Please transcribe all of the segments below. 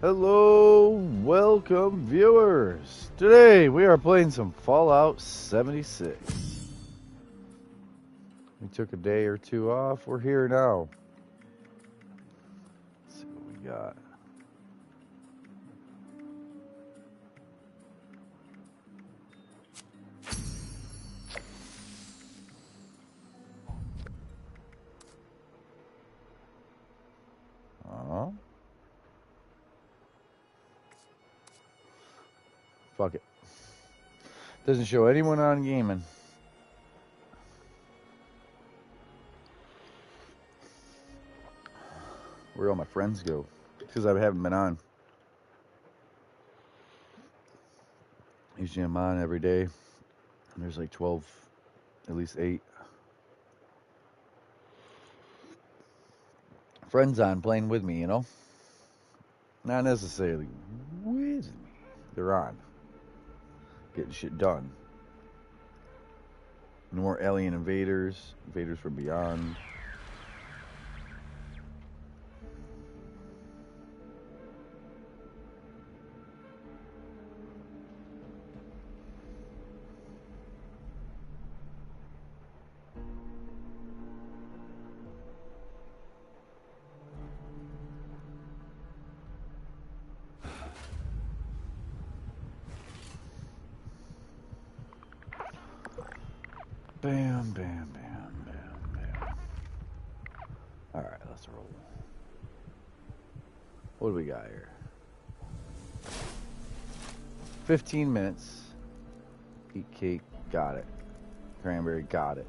Hello, welcome viewers. Today we are playing some Fallout 76. We took a day or two off. We're here now. Let's see what we got. Fuck it. Doesn't show anyone on gaming. Where all my friends go? Because I haven't been on. Usually I'm on every day. And there's like 12, at least 8 friends on playing with me, you know? Not necessarily with me. They're on. Getting shit done. No more alien invaders. Invaders from beyond. Bam, bam, bam, bam, bam. Alright, let's roll. What do we got here? 15 minutes. Eat cake, got it. Cranberry, got it.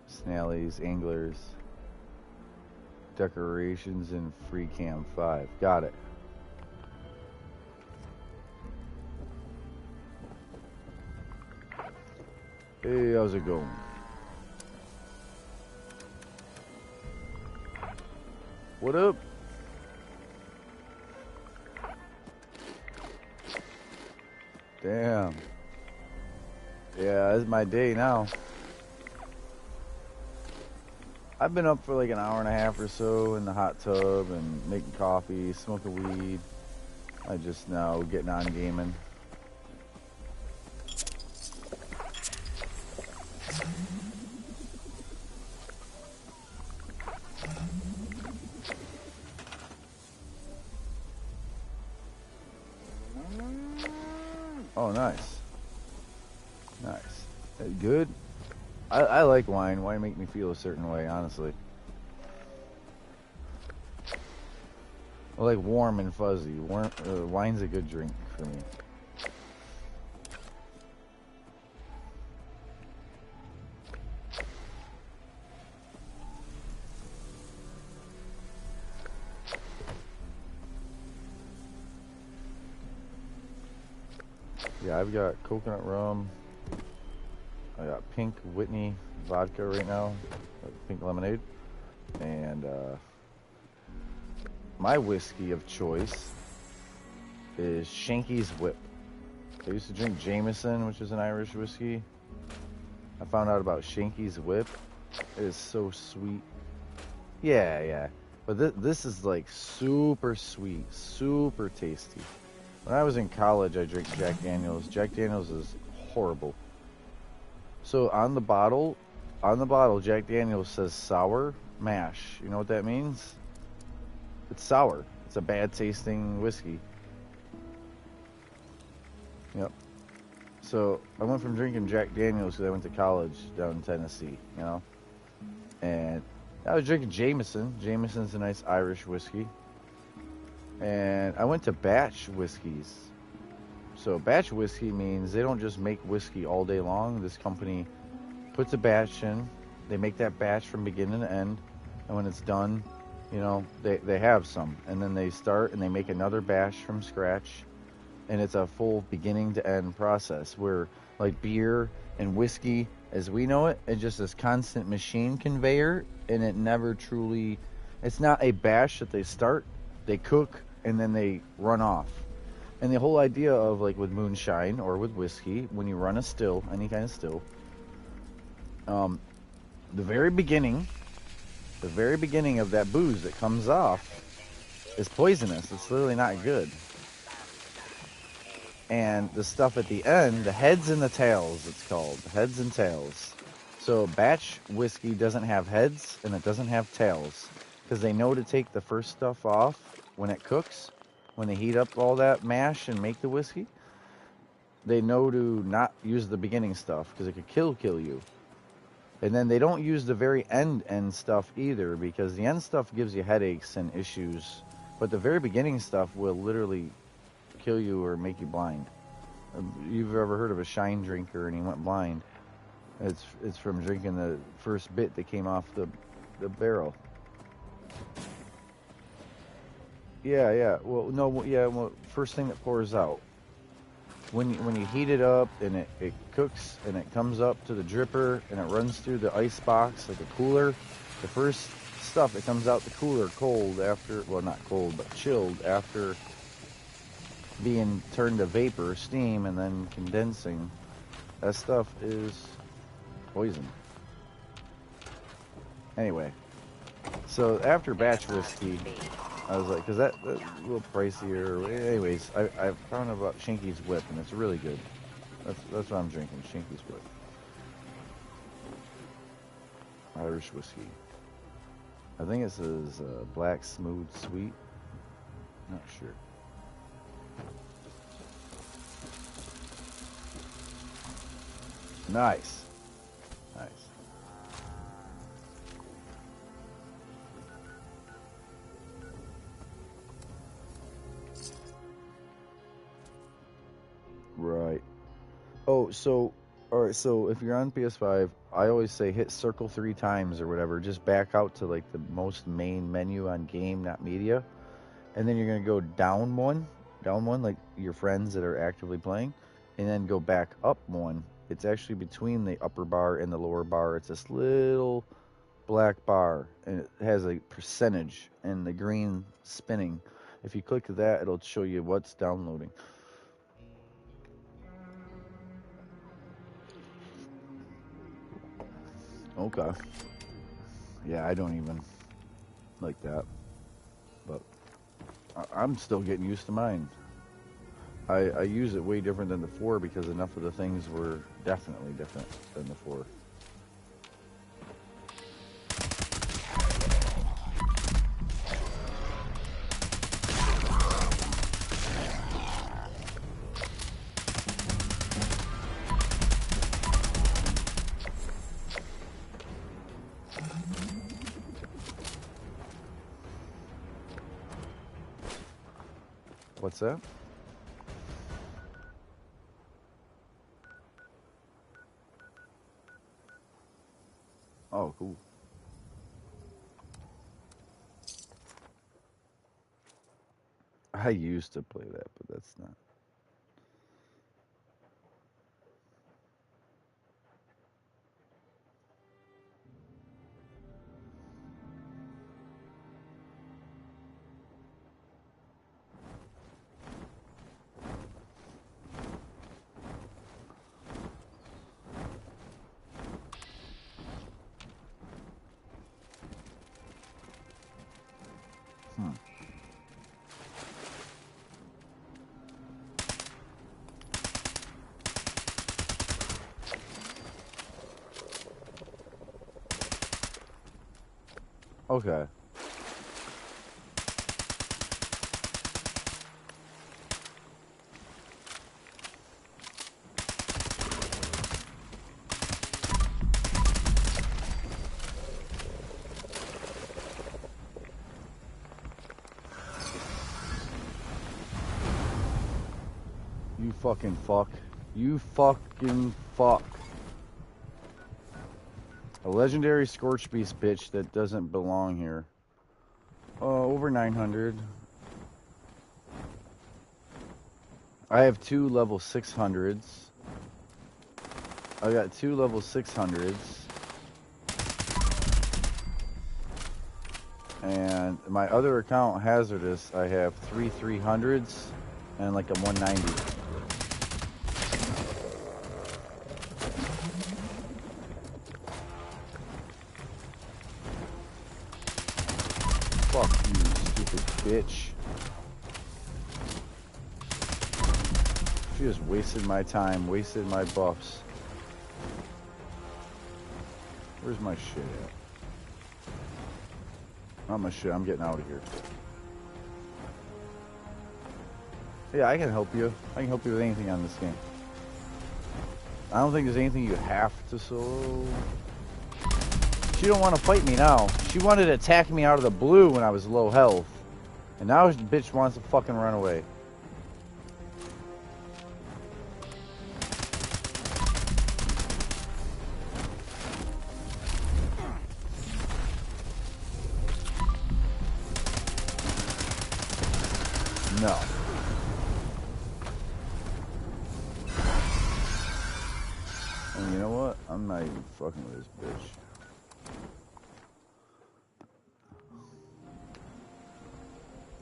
Snallies, anglers. Decorations and free cam 5, got it. Hey, how's it going? What up? Damn. Yeah, it's my day now. I've been up for like an hour and a half or so in the hot tub and making coffee, smoking weed. I just now getting on gaming. Oh, nice. Nice. Good. I like wine. Wine make me feel a certain way, honestly. I like warm and fuzzy. Wine's a good drink for me. Yeah, I've got coconut rum. I got pink Whitney vodka right now, pink lemonade, and my whiskey of choice is Shanky's Whip. I used to drink Jameson, which is an Irish whiskey. I found out about Shanky's Whip. It is so sweet. Yeah. But this is like super sweet, super tasty. When I was in college, I drank Jack Daniels. Jack Daniels is horrible. So on the bottle, Jack Daniels says sour mash. You know what that means? It's sour. It's a bad tasting whiskey. Yep. So I went from drinking Jack Daniels because I went to college down in Tennessee, you know? And I was drinking Jameson. Jameson's a nice Irish whiskey. And I went to batch whiskeys. So batch whiskey means they don't just make whiskey all day long. This company puts a batch in. They make that batch from beginning to end. And when it's done, you know, they have some. And then they start and they make another batch from scratch. And it's a full beginning to end process where like beer and whiskey as we know it, it's just this constant machine conveyor. And it never truly, it's not a batch that they start, they cook, and then they run off. And the whole idea of like with moonshine or with whiskey, when you run a still, any kind of still, the very beginning of that booze that comes off is poisonous. It's literally not good. And the stuff at the end, the heads and the tails, it's called. The heads and tails. So batch whiskey doesn't have heads and it doesn't have tails. Because they know to take the first stuff off when it cooks. When they heat up all that mash and make the whiskey. They know to not use the beginning stuff because it could kill you. And then they don't use the very end stuff either because the end stuff gives you headaches and issues. But the very beginning stuff will literally kill you or make you blind. You've ever heard of a shine drinker and he went blind? It's from drinking the first bit that came off the barrel. Yeah. Well, no, yeah. Well, first thing that pours out. When you heat it up and it cooks and it comes up to the dripper and it runs through the ice box like a cooler, the first stuff that comes out the cooler cold after, well, not cold, but chilled after being turned to vapor, steam, and then condensing, that stuff is poison. Anyway, so after batch whiskey, I was like, because that's a little pricier. Anyways, I found out about Shinky's Whip, and it's really good. That's what I'm drinking, Shinky's Whip. Irish whiskey. I think it says black, smooth, sweet. Not sure. Nice. Nice. Right. Oh, so, alright, so if you're on PS5, I always say hit circle 3 times or whatever. Just back out to like the most main menu on game, not media. And then you're going to go down one, like your friends that are actively playing. And then go back up one. It's actually between the upper bar and the lower bar. It's this little black bar. And it has a percentage and the green spinning. If you click that, it'll show you what's downloading. Okay. Yeah, I don't even like that. But I'm still getting used to mine. I use it way different than the 4 because enough of the things were definitely different than the 4. What's that? Oh, cool. I used to play that, but that's not. Okay. You fucking fuck. You fucking fuck. A legendary Scorch Beast bitch that doesn't belong here. Over 900. I have 2 level 600s. I got 2 level 600s. And my other account, Hazardous, I have 3 300s and like a 190. Fuck you, stupid bitch. She just wasted my time, wasted my buffs. Where's my shit at? Not my shit, I'm getting out of here. Yeah, I can help you. I can help you with anything on this game. I don't think there's anything you have to solo. She don't want to fight me now. She wanted to attack me out of the blue when I was low health. And now the bitch wants to fucking run away. No. And you know what? I'm not even fucking with this bitch.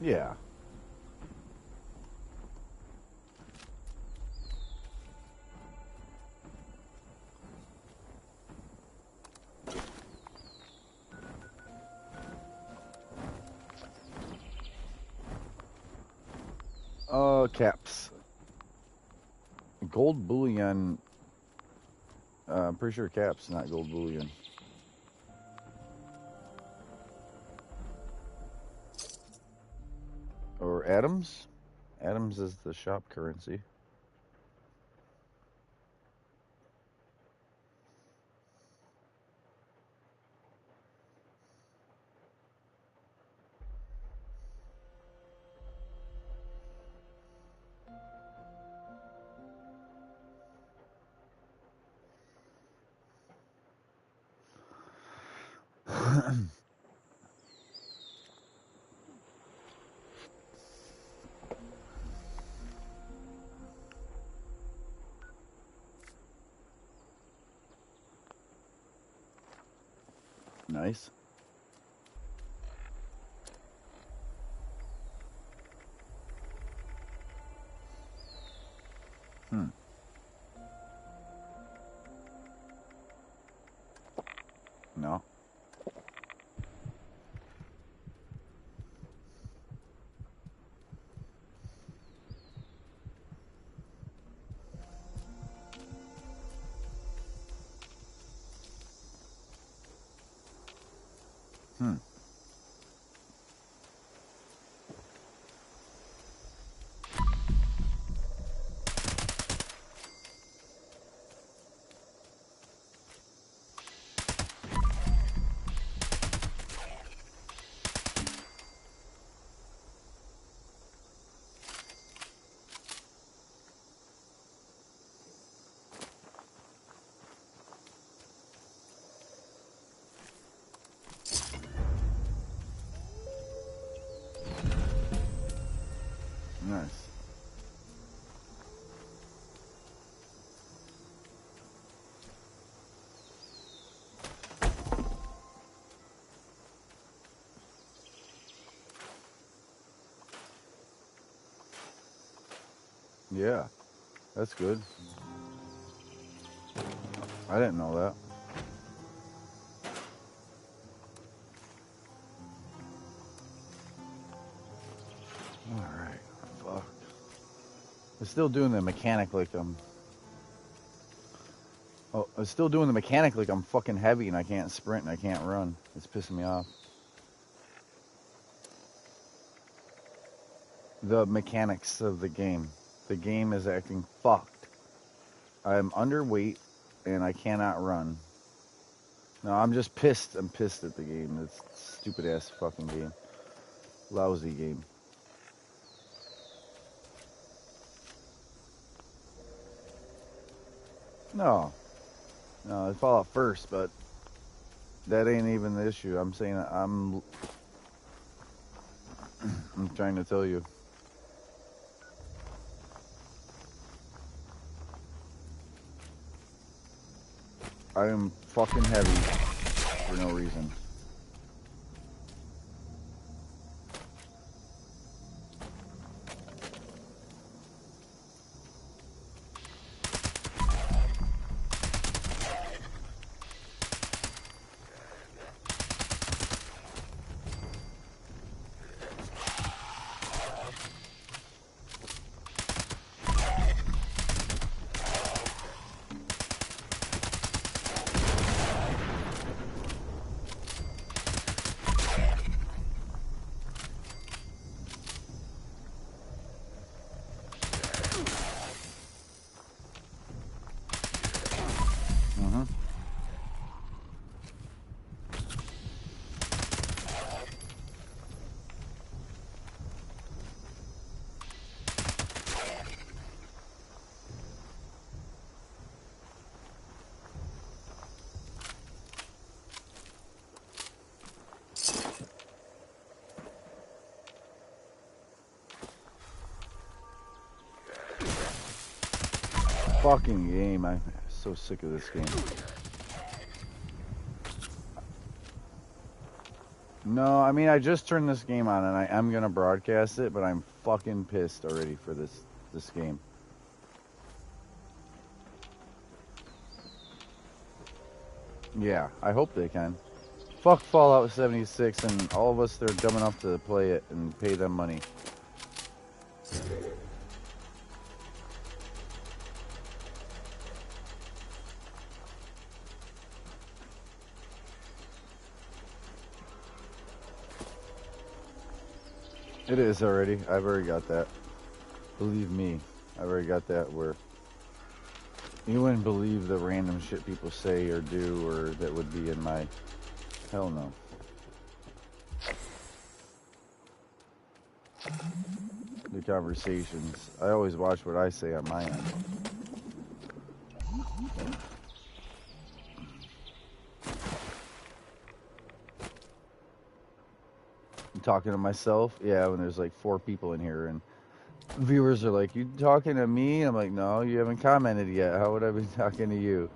Yeah. Caps. Gold bullion. I'm pretty sure caps, not gold bullion. Or atoms? Atoms is the shop currency. Nice. No. Nice. Yeah, that's good. I didn't know that. Alright, fuck. I'm still doing the mechanic like I'm... Oh, I'm still doing the mechanic like I'm fucking heavy and I can't sprint and I can't run. It's pissing me off. The mechanics of the game. The game is acting fucked. I'm underweight and I cannot run. No, I'm just pissed. I'm pissed at the game. It's a stupid ass fucking game. Lousy game. No. No, it's Fallout first, but that ain't even the issue. I'm saying I'm trying to tell you. I am fucking heavy for no reason. fucking game. I'm so sick of this game. No, I mean, I just turned this game on and I am gonna broadcast it, but I'm fucking pissed already for this game. Yeah, I hope they can. Fuck Fallout 76 and all of us that are dumb enough to play it and pay them money. It is already. I've already got that. Believe me, I've already got that where you wouldn't believe the random shit people say or do or that would be in my... Hell no. The conversations. I always watch what I say on my end. I'm talking to myself? Yeah, when there's like 4 people in here and viewers are like, you talking to me? I'm like, no, you haven't commented yet. How would I be talking to you?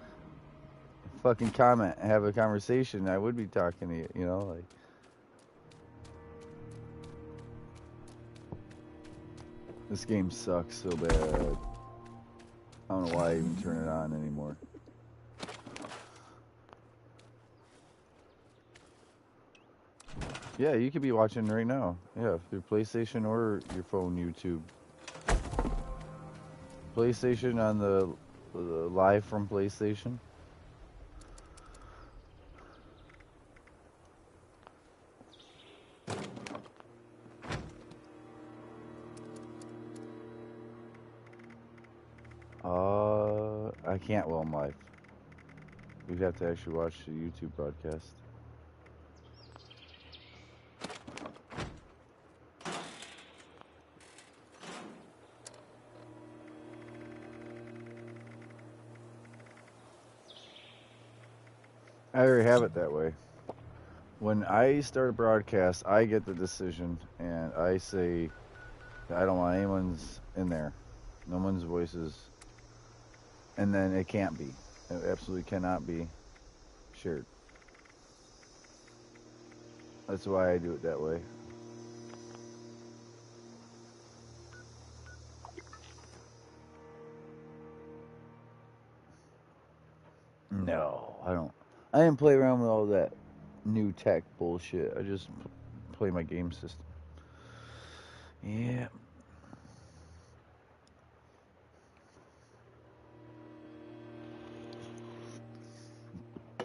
Fucking comment, have a conversation. I would be talking to you, you know, like. This game sucks so bad. I don't know why I even turn it on anymore. Yeah, you could be watching right now. Yeah, through PlayStation or your phone YouTube. PlayStation on the live from PlayStation. I can't while I'm live. You'd have to actually watch the YouTube broadcast. I already have it that way. When I start a broadcast, I get the decision, and I say I don't want anyone's in there. No one's voices. And then it can't be. It absolutely cannot be shared. That's why I do it that way. No, I don't. I didn't play around with all that new tech bullshit. I just play my game system. Yeah.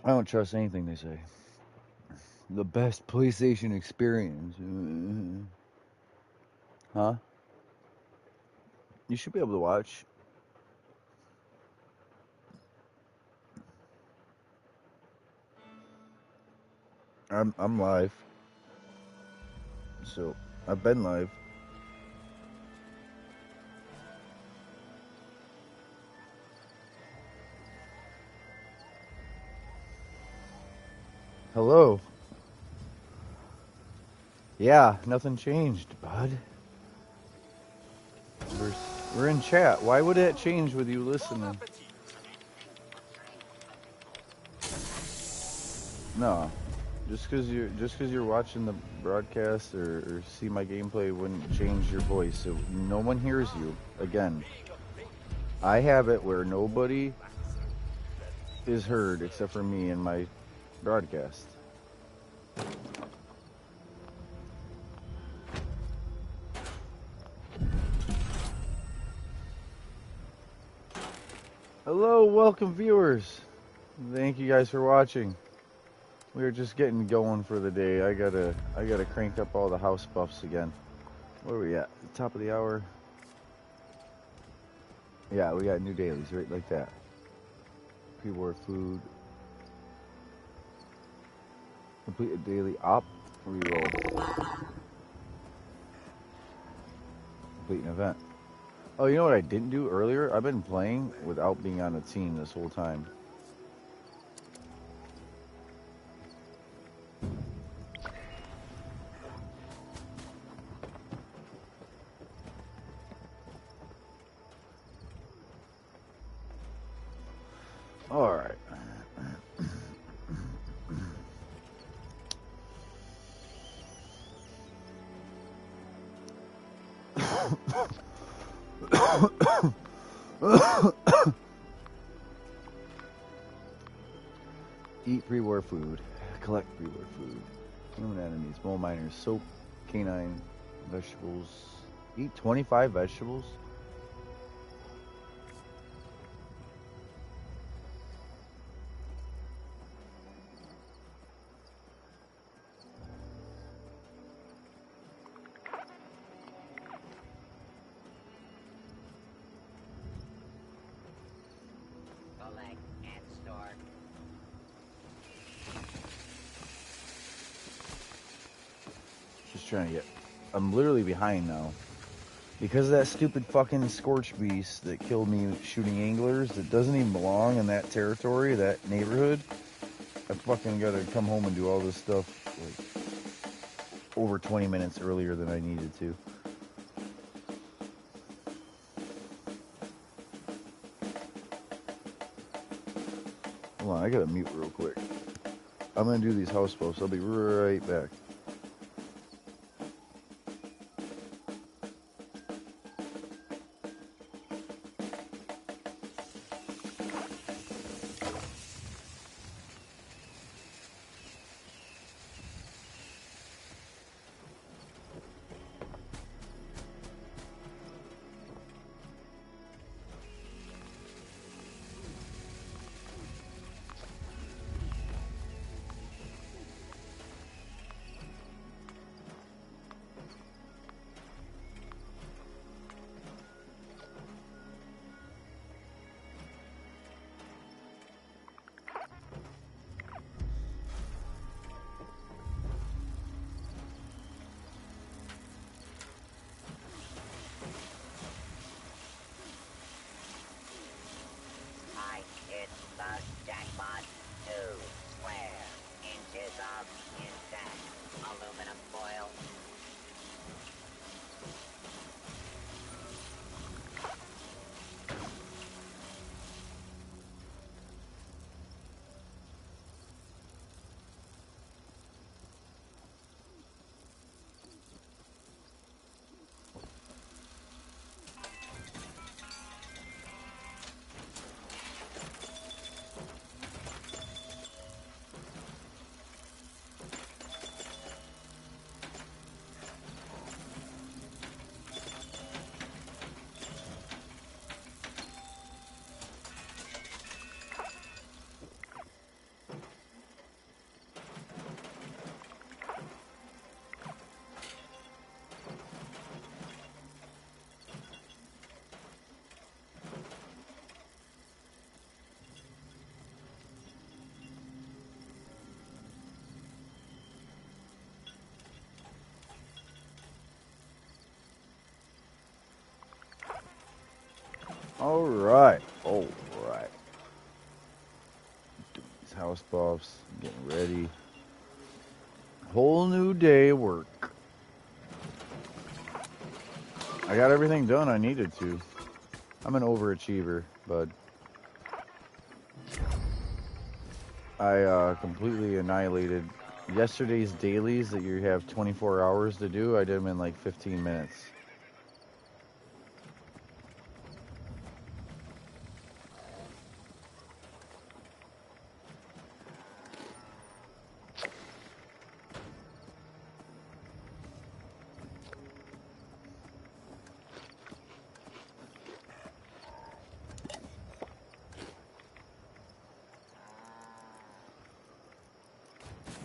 I don't trust anything they say. The best PlayStation experience. Huh? You should be able to watch. I'm live. So I've been live. Hello. Yeah, nothing changed, bud. We're in chat. Why would that change with you listening? No. Just because you're watching the broadcast or see my gameplay wouldn't change your voice. So no one hears you. Again, I have it where nobody is heard except for me in my broadcast. Hello, welcome viewers. Thank you guys for watching. We're just getting going for the day. I gotta crank up all the house buffs again. Where are we at? The top of the hour. Yeah, we got new dailies right like that. Pre-war food. Complete a daily op. Reroll. Complete an event. Oh, you know what I didn't do earlier? I've been playing without being on a team this whole time. All right. Eat pre-war food. Collect pre-war food. Human enemies. Mole miners. Soap. Canine. Vegetables. Eat 25 vegetables? Collect and store. Just trying to get... I'm literally behind now. Because of that stupid fucking Scorch Beast that killed me shooting anglers that doesn't even belong in that territory, that neighborhood, I fucking gotta come home and do all this stuff like over 20 minutes earlier than I needed to. Hold on, I gotta mute real quick. I'm gonna do these house posts. I'll be right back. I hit the jackpot. 2 square inches of intact aluminum foil. Alright. Alright. Doing these house buffs. Getting ready. Whole new day of work. I got everything done I needed to. I'm an overachiever, bud. I completely annihilated yesterday's dailies that you have 24 hours to do. I did them in like 15 minutes.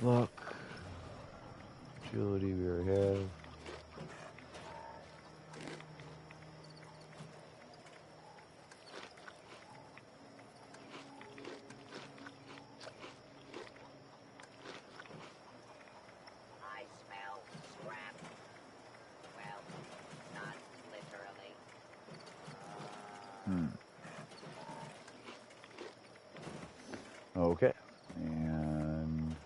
Luck. Agility we already have. I smell scrap. Well, not literally. Okay. And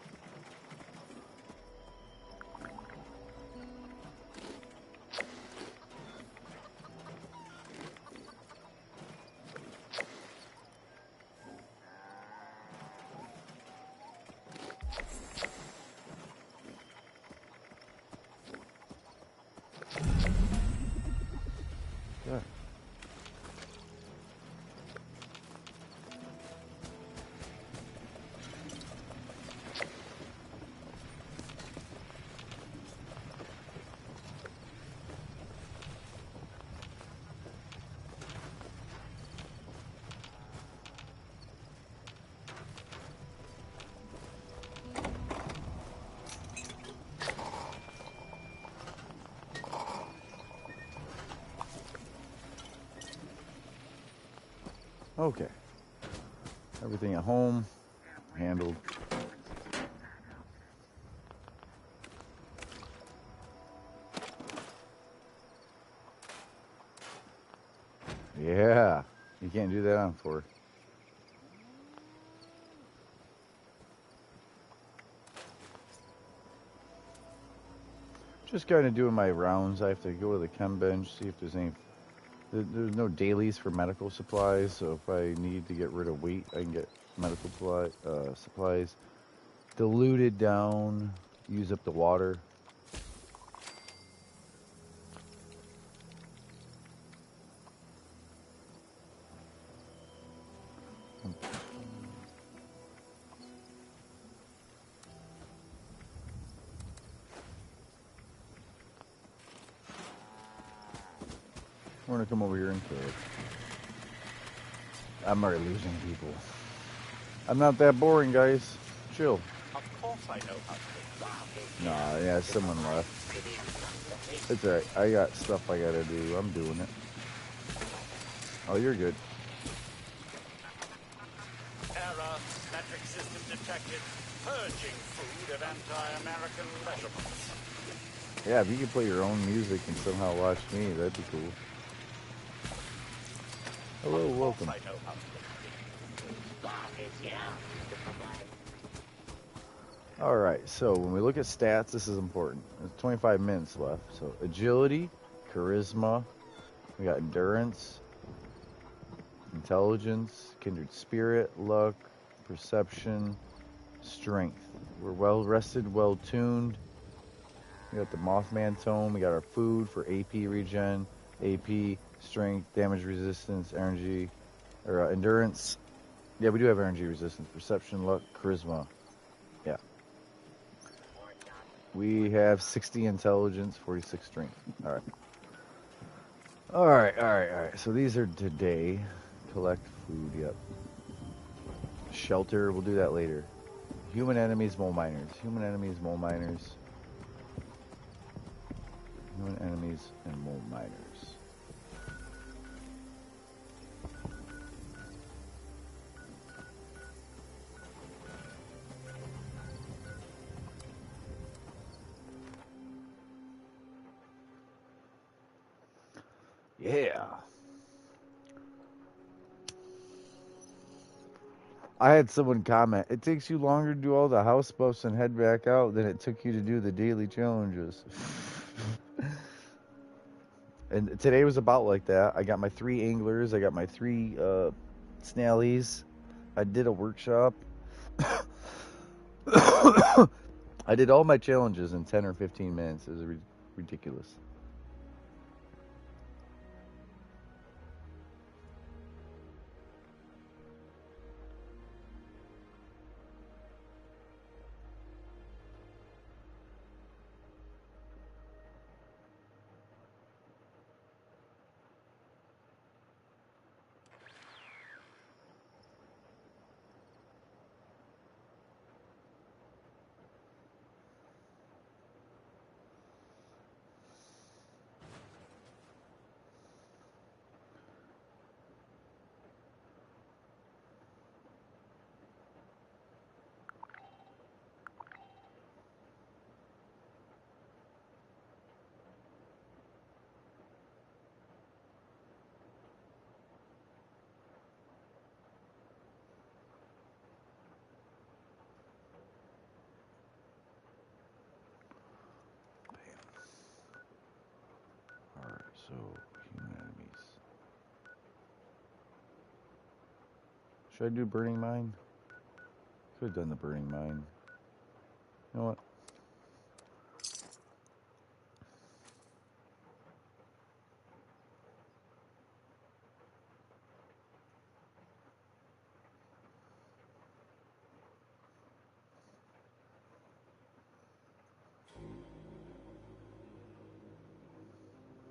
Okay. Everything at home handled. Yeah. You can't do that on 4. Just kind of doing my rounds. I have to go to the chem bench, see if there's any. There's no dailies for medical supplies, so if I need to get rid of weight, I can get medical supplies diluted down, use up the water. We're gonna come over here and kill it. I'm already losing people. I'm not that boring, guys. Chill. Of course I know how to. Nah, yeah, someone left. It's alright. I got stuff I gotta do. I'm doing it. Oh, you're good. Error. Metric system detected. Purging food of anti-American measurements. Yeah, if you could play your own music and somehow watch me, that'd be cool. Hello, welcome. I know how to. Alright, so when we look at stats, this is important. There's 25 minutes left. So agility, charisma, we got endurance, intelligence, kindred spirit, luck, perception, strength. We're well rested, well tuned. We got the Mothman tome, we got our food for AP regen, AP, strength, damage resistance, energy, or endurance. Yeah, we do have energy resistance, perception, luck, charisma. Yeah. We have 60 intelligence, 46 strength. Alright. Alright. So these are today. Collect food, yep. Shelter, we'll do that later. Human enemies, mole miners. Human enemies, mole miners. Human enemies and mole miners. Yeah. I had someone comment, it takes you longer to do all the house buffs and head back out than it took you to do the daily challenges. And today was about like that. I got my 3 anglers, I got my 3 snallies. I did a workshop. I did all my challenges in 10 or 15 minutes. It was ridiculous. Alright, so human enemies. Should I do Burning Mine? Could have done the Burning Mine. You know what?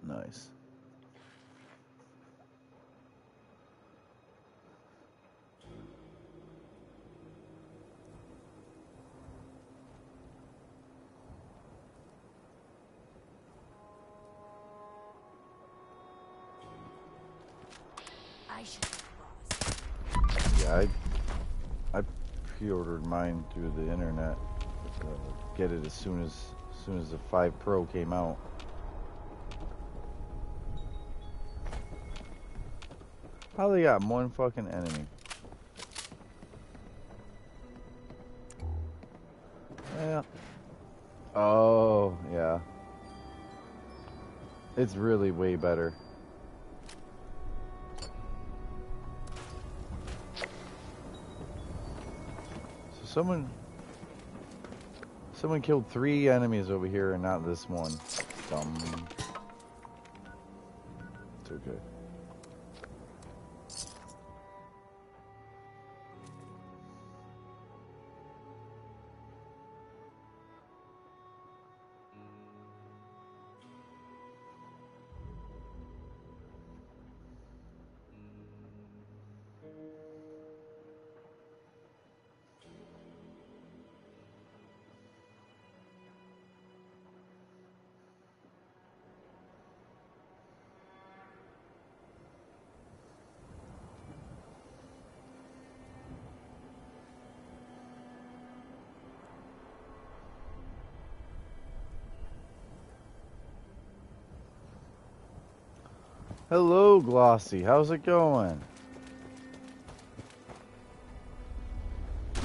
Nice. I should be boss. Yeah, I pre-ordered mine through the internet. Get it as soon as the 5 Pro came out. How they got one fucking enemy? Yeah. Oh, yeah. It's really way better. So someone killed 3 enemies over here and not this one. Dumb. It's okay. Hello, Glossy. How's it going?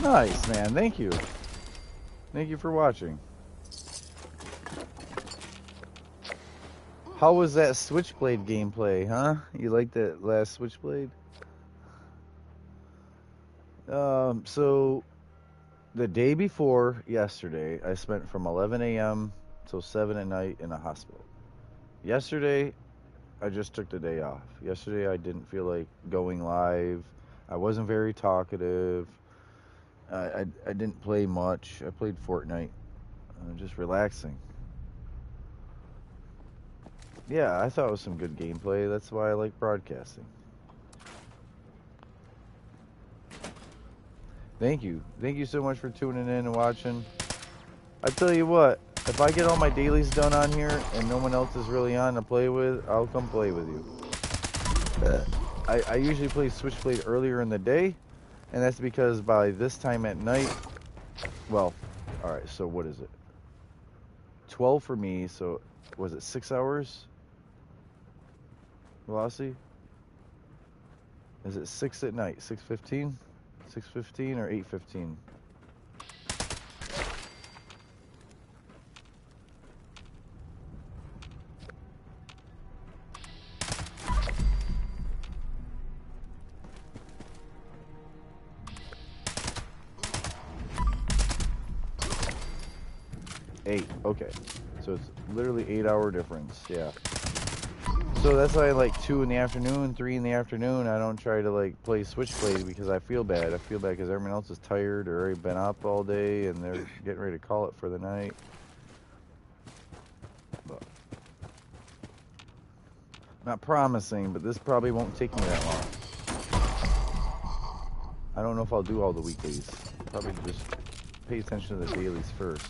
Nice, man. Thank you. Thank you for watching. How was that Switchblade gameplay, huh? You liked that last Switchblade? So the day before yesterday, I spent from 11 a.m. till 7 at night in a hospital. Yesterday, I just took the day off. Yesterday, I didn't feel like going live. I wasn't very talkative. I didn't play much. I played Fortnite. Just relaxing. Yeah, I thought it was some good gameplay. That's why I like broadcasting. Thank you. Thank you so much for tuning in and watching. I tell you what, if I get all my dailies done on here and no one else is really on to play with, I'll come play with you. I usually play Switchblade earlier in the day, and that's because by this time at night, well, alright, so what is it? 12 for me, so was it 6 hours? Velocity? Is it 6 at night? 6:15? 6:15 or 8:15? Okay, so it's literally 8-hour difference. Yeah. So that's why like 2 in the afternoon, 3 in the afternoon, I don't try to like play Switchblade because I feel bad. I feel bad because everyone else is tired or already been up all day and they're getting ready to call it for the night. But, not promising, but this probably won't take me that long. I don't know if I'll do all the weeklies. Probably just pay attention to the dailies first.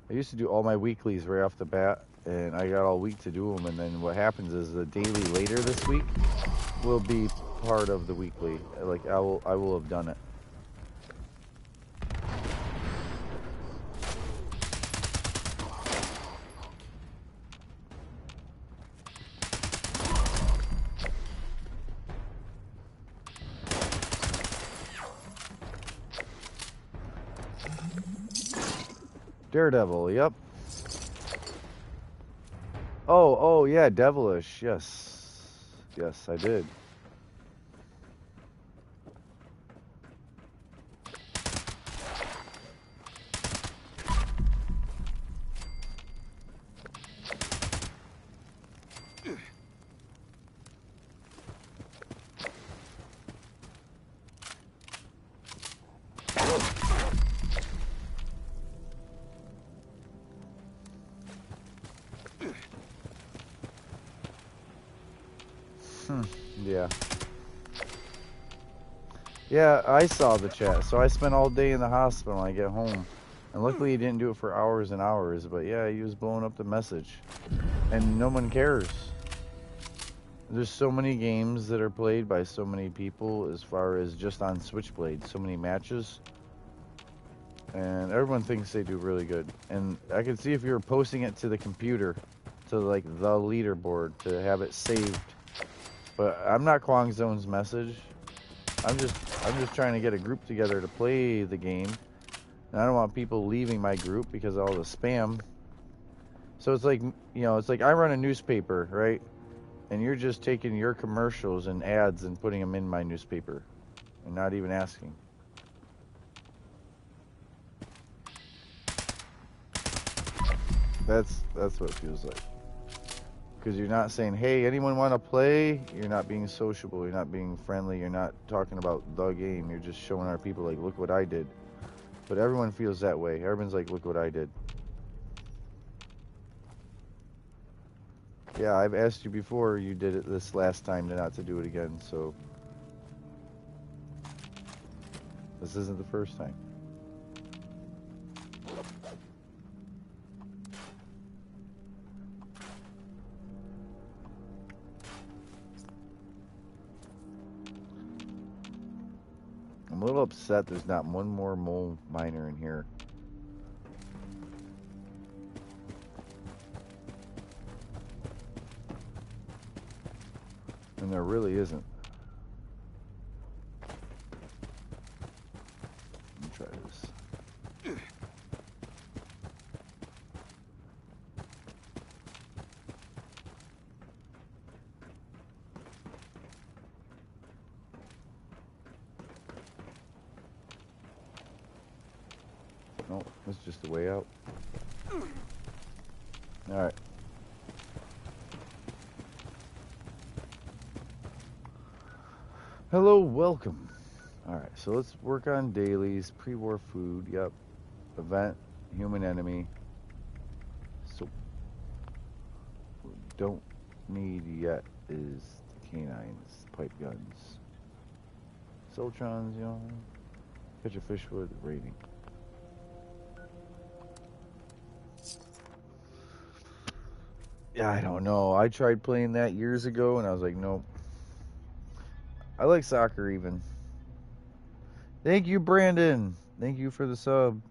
I used to do all my weeklies right off the bat, and I got all week to do them, and then what happens is the daily later this week will be part of the weekly. Like, I will have done it. Daredevil, yep. Oh, yeah, Devilish, yes. Yes, I did. Yeah. Yeah, I saw the chat. So I spent all day in the hospital when I get home. And luckily he didn't do it for hours and hours. But yeah, he was blowing up the message. and no one cares. There's so many games that are played by so many people as far as just on Switchblade, so many matches, and everyone thinks they do really good. And I can see if you're posting it to the computer, to like the leaderboard, to have it saved. But I'm not Kwang Zone's message. I'm just trying to get a group together to play the game. And I don't want people leaving my group because of all the spam. So it's like, you know, it's like I run a newspaper, right? And you're just taking your commercials and ads and putting them in my newspaper and not even asking. That's what it feels like. Because you're not saying, hey, anyone want to play? You're not being sociable. You're not being friendly. You're not talking about the game. You're just showing our people, like, look what I did. But everyone feels that way. Everyone's like, look what I did. Yeah, I've asked you before. You did it this last time not to do it again, so this isn't the first time. I'm a little upset there's not one more mole miner in here. And there really isn't. Let me try this. No, that's just the way out. Alright. Hello, welcome. Alright, so let's work on dailies. Pre-war food, yep. Event, human enemy. So, what we don't need yet is the canines, pipe guns. Soltrons, you know. Catch a fish with rating. Yeah, I don't know. I tried playing that years ago and I was like, nope. I like soccer even. Thank you, Brandon. Thank you for the sub.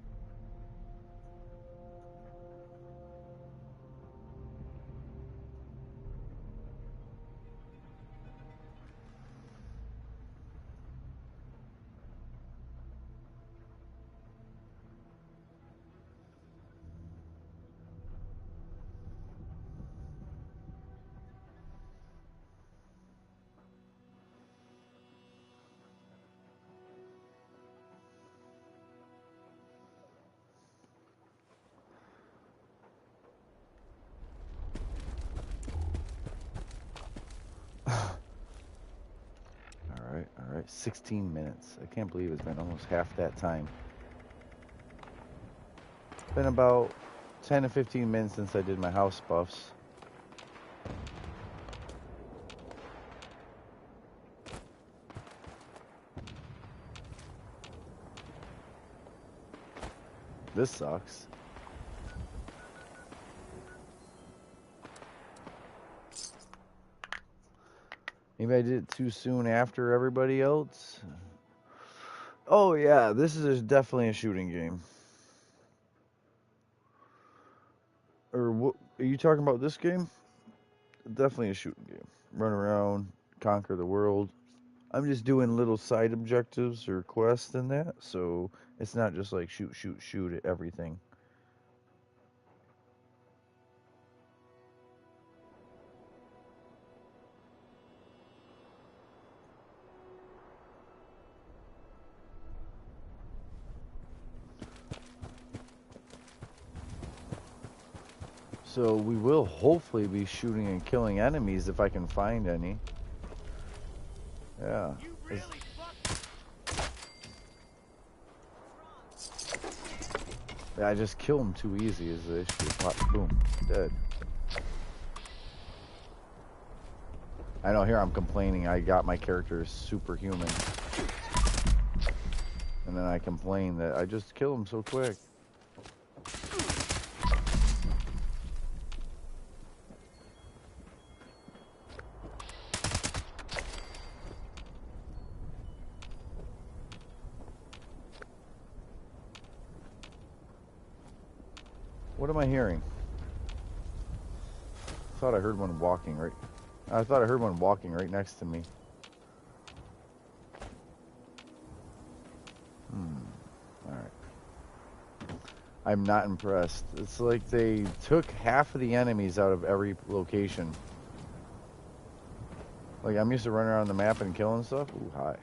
All right, 16 minutes. I can't believe it's been almost half that time. It's been about 10 to 15 minutes since I did my house buffs. This sucks. Maybe I did it too soon after everybody else. Oh yeah, this is definitely a shooting game. Or what? Are you talking about this game? Definitely a shooting game. Run around, conquer the world. I'm just doing little side objectives or quests in that, so it's not just like shoot, shoot, shoot at everything. So we will hopefully be shooting and killing enemies if I can find any. Yeah. Yeah, I just kill them too easy is the issue. Pop, boom, dead. I know here I'm complaining I got my character superhuman. And then I complain that I just kill him so quick. What am I hearing? I thought I heard one walking right. I thought I heard one walking right next to me. Alright. I'm not impressed. It's like they took half of the enemies out of every location. Like, I'm used to running around the map and killing stuff. Ooh, hi.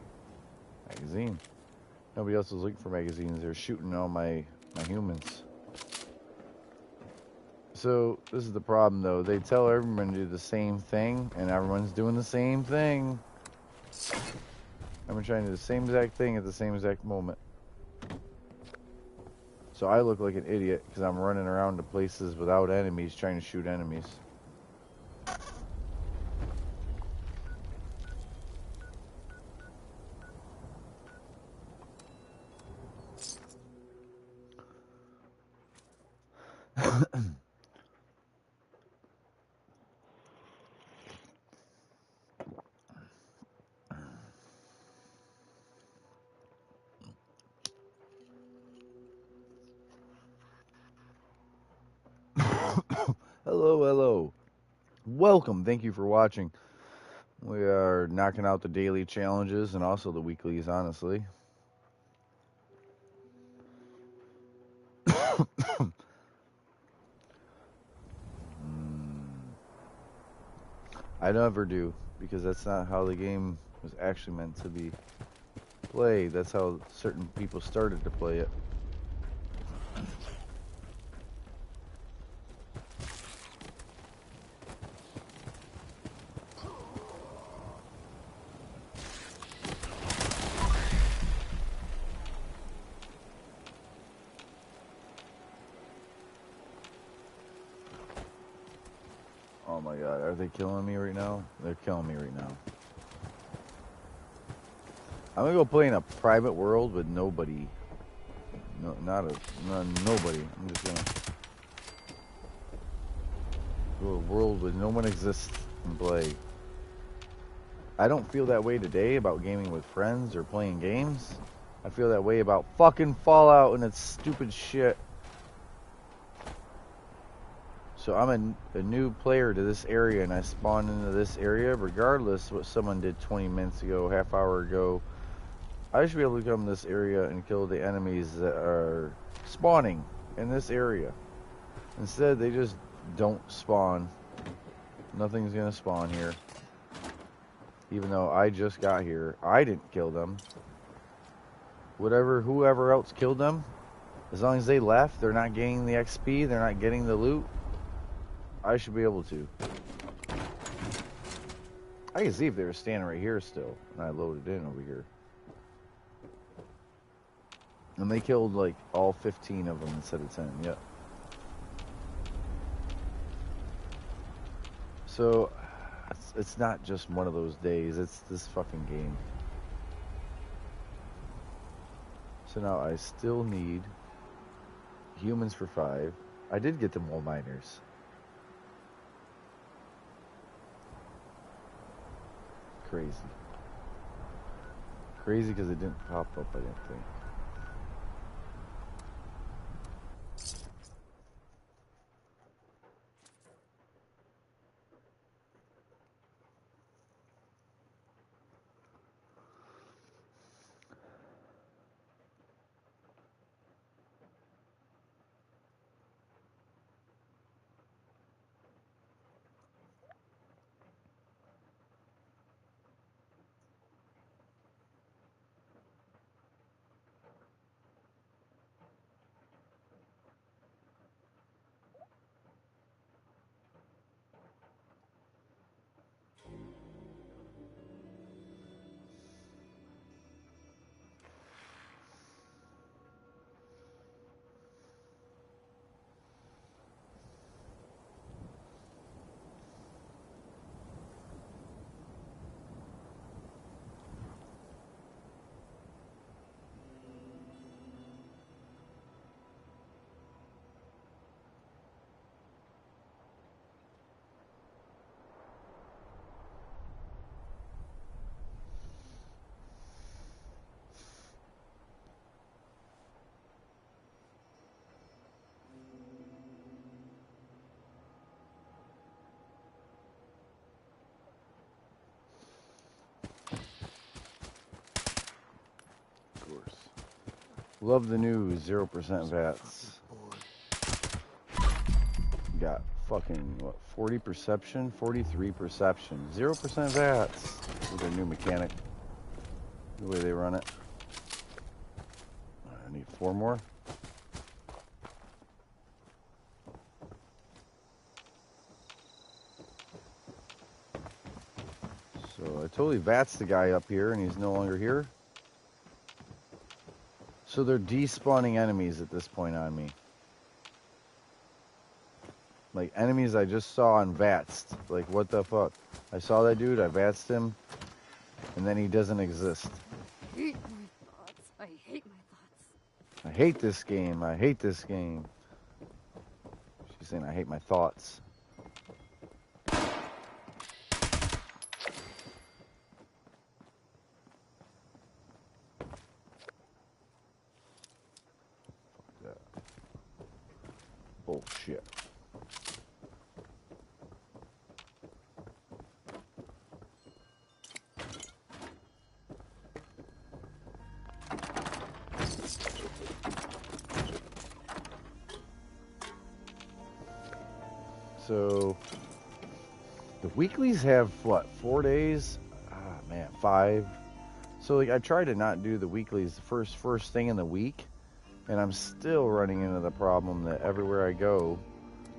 Magazine. Nobody else was looking for magazines. They're shooting all my humans. So, this is the problem, though. They tell everyone to do the same thing, and everyone's doing the same thing. I'm trying to do the same exact thing at the same exact moment. So I look like an idiot because I'm running around to places without enemies trying to shoot enemies. Hello, hello. Welcome. Thank you for watching. We are knocking out the daily challenges and also the weeklies, honestly. I never do, because that's not how the game was actually meant to be played. That's how certain people started to play it. Oh my god, are they killing me right now? They're killing me right now. I'm gonna go play in a private world with nobody. No, nobody. I'm just gonna go to a world where no one exists and play. I don't feel that way today about gaming with friends or playing games. I feel that way about fucking Fallout and its stupid shit. So I'm a new player to this area, and I spawned into this area regardless what someone did 20 minutes ago, half hour ago. I should be able to come to this area and kill the enemies that are spawning in this area. Instead, they just don't spawn. Nothing's gonna spawn here. Even though I just got here. I didn't kill them. Whoever else killed them, as long as they left, they're not gaining the XP, they're not getting the loot, I should be able to. I can see if they were standing right here still, and I loaded in over here. And they killed like all 15 of them instead of 10, yep. So, it's not just one of those days, it's this fucking game. So now I still need humans for 5. I did get them all miners. Crazy. Crazy because it didn't pop up, I didn't think. Love the new 0% VATS. Got fucking, what, 40 perception? 43 perception. 0% VATS. With their new mechanic. The way they run it. I need 4 more. So I totally VATS the guy up here and he's no longer here. So they're despawning enemies at this point on me. Like enemies I just saw on VATS. Like what the fuck? I saw that dude, I VATSed him, and then he doesn't exist. I hate my thoughts. I hate my thoughts. I hate this game. I hate this game. She's saying I hate my thoughts. Fuck that. Bullshit. So the weeklies have what, 4 days? Ah man, 5. So like I try to not do the weeklies the first thing in the week, and I'm still running into the problem that everywhere I go,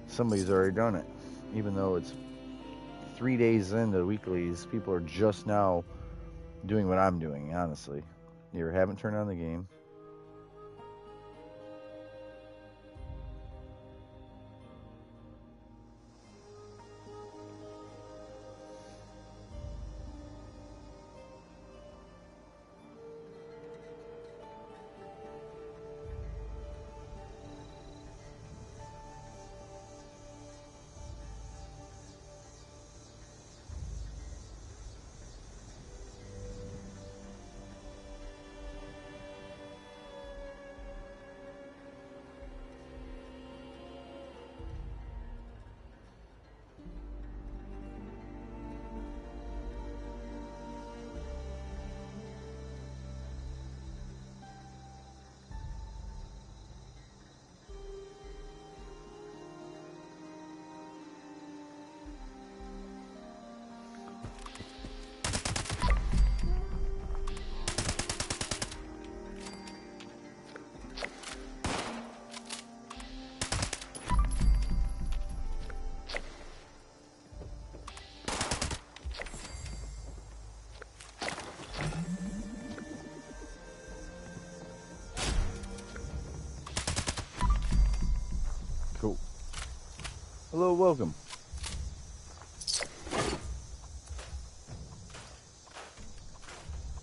somebody's already done it. Even though it's 3 days into the weeklies, people are just now doing what I'm doing, honestly. You ever haven't turned on the game? Cool. Hello, welcome.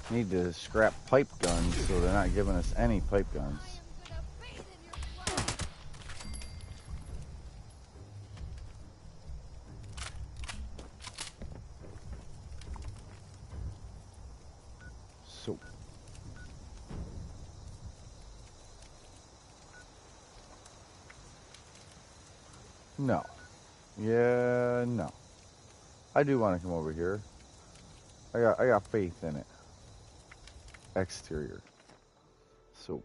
Need to scrap pipe guns, so they're not giving us any pipe guns. So. No. Yeah, no. I do want to come over here. I got faith in it. Exterior. So.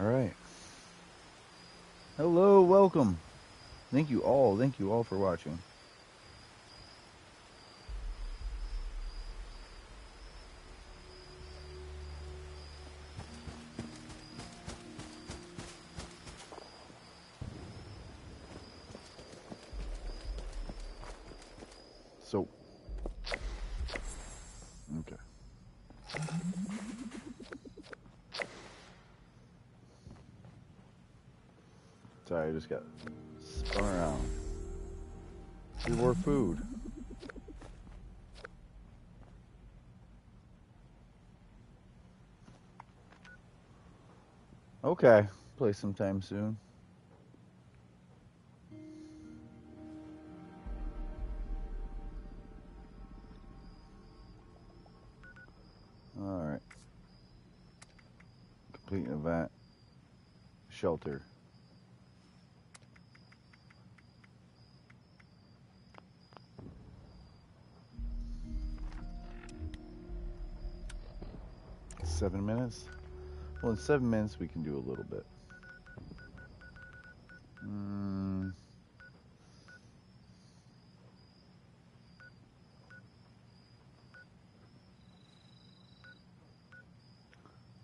All right. Hello, welcome. Thank you all for watching. So, okay. Sorry, I just got spun around. Need more food. Okay, play sometime soon. Alright. Complete an event. Shelter. Seven minutes? Well, in 7 minutes we can do a little bit.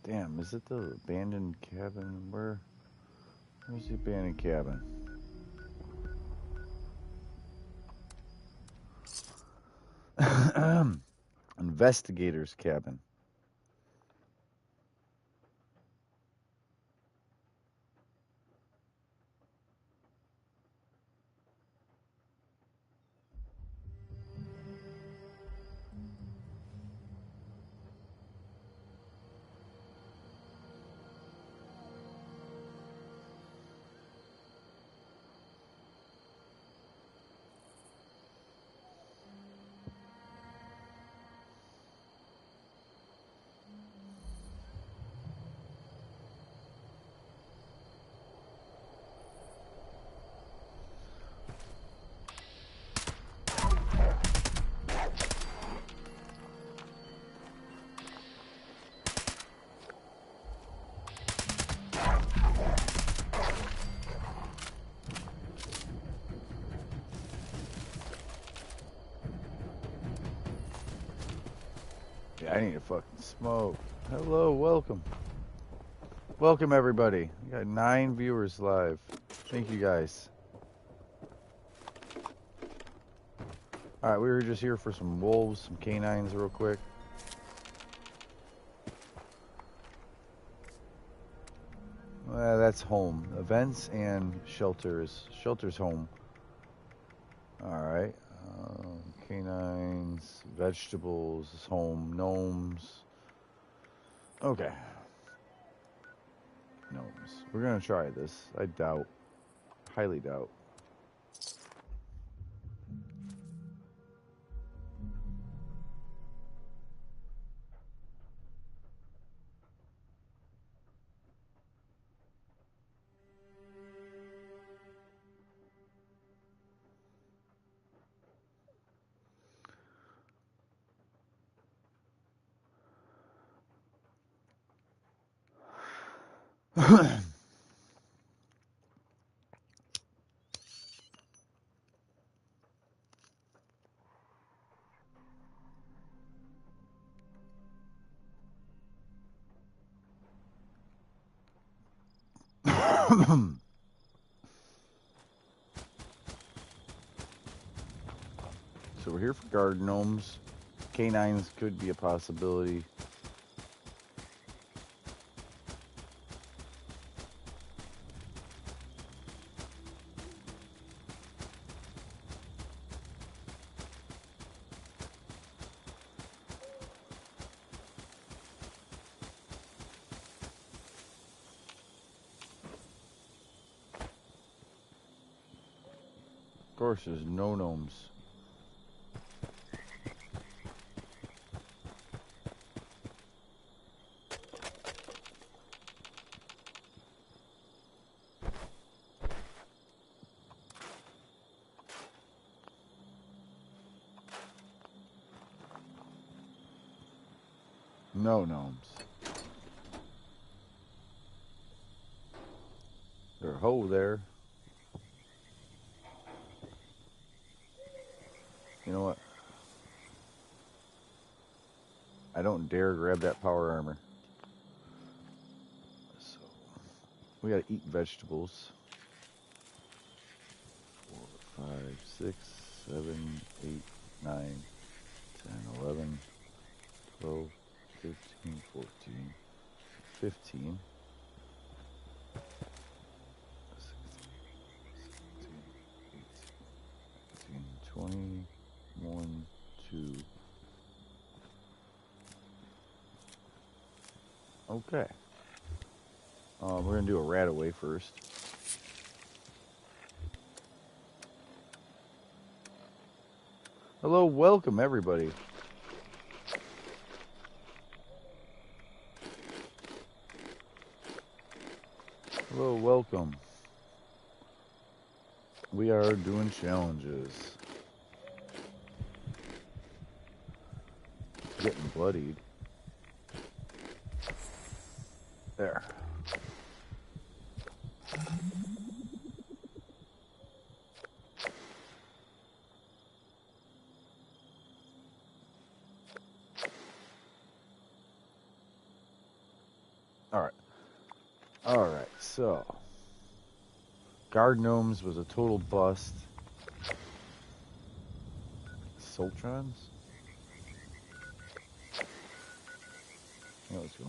Damn, is it the abandoned cabin? Where's the abandoned cabin? Investigator's cabin. Yeah, I need to fucking smoke. Hello, welcome. Welcome, everybody. We got 9 viewers live. Thank you, guys. Alright, we were just here for some wolves, some canines real quick. That's home. Events and shelters. Shelter's home. Alright. Canines, vegetables is home. Gnomes. Okay. Gnomes. We're gonna try this. I doubt. Highly doubt. So we're here for guard gnomes. Canines could be a possibility. Of course, there's no gnomes. No gnomes. There's a hole there. You know what? I don't dare grab that power armor. So we gotta eat vegetables. 4, 5, 6, 7, 8. 9, 10, 11, 12, 13, 14, 15, 16, 17, 18, 19, 20, 1, 2. Okay. We're going to do a rat away first. Hello, welcome everybody. Hello, welcome. We are doing challenges. Getting bloodied. There. Alright, so Guard Gnomes was a total bust. Sultrons? Yeah, let's go.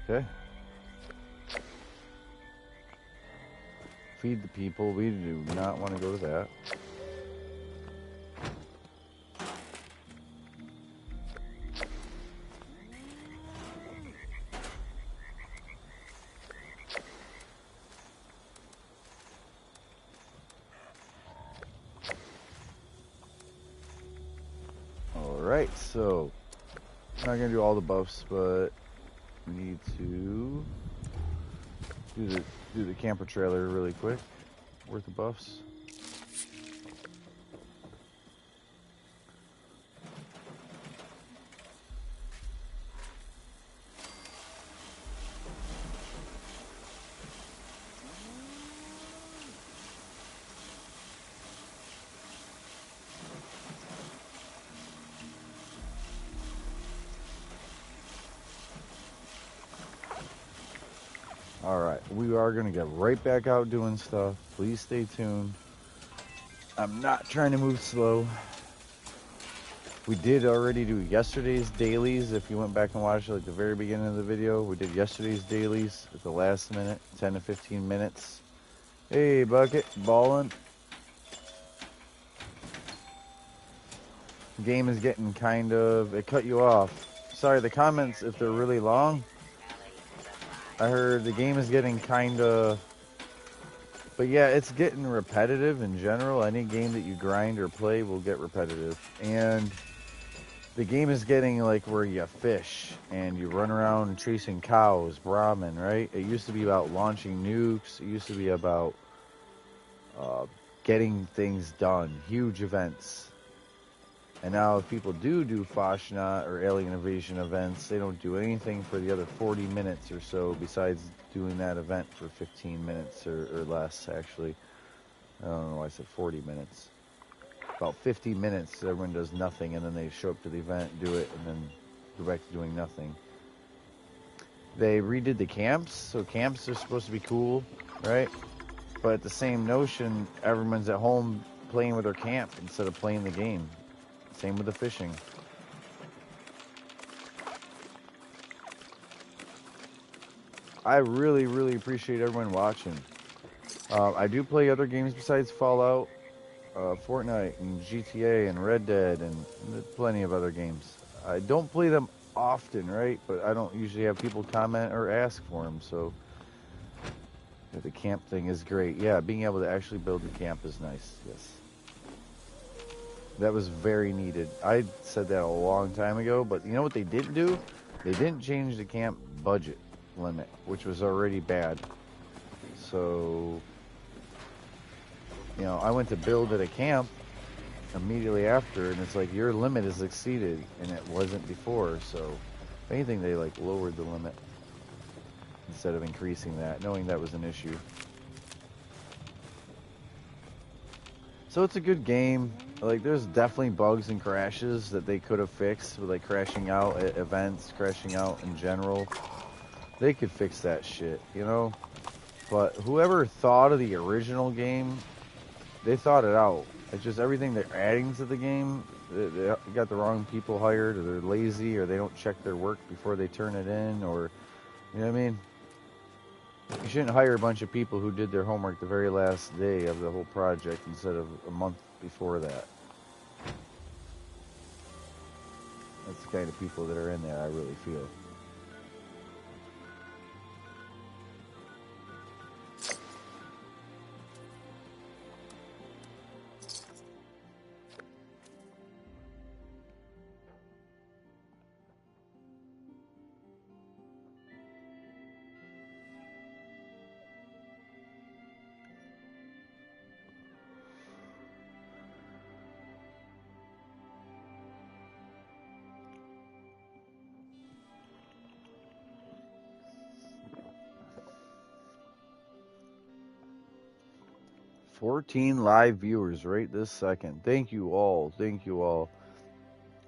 Okay. Feed the people. We do not want to go to that. Alright, so I'm not going to do all the buffs, but we need to do the camper trailer really quick. Worth the buffs. Alright, we are going to get right back out doing stuff. Please stay tuned. I'm not trying to move slow. We did already do yesterday's dailies. If you went back and watched like the very beginning of the video, we did yesterday's dailies at the last minute, 10 to 15 minutes. Hey, Bucket, ballin'. Game is getting kind of, it cut you off. Sorry, the comments, if they're really long, I heard the game is getting kind of, but yeah, it's getting repetitive in general. Any game that you grind or play will get repetitive. And the game is getting like where you fish and you run around chasing cows, Brahmin, right? It used to be about launching nukes. It used to be about getting things done, huge events. And now if people do Fashnot or Alien Invasion events, they don't do anything for the other 40 minutes or so besides doing that event for 15 minutes or less, actually. I don't know why I said 40 minutes. About 50 minutes, everyone does nothing, and then they show up to the event, do it, and then go back to doing nothing. They redid the camps, so camps are supposed to be cool, right? But the same notion, everyone's at home playing with their camp instead of playing the game. Same with the fishing. I really, really appreciate everyone watching. I do play other games besides Fallout, Fortnite, and GTA, and Red Dead, and plenty of other games. I don't play them often, right? But I don't usually have people comment or ask for them, so the camp thing is great. Yeah, being able to actually build the camp is nice, yes. That was very needed. I said that a long time ago, but you know what they didn't do? They didn't change the camp budget limit, which was already bad. So, you know, I went to build at a camp immediately after, and it's like your limit is exceeded, and it wasn't before. So, if anything, they like lowered the limit instead of increasing that, knowing that was an issue. So it's a good game. Like, there's definitely bugs and crashes that they could have fixed, with like crashing out at events, crashing out in general. They could fix that shit, you know? But whoever thought of the original game, they thought it out. It's just everything they're adding to the game, they got the wrong people hired, or they're lazy, or they don't check their work before they turn it in, or, you know what I mean? You shouldn't hire a bunch of people who did their homework the very last day of the whole project instead of a month before that. That's the kind of people that are in there, I really feel. $14 live viewers right this second. Thank you all. Thank you all.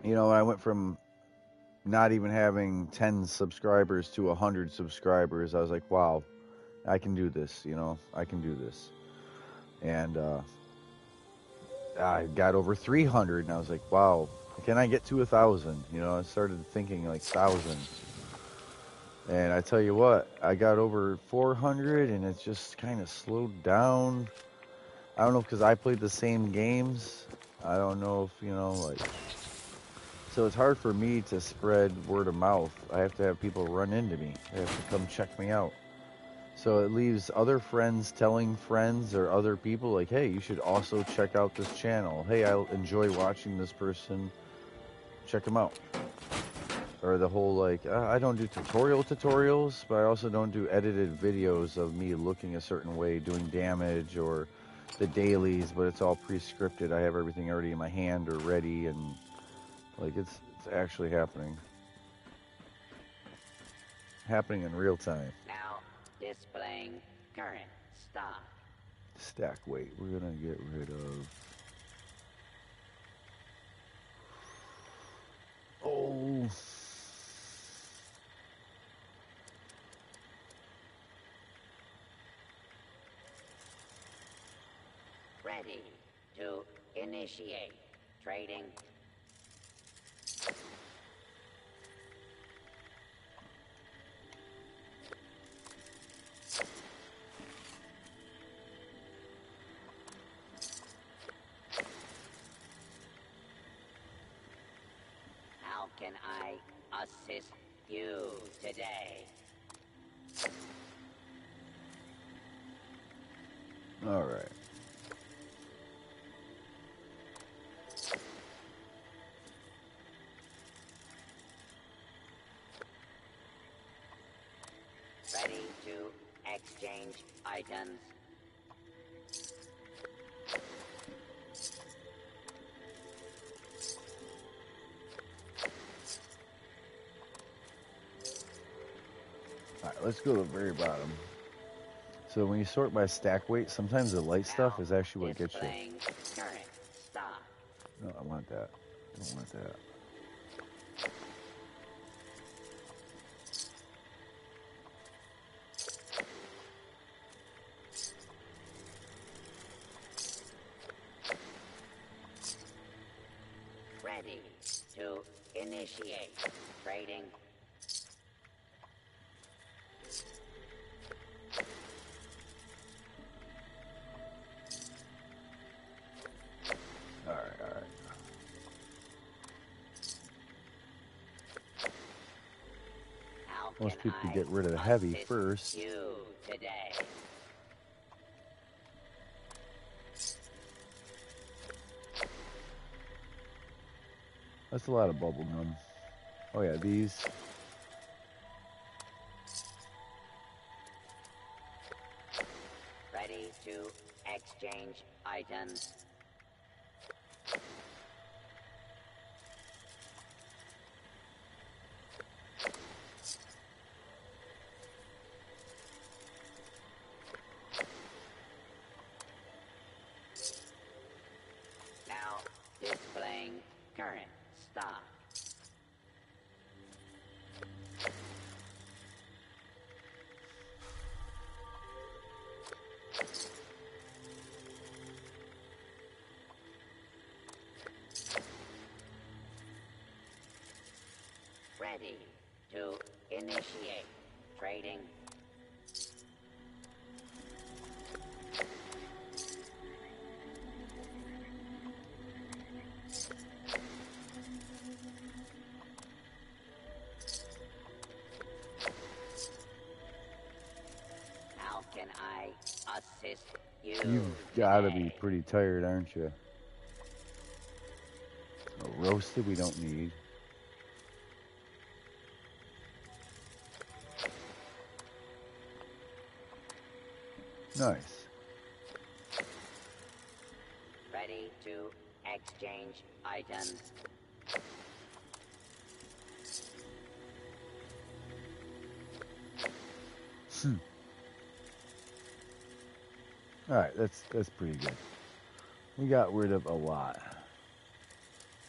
You know, I went from not even having 10 subscribers to 100 subscribers. I was like, wow, I can do this, you know, I can do this. And I got over 300, and I was like, wow, can I get to 1,000? You know, I started thinking like thousands. And I tell you what, I got over 400, and it's just kind of slowed down. I don't know, because I played the same games. I don't know if, you know, like... So it's hard for me to spread word of mouth. I have to have people run into me. They have to come check me out. So it leaves other friends telling friends or other people, like, hey, you should also check out this channel. Hey, I enjoy watching this person. Check them out. Or the whole, like, I don't do tutorials, but I also don't do edited videos of me looking a certain way, doing damage, or the dailies, but it's all pre-scripted. I have everything already in my hand or ready, and like it's actually happening in real time. Now displaying current stock. Stack weight, we're gonna get rid of. Oh, Ready to initiate trading. How can I assist you today? all right. Ready to exchange items. All right, let's go to the very bottom. So when you sort by stack weight, sometimes the light stuff is actually what gets you. Displaying current stock. No, I want that. I don't want that. Ready to initiate trading. All right, all right. How Most can people I get rid of the heavy assist first. you today? That's a lot of bubble gum. Oh yeah, these. Ready to exchange items. Now displaying current stock. Ready to initiate trading. How can I assist you? You've got to be today? pretty tired, aren't you? Oh, roasted, we don't need. Nice. Ready to exchange items. All right, that's pretty good. We got rid of a lot.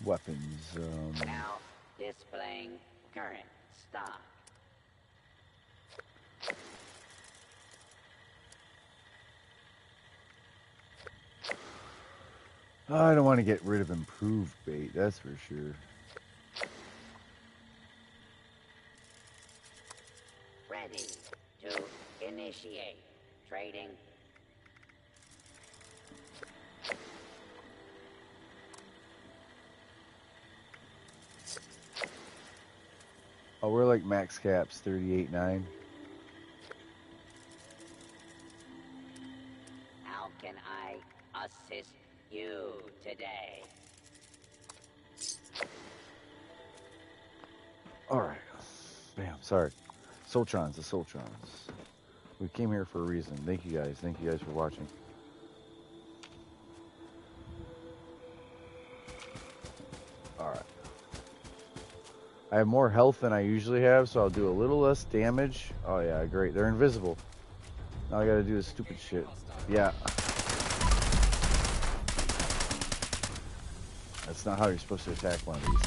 Weapons. Now displaying current stock. I don't want to get rid of improved bait, that's for sure. Ready to initiate trading. Oh, we're like max caps, 38.9. How can I assist you today? All right. Bam, sorry. Soltrons, the Soltrons. We came here for a reason. Thank you guys. Thank you guys for watching. All right. I have more health than I usually have, so I'll do a little less damage. Oh yeah, great. They're invisible. Now I gotta do this stupid shit. Yeah. That's not how you're supposed to attack one of these.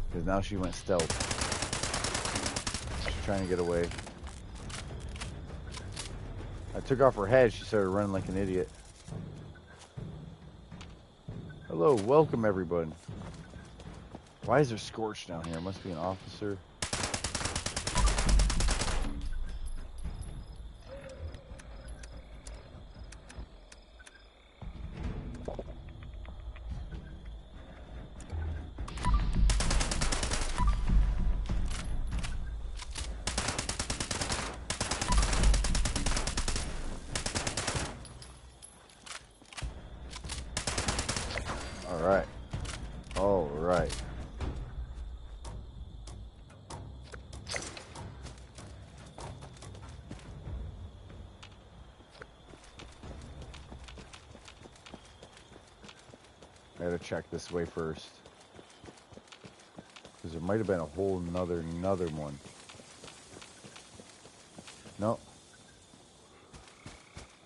Because now she went stealth. She's trying to get away. I took off her head, she started running like an idiot. Hello, welcome everybody. Why is there Scorch down here? Must be an officer. Alright. Alright. I gotta check this way first. Because there might have been a whole another one. No.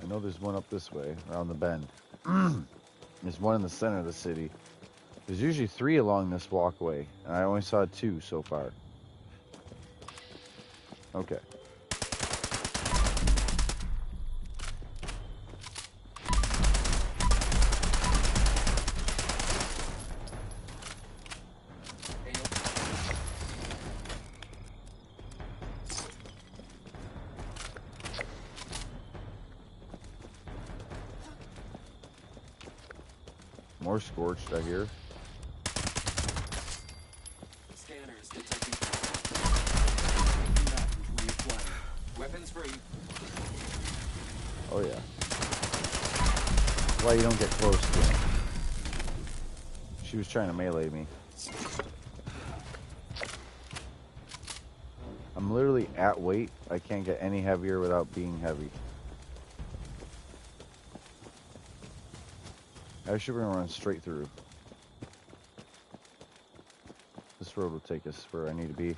I know there's one up this way, around the bend. There's one in the center of the city. There's usually 3 along this walkway, and I only saw 2 so far. Okay. More Scorched, I hear. Scanners detecting. Reacquired. Weapons free. Oh yeah. That's why you don't get close to him. She was trying to melee me. I'm literally at weight. I can't get any heavier without being heavy. I should run straight through. This road will take us where I need to be.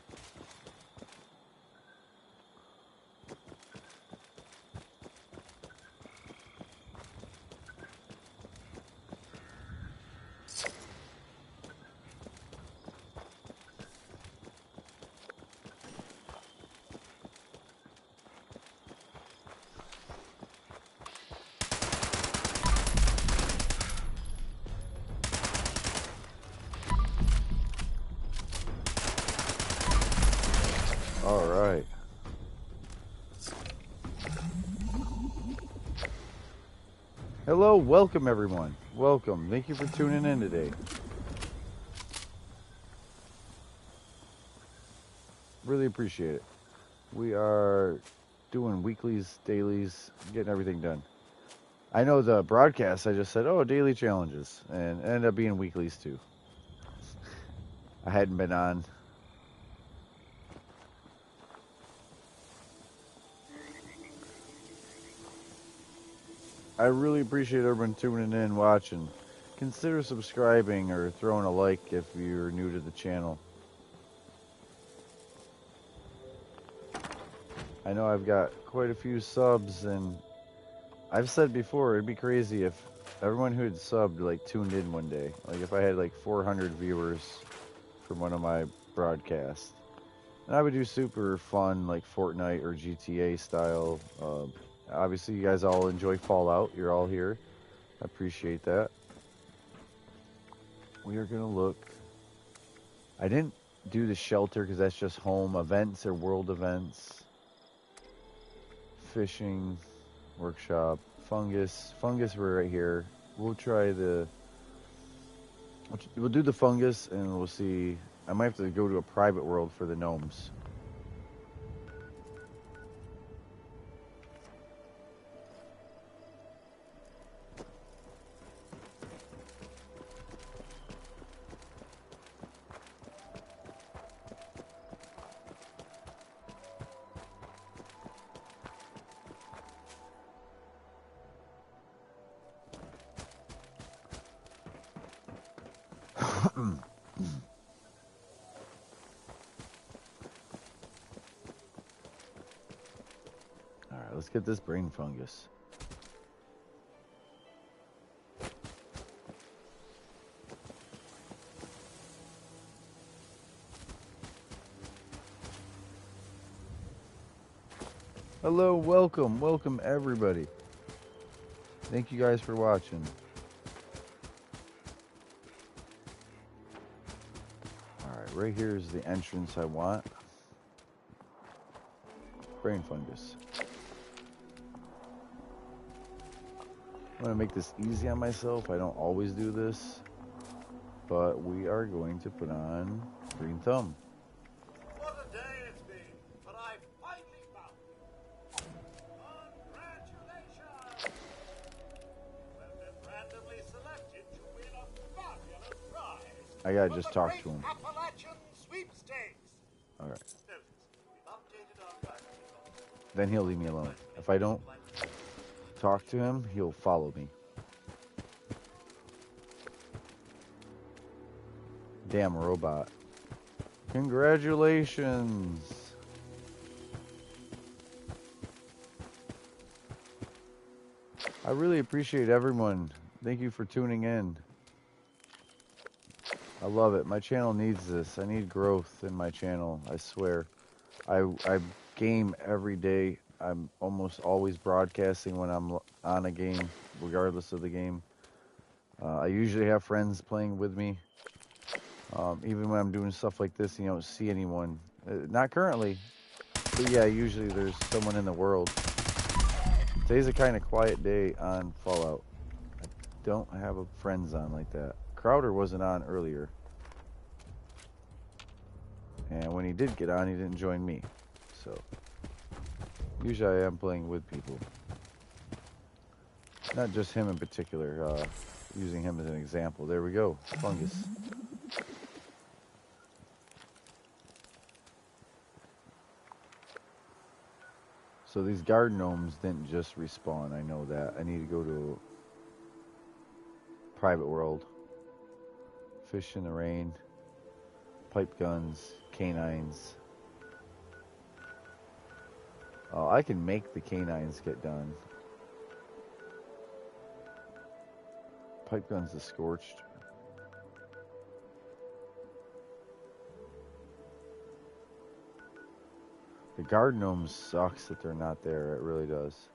All right. Hello, welcome everyone. Welcome. Thank you for tuning in today. Really appreciate it. We are doing weeklies, dailies, getting everything done. I know the broadcast, I just said, oh, daily challenges, and it ended up being weeklies too. I hadn't been on. I really appreciate everyone tuning in, watching. Consider subscribing or throwing a like if you're new to the channel. I know I've got quite a few subs, and I've said before, it'd be crazy if everyone who had subbed like tuned in one day. Like if I had like 400 viewers from one of my broadcasts. And I would do super fun like Fortnite or GTA style. Obviously, you guys all enjoy Fallout. You're all here. I appreciate that. We are going to look. I didn't do the shelter because that's just home. Events or world events. Fishing. Workshop. Fungus. Fungus, we're right here. We'll try the... We'll do the fungus and we'll see. I might have to go to a private world for the gnomes. Alright, let's get this brain fungus. Hello, welcome everybody. Thank you guys for watching. Alright, right here is the entrance I want. Brain fungus. I'm going to make this easy on myself. I don't always do this. But we are going to put on Green Thumb. What a day it's been, but I finally found you. Congratulations! You have been randomly selected to win a fabulous prize. I gotta just talk to him. Appalachian Sweepstakes. Alright. Notice, we've updated our guidance. Then he'll leave me alone. If I don't talk to him, he'll follow me. Damn robot. Congratulations. I really appreciate everyone. Thank you for tuning in. I love it. My channel needs this. I need growth in my channel. I swear. I game every day. I'm almost always broadcasting when I'm on a game, regardless of the game. I usually have friends playing with me. Even when I'm doing stuff like this, you don't see anyone. Not currently. But yeah, usually there's someone in the world. Today's a kind of quiet day on Fallout. I don't have friends on like that. Crowder wasn't on earlier. And when he did get on, he didn't join me. So, usually I am playing with people. Not just him in particular, using him as an example. There we go, fungus. So these guard gnomes didn't just respawn, I know that. I need to go to private world. Fish in the rain, pipe guns, canines. Oh, I can make the canines get done. Pipe guns is scorched. The guard gnomes sucks that they're not there. It really does.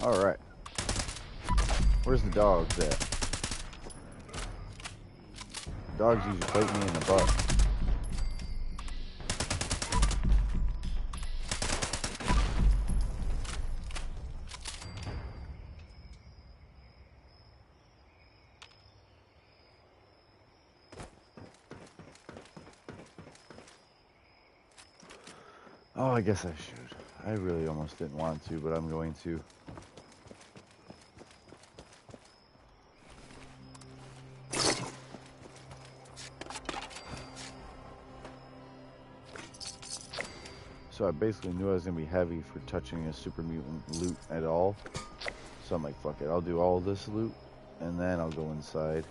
Alright. Where's the dogs at? Dogs usually bite me in the butt. Oh, I guess I should. I really almost didn't want to, but I'm going to. So I basically knew I was going to be heavy for touching a super mutant loot at all. So I'm like, fuck it, I'll do all this loot, and then I'll go inside.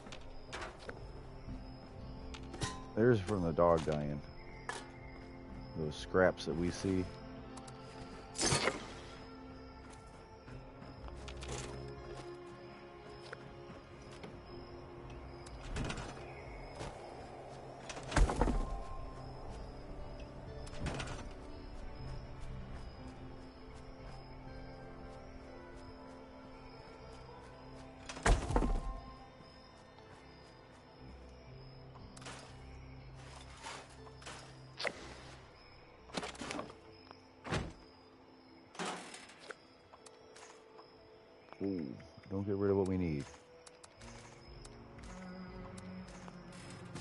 There's from the dog dying. Those scraps that we see. Ooh, don't get rid of what we need.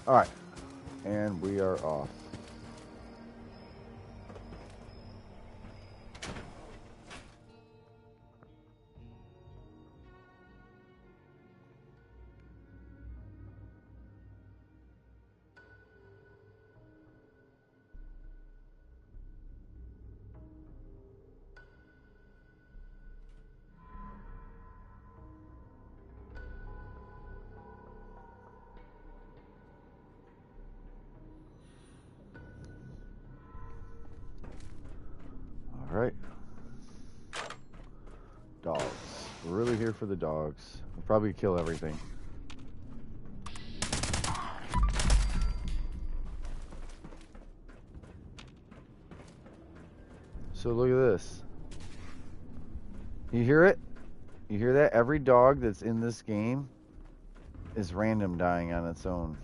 Alright, and we are off. Alright. Dogs. We're really here for the dogs. We'll probably kill everything. So look at this. You hear it? You hear that? Every dog that's in this game is random dying on its own.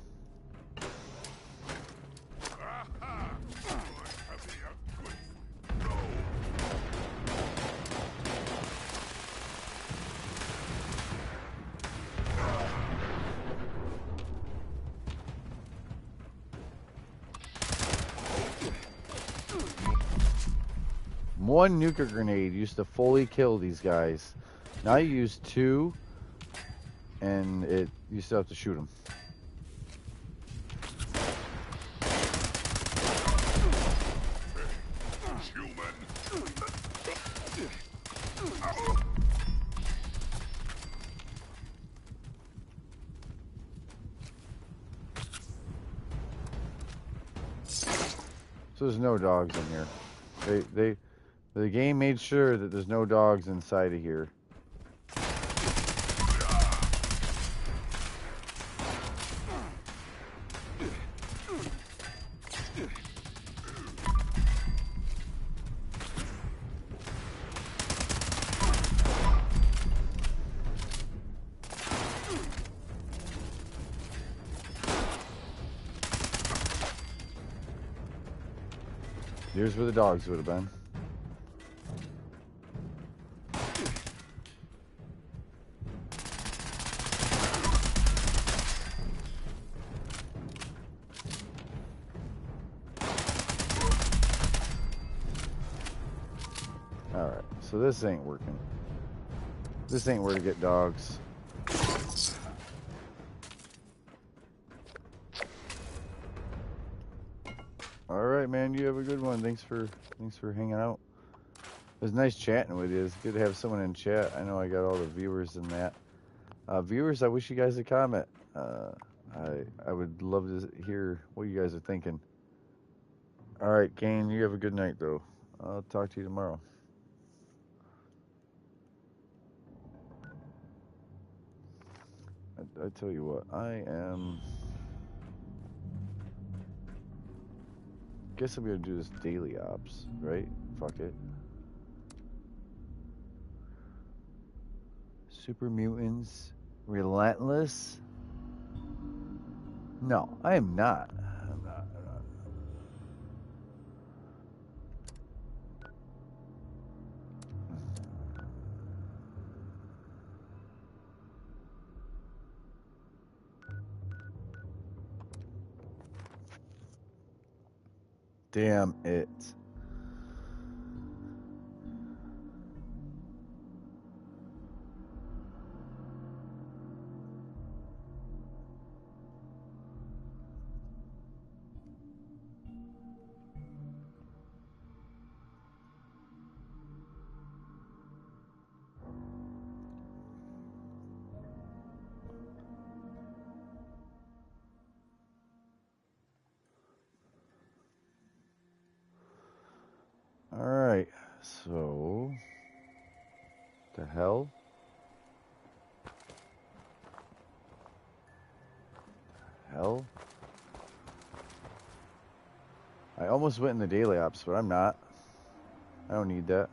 One nuker grenade used to fully kill these guys. Now you use two, and you still have to shoot them. So there's no dogs in here. The game made sure that there's no dogs inside of here. Here's where the dogs would have been. Alright, so this ain't working. This ain't where to get dogs. Alright, man, you have a good one. Thanks for hanging out. It was nice chatting with you. It's good to have someone in chat. I know I got all the viewers in that. Viewers, I wish you guys a comment. I would love to hear what you guys are thinking. Alright, Kane, you have a good night, though. I'll talk to you tomorrow. I tell you what, guess I'm gonna do this daily ops, right? Fuck it. Super Mutants, Relentless? No, I am not. I'm not. Damn it. Alright, so... The hell? Hell? I almost went in the daily ops, but I'm not. I don't need that.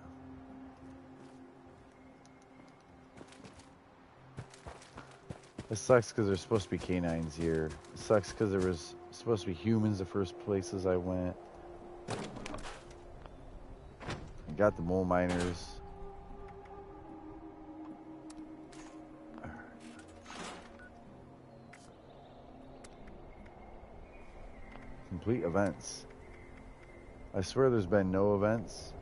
It sucks because there's supposed to be canines here. It sucks because there was supposed to be humans the first places I went. I got the mole miners. Complete events. I swear there's been no events.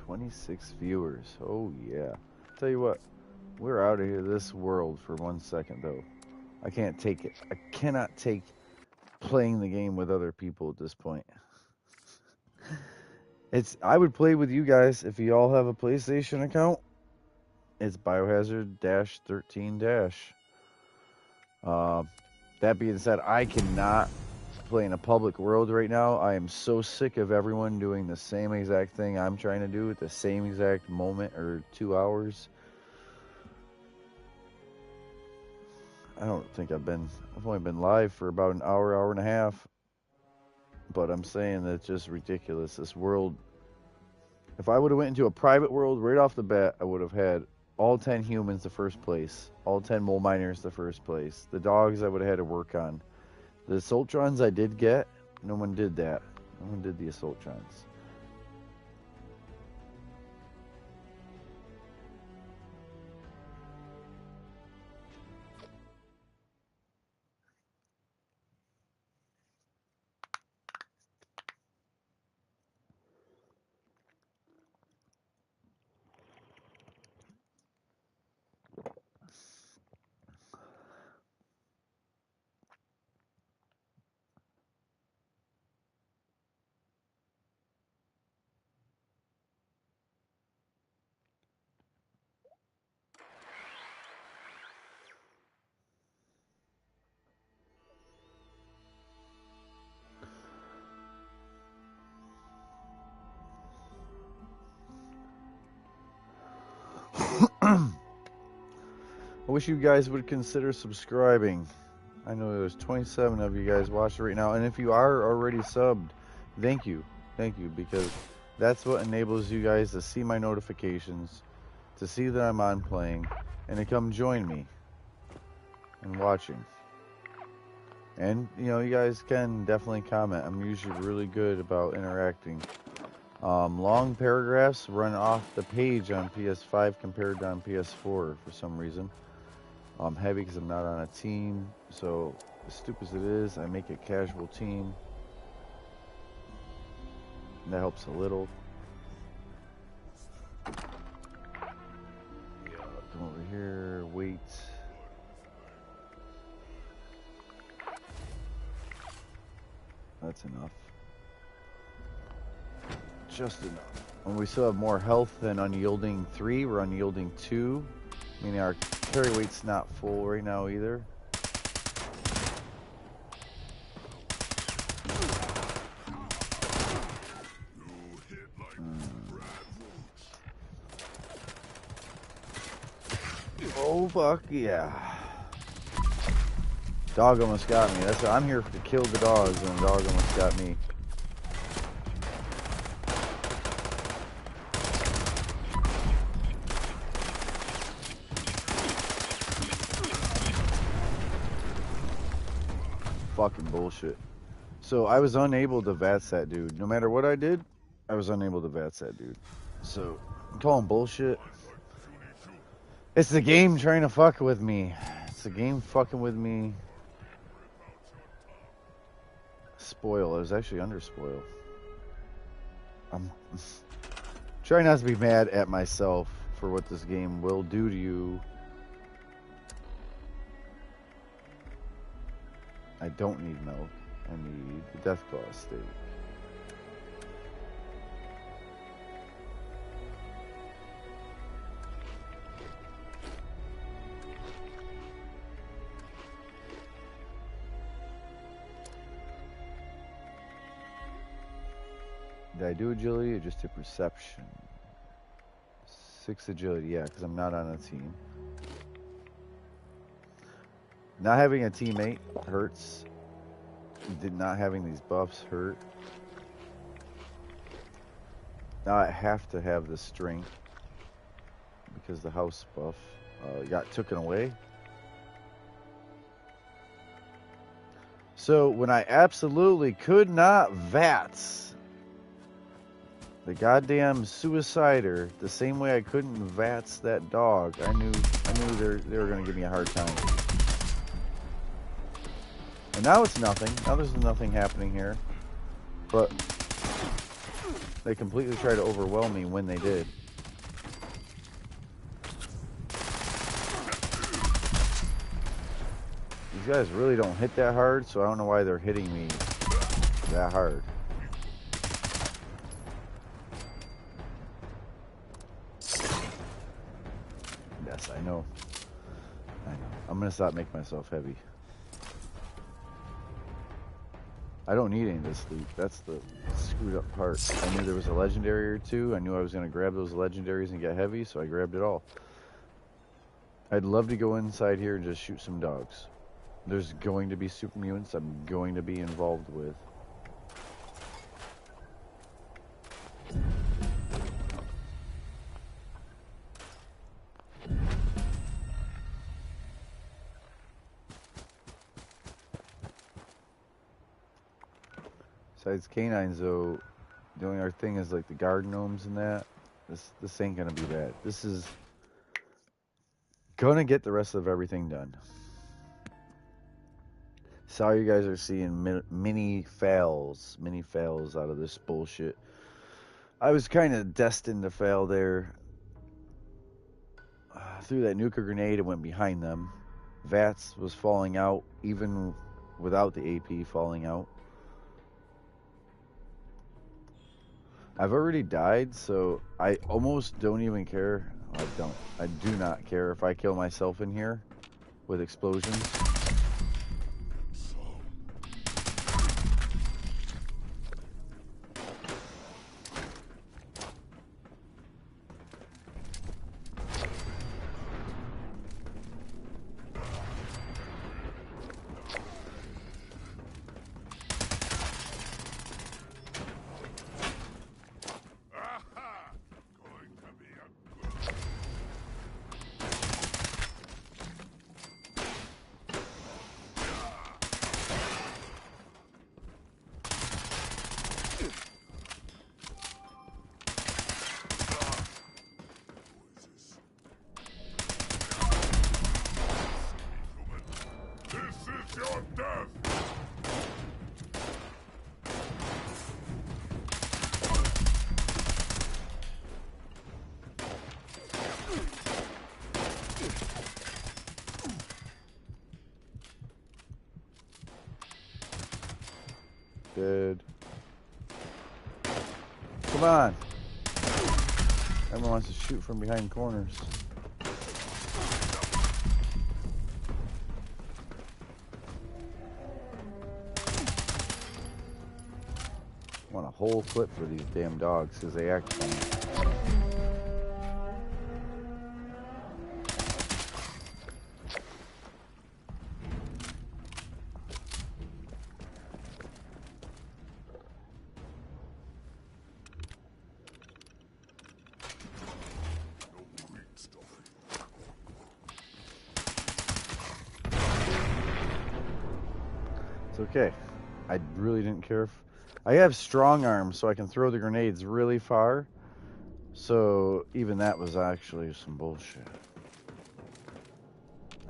$26 viewers. Oh yeah. Tell you what, we're out of here this world for 1 second though. I can't take it. I cannot take playing the game with other people at this point. I would play with you guys if you all have a PlayStation account. It's Biohazard-13-. That being said, I cannot play in a public world right now. I am so sick of everyone doing the same exact thing I'm trying to do at the same exact moment or 2 hours. I don't think I've only been live for about an hour, hour and a half. But I'm saying that's just ridiculous. This world, if I would have went into a private world right off the bat, I would have had all 10 humans the first place, all 10 mole miners the first place, the dogs I would have had to work on. The Assaultrons I did get, no one did that. No one did the Assaultrons. wish you guys would consider subscribing. I know there's 27 of you guys watching right now, and if you are already subbed, thank you, because that's what enables you guys to see my notifications, to see that I'm on playing, and to come join me and watching. And you know, you guys can definitely comment. I'm usually really good about interacting. Long paragraphs run off the page on PS5 compared to on PS4 for some reason. I'm heavy because I'm not on a team, so as stupid as it is, I make a casual team. And that helps a little. Come over here, wait. That's enough. Just enough. And we still have more health than Unyielding 3. We're Unyielding 2. Meaning our carry weight's not full right now either. Oh fuck yeah. Dog almost got me. That's what I'm here to kill the dogs, and the dog almost got me. Fucking bullshit. So I was unable to VATS that dude. No matter what I did, I was unable to VATS that dude. So I'm calling bullshit. It's the game trying to fuck with me. It's the game fucking with me. Spoil. I was actually under spoil. I'm trying not to be mad at myself for what this game will do to you. I don't need milk. I need the Deathclaw steak. Did I do agility or just a perception? 6 agility, yeah, because I'm not on a team. Not having a teammate hurts. Not having these buffs hurt. Now I have to have the strength because the house buff got taken away. So when I absolutely could not VATS the goddamn suicider the same way I couldn't VATS that dog, I knew they were gonna give me a hard time. And now it's nothing. Now there's nothing happening here. But they completely tried to overwhelm me when they did. These guys really don't hit that hard, so I don't know why they're hitting me that hard. Yes, I know. I'm gonna stop making myself heavy. I don't need any of this loot. That's the screwed up part. I knew there was a legendary or two. I knew I was going to grab those legendaries and get heavy, so I grabbed it all. I'd love to go inside here and just shoot some dogs. There's going to be super mutants I'm going to be involved with. Besides canines, though, the only other thing is like the guard gnomes and that. This ain't gonna be bad. This is gonna get the rest of everything done. Sorry you guys are seeing mini fails out of this bullshit. I was kind of destined to fail there. Threw that nuclear grenade and went behind them. VATS was falling out even without the AP falling out. I've already died, so I almost don't even care. I do not care if I kill myself in here with explosions. Dead. Come on. Everyone wants to shoot from behind corners. I want a whole clip for these damn dogs because they act funny. It's okay. I really didn't care if... I have strong arms, so I can throw the grenades really far. So even that was actually some bullshit.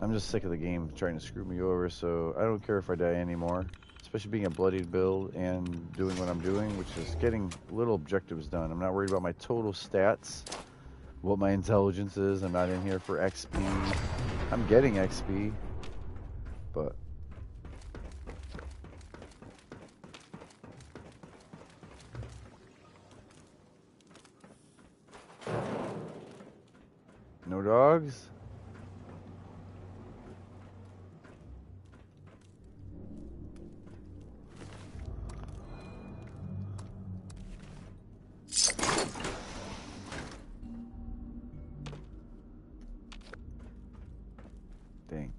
I'm just sick of the game trying to screw me over, so I don't care if I die anymore. Especially being a bloodied build and doing what I'm doing, which is getting little objectives done. I'm not worried about my total stats, what my intelligence is. I'm not in here for XP. I'm getting XP, but... No dogs? Dang.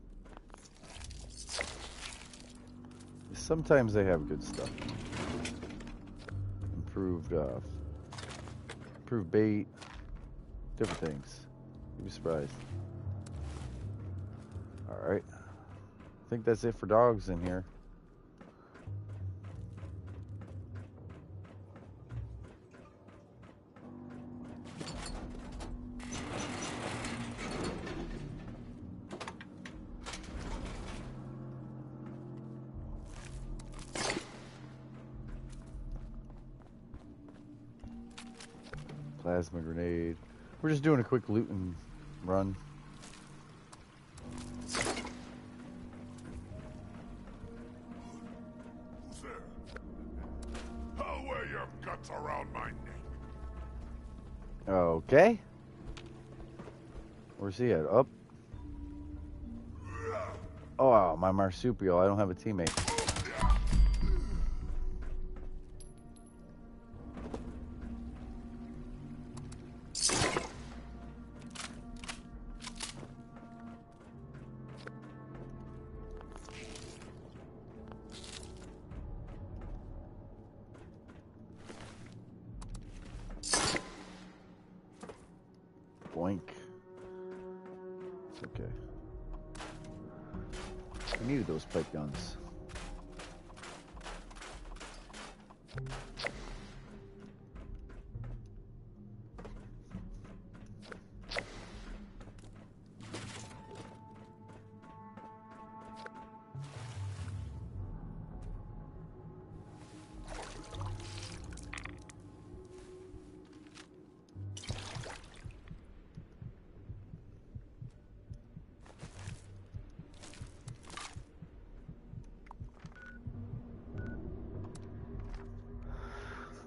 Sometimes they have good stuff. Improved bait, different things. You'd be surprised. Alright. I think that's it for dogs in here. Plasma grenade. We're just doing a quick loot and run. Who's there? I'll wear your guts around my neck. Okay. Where's he at? Up. Oh, my marsupial. I don't have a teammate. Boink. It's okay. I needed those pipe guns.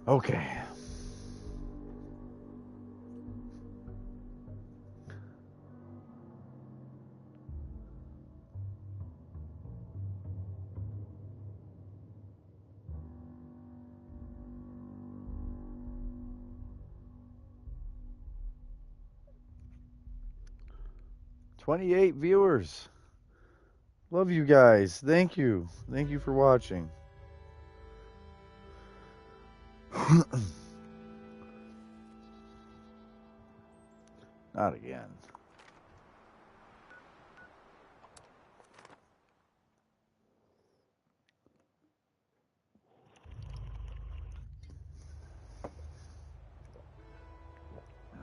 Okay. $28 viewers. Love you guys. Thank you. Thank you for watching. Not again.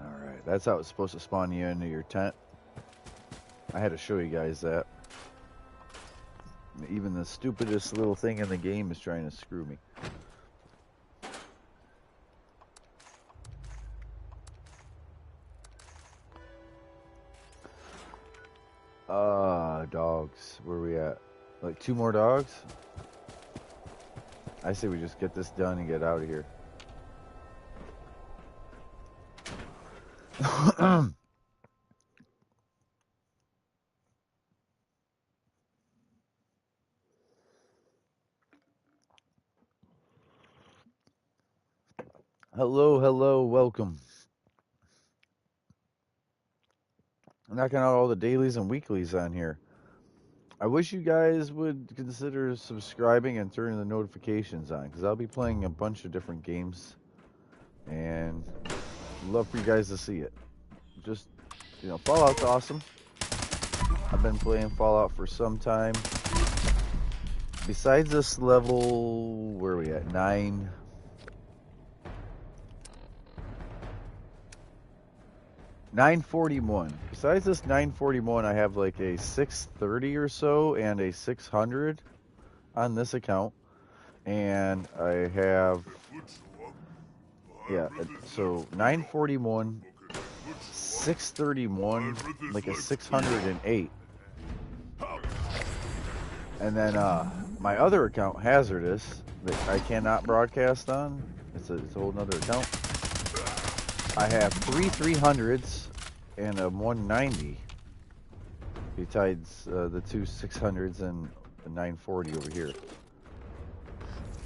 Alright, that's how it's supposed to spawn you into your tent. I had to show you guys that. Even the stupidest little thing in the game is trying to screw me. Dogs. Where are we at? Like 2 more dogs? I say we just get this done and get out of here. Hello, hello, welcome. I'm knocking out all the dailies and weeklies on here. I wish you guys would consider subscribing and turning the notifications on, because I'll be playing a bunch of different games, and I'd love for you guys to see it. Just, you know, Fallout's awesome. I've been playing Fallout for some time. Besides this level, where are we at? 941. Besides this 941, I have like a 630 or so and a 600 on this account. And I have, yeah, so 941, 631, like a 608. And then my other account, Hazardous, that I cannot broadcast on. It's a whole nother account. I have 3 300s and a 190, besides the 2 600s and the 940 over here.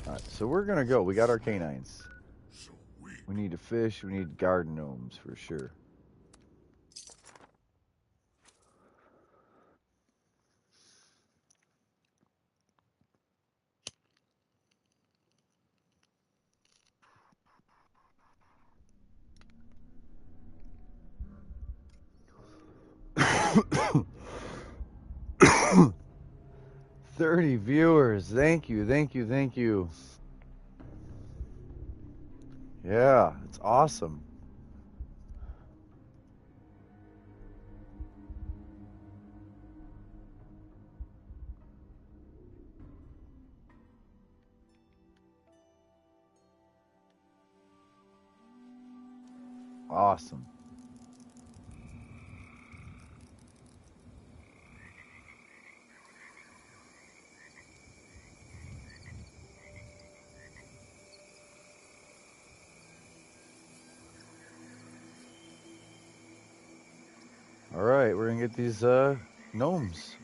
Alright, so we're gonna go. We got our canines. We need to fish, we need garden gnomes for sure. $30 viewers. Thank you, thank you, thank you. Yeah, it's awesome. Awesome. All right, we're gonna get these gnomes.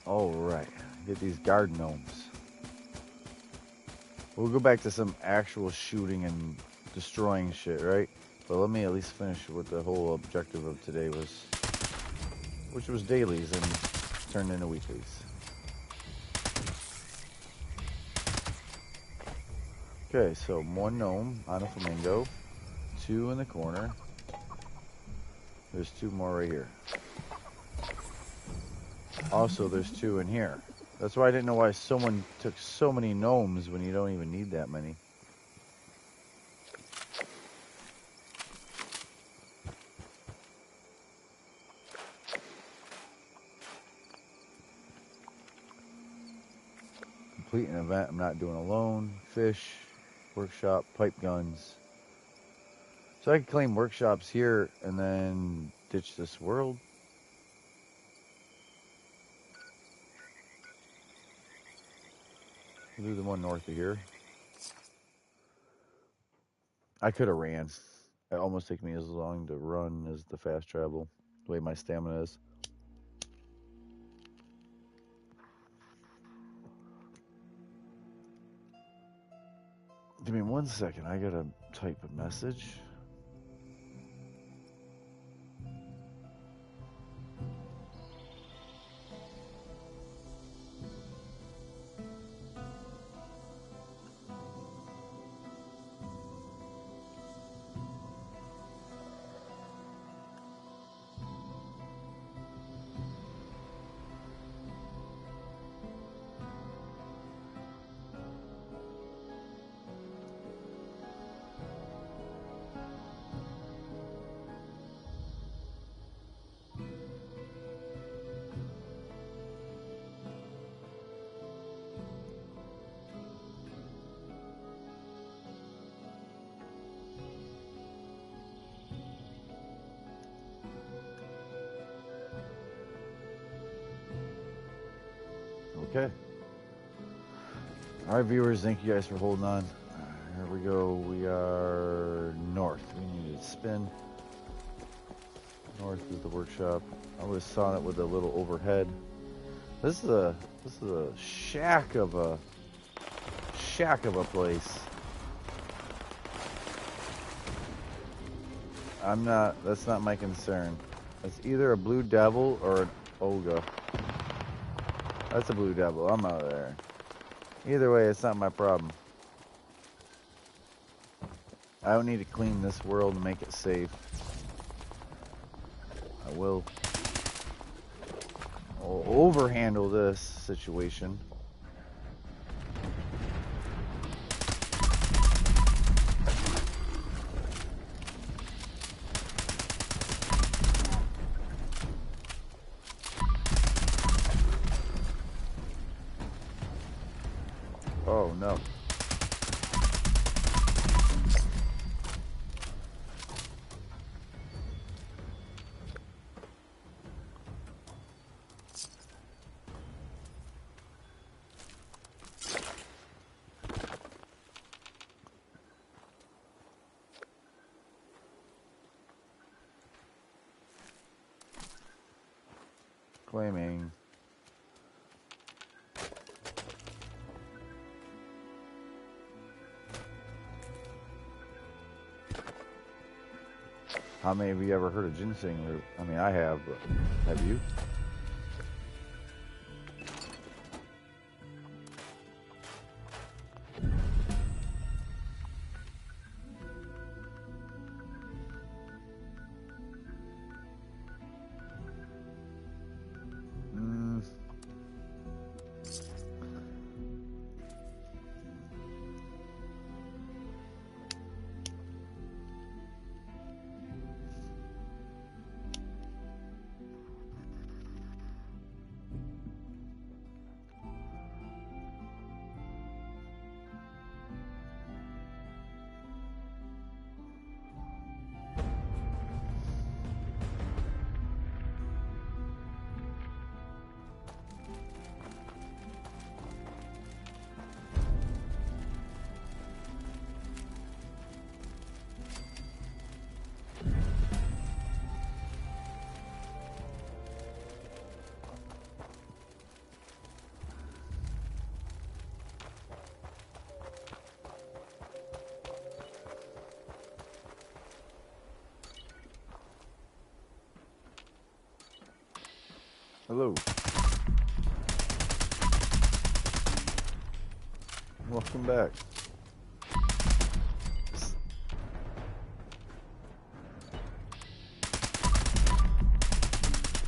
All right, get these garden gnomes. We'll go back to some actual shooting and destroying shit, right? But let me at least finish what the whole objective of today was, which was dailies and turned into weeklies. Okay, so 1 gnome on a flamingo, 2 in the corner. There's 2 more right here. Also, there's 2 in here. That's why I didn't know why someone took so many gnomes when you don't even need that many. Complete an event I'm not doing alone. Fish, workshop, pipe guns. So I can claim workshops here and then ditch this world. We'll do the one north of here. I could have ran. It almost takes me as long to run as the fast travel, the way my stamina is. Give me 1 second. I gotta type a message. Okay. All right, viewers, thank you guys for holding on. Here we go. We are north. We need to spin north of the workshop. I was sawing it with a little overhead. This is a shack of a place. That's not my concern. It's either a blue devil or an Olga. That's a blue devil. I'm out of there. Either way, it's not my problem. I don't need to clean this world and make it safe. I will overhandle this situation. Oh no. Claiming. How many of you ever heard of ginseng root? I mean, I have, but have you? Hello. Welcome back.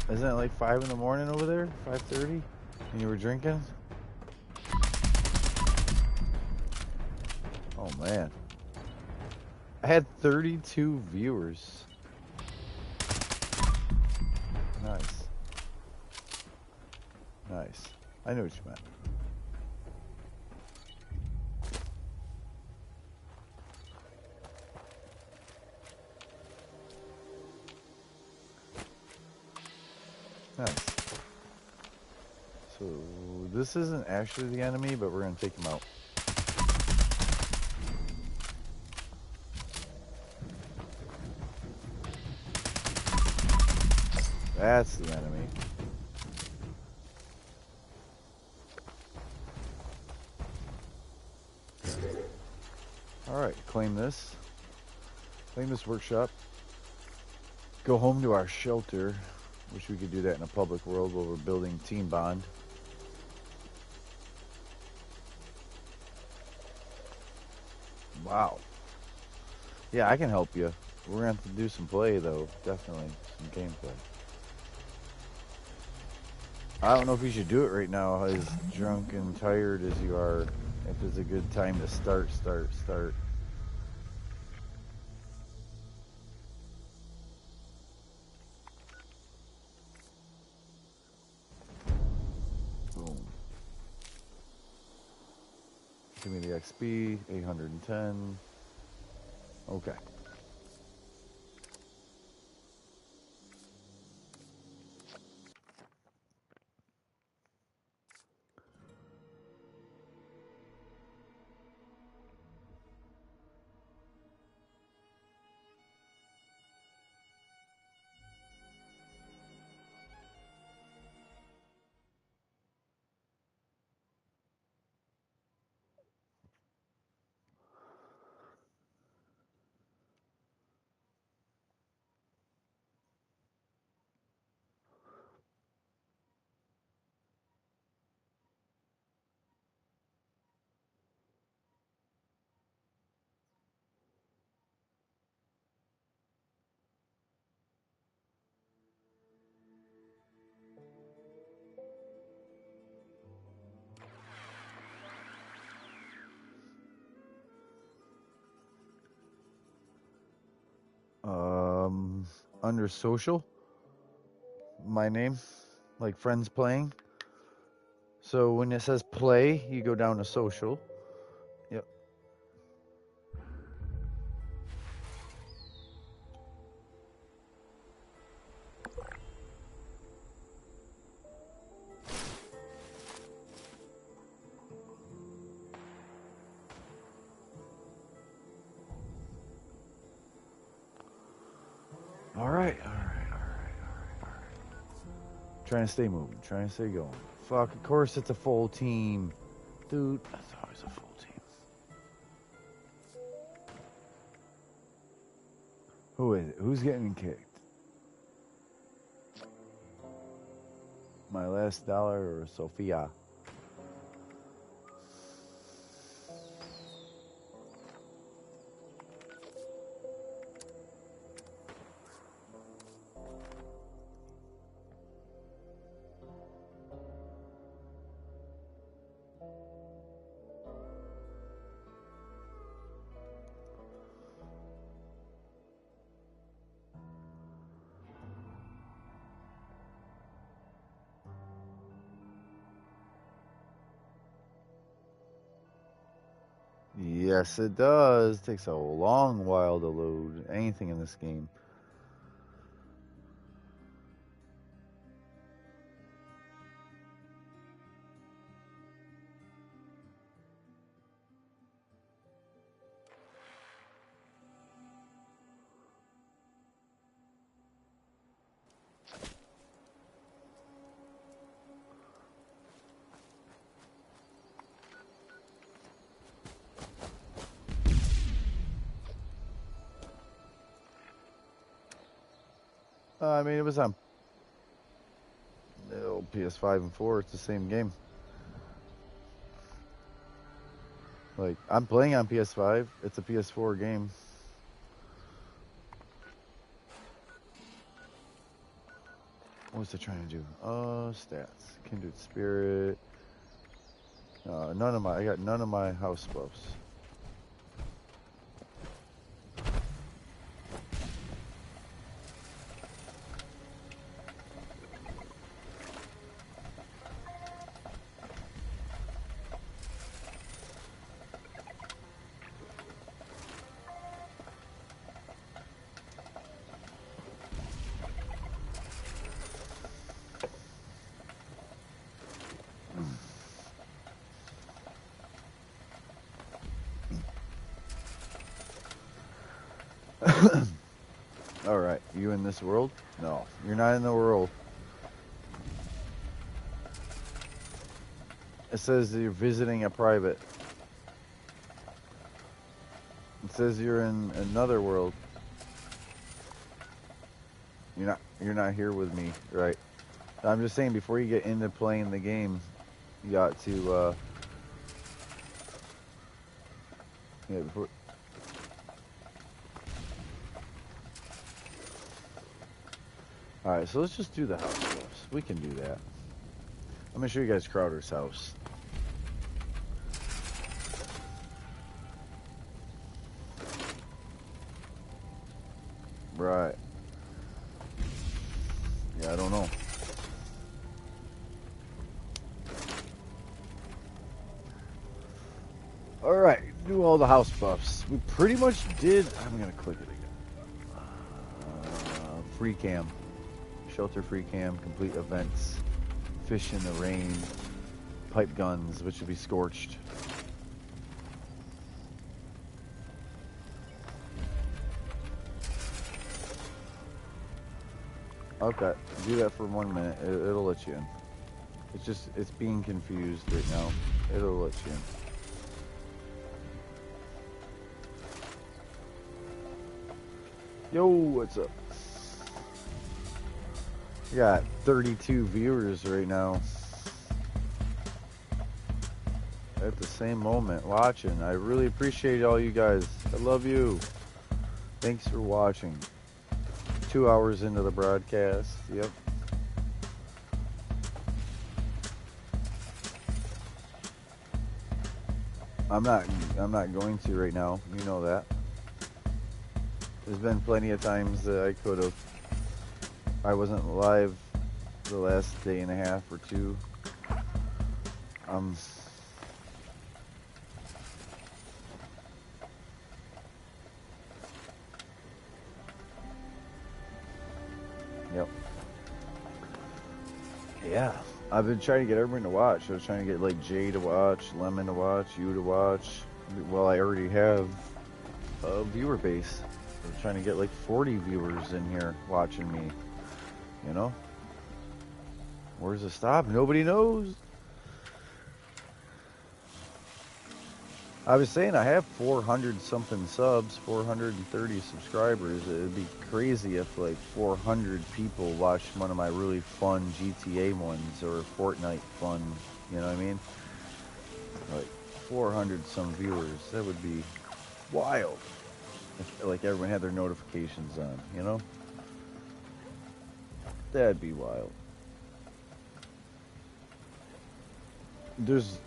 Isn't it like 5 in the morning over there? 5:30? And you were drinking? Oh man. I had 32 viewers. Nice. Nice. I knew what you meant. Nice. So, this isn't actually the enemy, but we're going to take him out. That's the enemy. Alright, claim this. Claim this workshop. Go home to our shelter. Wish we could do that in a public world while we're building Team Bond. Wow. Yeah, I can help you. We're going to have to do some play, though. Definitely. Some gameplay. I don't know if you should do it right now, as drunk and tired as you are. If it's a good time to start. Boom. Give me the XP, 810. Okay. under social, my name, like friends playing. So when it says play, you go down to social. Yep. All right. Trying to stay moving, trying to stay going. Fuck, of course it's a full team. Dude, I thought it was a full team. Who is it? Who's getting kicked? My Last Dollar or Sophia? Yes, it does. It takes a long while to load anything in this game. I mean, it was on PS5 and 4. It's the same game. Like, I'm playing on PS5. It's a PS4 game. What was it trying to do? Stats. Kindred Spirit. I got none of my house buffs. Alright, you in this world? No, you're not in the world. It says that you're visiting a private. It says you're in another world. You're not here with me, right? I'm just saying, before you get into playing the game, you got to yeah, before. Alright, so let's just do the house buffs. We can do that. I'm gonna show you guys Crowder's house. Right. Yeah, I don't know. Alright, do all the house buffs. We pretty much did. I'm gonna click it again. Free cam. Shelter free cam, complete events, fish in the rain, pipe guns, which will be scorched. Okay, do that for 1 minute. It'll let you in. It's being confused right now. It'll let you in. Yo, what's up? We got 32 viewers right now at the same moment watching. I really appreciate all you guys. I love you. Thanks for watching. 2 hours into the broadcast. Yep. I'm not going to right now. You know that. There's been plenty of times that I could have. I wasn't live the last day and a half or two. Yep. Yeah. I've been trying to get everyone to watch. I was trying to get like Jay to watch, Lemon to watch, you to watch. Well, I already have a viewer base. I'm trying to get like 40 viewers in here watching me. You know? Where's the stop? Nobody knows. I was saying I have 400 something subs, 430 subscribers. It'd be crazy if like 400 people watched one of my really fun GTA ones or Fortnite fun, you know what I mean? Like 400 some viewers. That would be wild. If like everyone had their notifications on, you know? That'd be wild. There's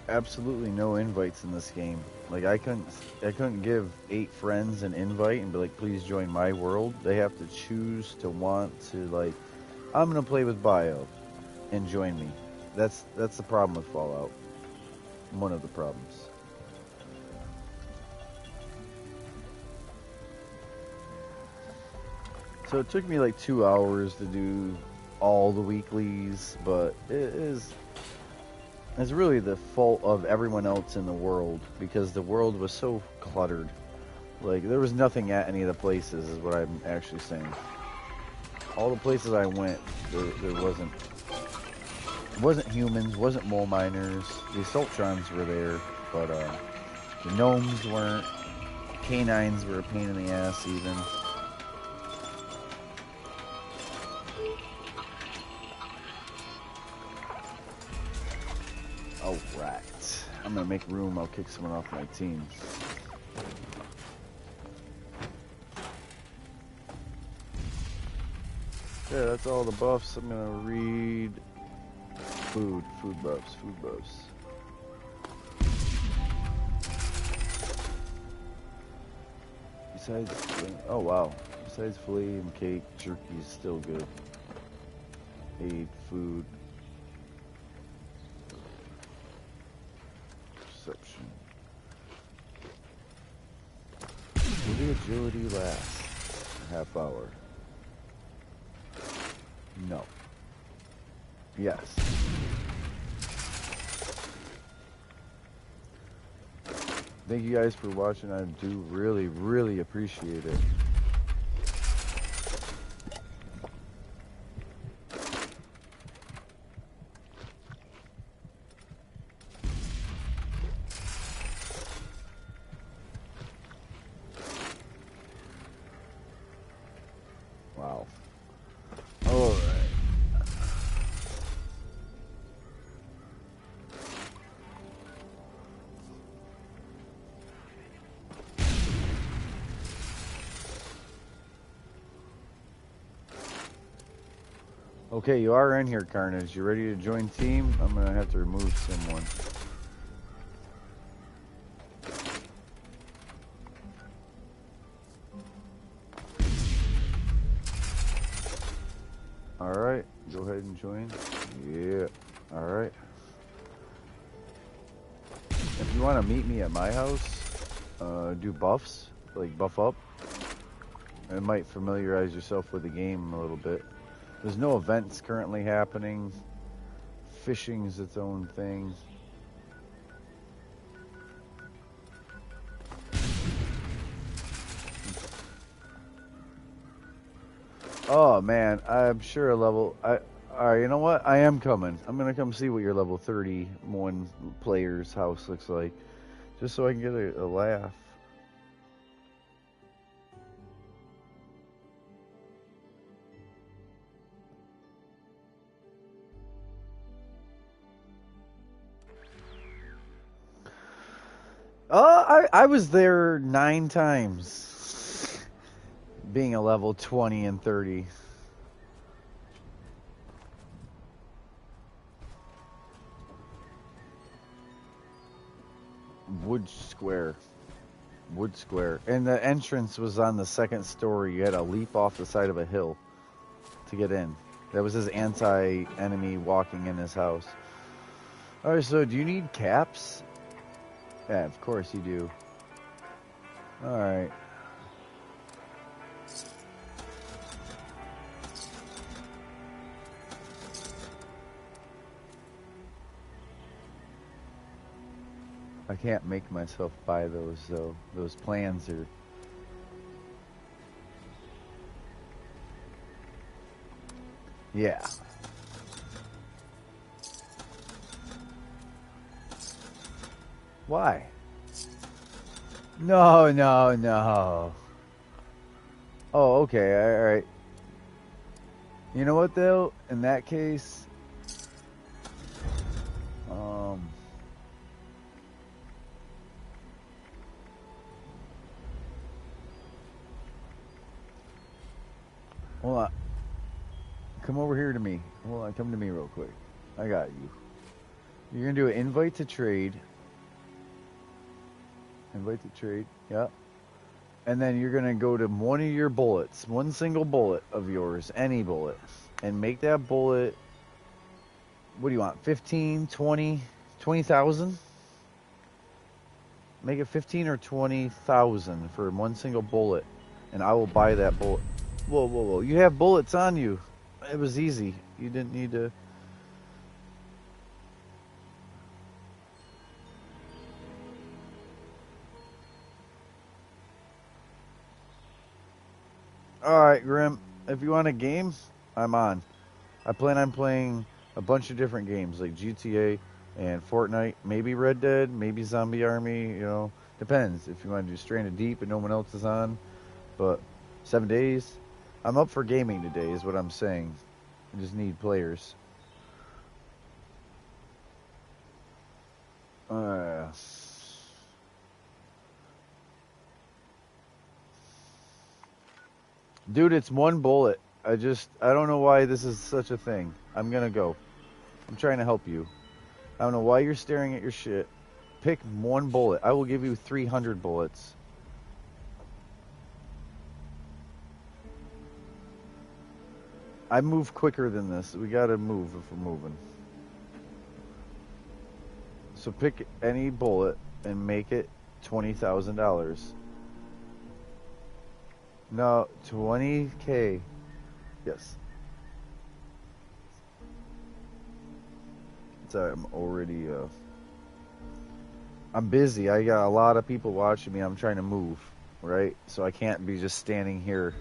absolutely no invites in this game. Like I couldn't give 8 friends an invite and be like, please join my world. They have to choose to want to like, I'm gonna play with Bio and join me. That's the problem with Fallout. One of the problems. So it took me like 2 hours to do all the weeklies, but it's really the fault of everyone else in the world because the world was so cluttered. Like there was nothing at any of the places is what I'm actually saying. All the places I went, there wasn't humans, wasn't mole miners. The Assaultrons were there, but the gnomes weren't. Canines were a pain in the ass even. Oh, right. I'm gonna make room. I'll kick someone off my team. Yeah, that's all the buffs. I'm gonna read food buffs. Besides, oh wow. Besides filet and cake, jerky is still good. Aid, food. Perception. Will the agility last a half hour? No. Yes. Thank you guys for watching. I do really, really appreciate it. Wow. All right. Okay, you are in here, Carnage. You ready to join team? I'm gonna have to remove someone. Alright, go ahead and join. Yeah, alright. If you want to meet me at my house, do buffs, like buff up. It might familiarize yourself with the game a little bit. There's no events currently happening. Fishing's its own thing. Oh man, I'm sure a level. Alright, you know what? I am coming. I'm gonna come see what your level 31 player's house looks like, just so I can get a laugh. I was there 9 times, being a level 20 and 30. Wood Square. And the entrance was on the 2nd story. You had to leap off the side of a hill. to get in. That was his anti-enemy walking in his house. Alright, so do you need caps? Yeah, of course you do. Alright. I can't make myself buy those, though. Those plans are... Yeah. Why? No, no, no. Oh, okay, alright. You know what, though? In that case... Hold on. Come over here to me. Hold on, come to me real quick. I got you. You're going to do an invite to trade. Invite to trade, yep. And then you're going to go to one of your bullets, one single bullet of yours, any bullet, and make that bullet, what do you want, 15, 20, 20,000? Make it 15 or 20,000 for one single bullet, and I will buy that bullet. Whoa, whoa, whoa. You have bullets on you. It was easy. You didn't need to... Alright, Grim. If you want a game, I'm on. I plan on playing a bunch of different games, like GTA and Fortnite, maybe Red Dead, maybe Zombie Army, you know. Depends if you want to do Stranded Deep and no one else is on. But 7 days... I'm up for gaming today, is what I'm saying. I just need players. Dude, it's one bullet. I don't know why this is such a thing. I'm gonna go. I'm trying to help you. I don't know why you're staring at your shit. Pick one bullet. I will give you 300 bullets. I move quicker than this. We gotta move if we're moving. So pick any bullet and make it $20,000. No, 20K. Yes. Sorry, I'm already, I'm busy. I got a lot of people watching me. I'm trying to move, right? So I can't be just standing here.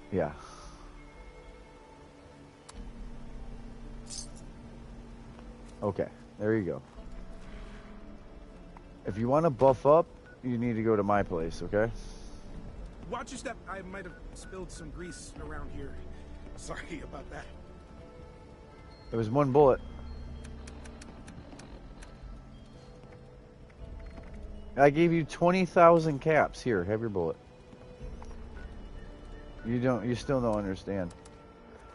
Yeah. Okay, there you go. If you want to buff up, you need to go to my place, okay? Watch your step. I might have spilled some grease around here. Sorry about that. It was one bullet. I gave you 20,000 caps. Here, have your bullet. You still don't understand.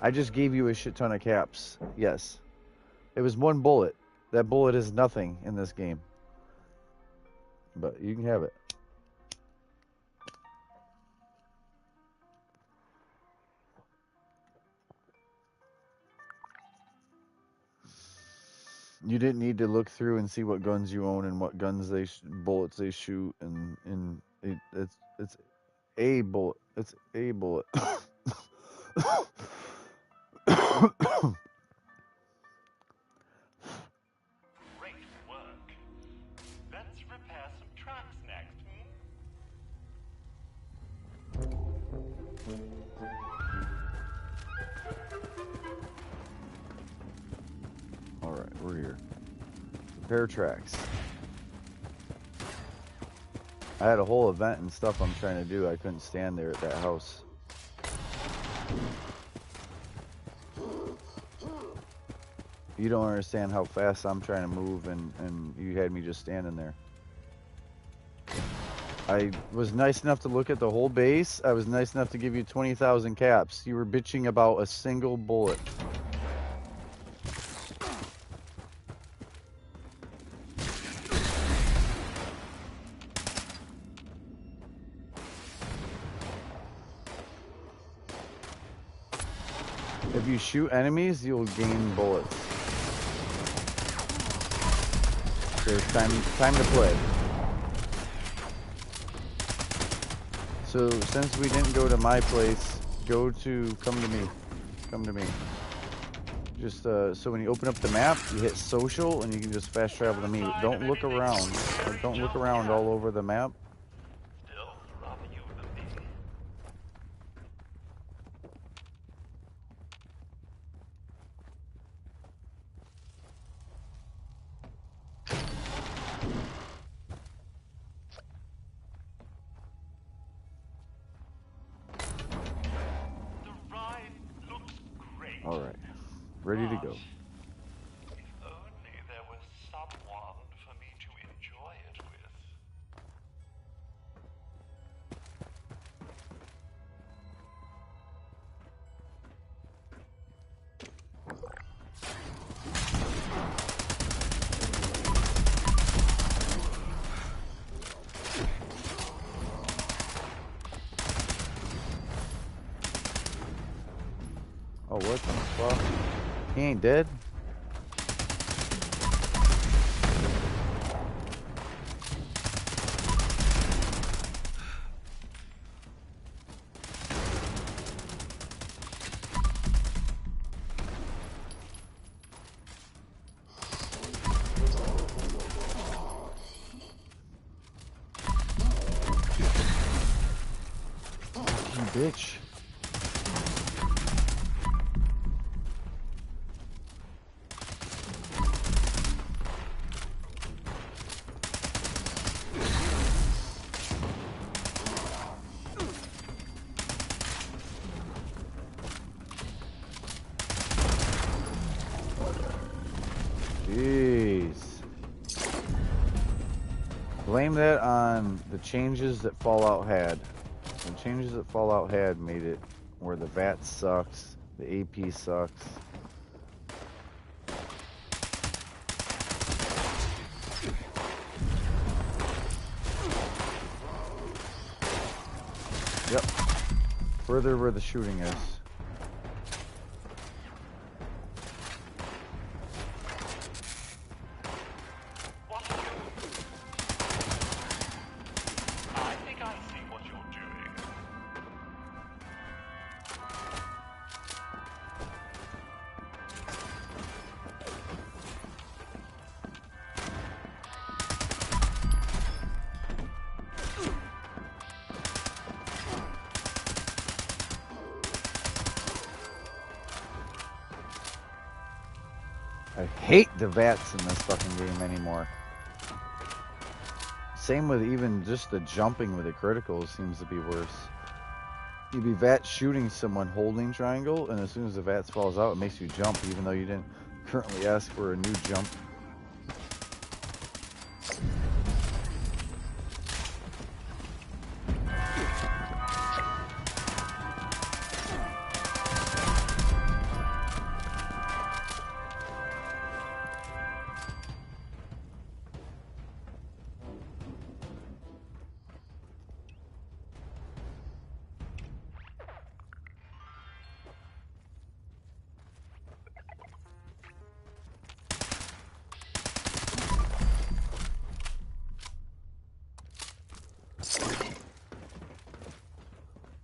I just gave you a shit ton of caps. Yes. It was one bullet. That bullet is nothing in this game. But you can have it. You didn't need to look through and see what guns you own and what guns bullets they shoot, and it's a bullet. It's a bullet. Great work. Let's repair some tracks next, Alright, we're here. Repair tracks. I had a whole event and stuff I'm trying to do. I couldn't stand there at that house. You don't understand how fast I'm trying to move, and you had me just standing there. I was nice enough to look at the whole base. I was nice enough to give you 20,000 caps. You were bitching about a single bullet. If you shoot enemies, you'll gain bullets. There's time to play. So since we didn't go to my place, come to me. Come to me. Just so when you open up the map, you hit social and you can just fast travel to me. Don't look around. Don't look around all over the map. All right, ready to go. If only there was someone for me to enjoy it with. Oh, what the fuck? He ain't dead? You bitch. Jeez. Blame that on the changes that Fallout had. The changes that Fallout had made it where the VAT sucks, the AP sucks. Yep. Further where the shooting is. I think I see what you're doing. I hate the VATs in this fucking game anymore. Same with even just the jumping with the criticals seems to be worse. You'd be VAT shooting someone holding triangle, and as soon as the VATS falls out, it makes you jump, even though you didn't currently ask for a new jump.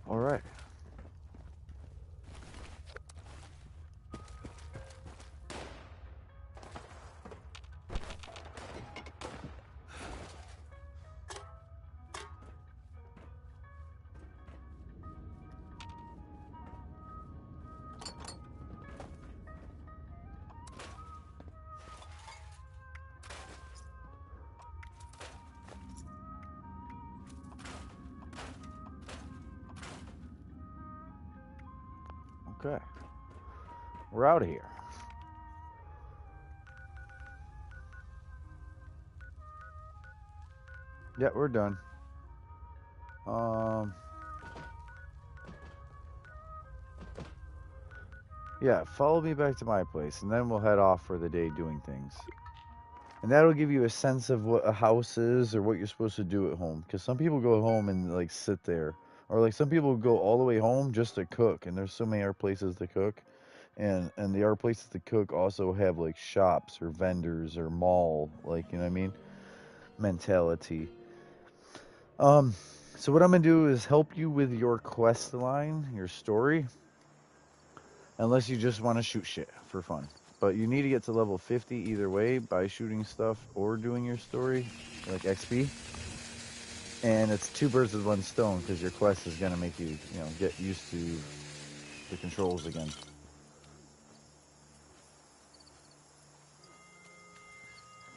All right. Okay. We're out of here. Yeah, we're done. Yeah, follow me back to my place, and then we'll head off for the day doing things. And that'll give you a sense of what a house is or what you're supposed to do at home. Because some people go home and, like, sit there. Or, like, some people go all the way home just to cook, and there's so many other places to cook. and the other places to cook also have like shops or vendors or mall, like, you know what I mean, mentality. Um, so what I'm gonna do is help you with your quest line, your story, unless you just want to shoot shit for fun. But you need to get to level 50 either way by shooting stuff or doing your story, like XP. And it's two birds with one stone because your quest is gonna make you, you know, get used to the controls again.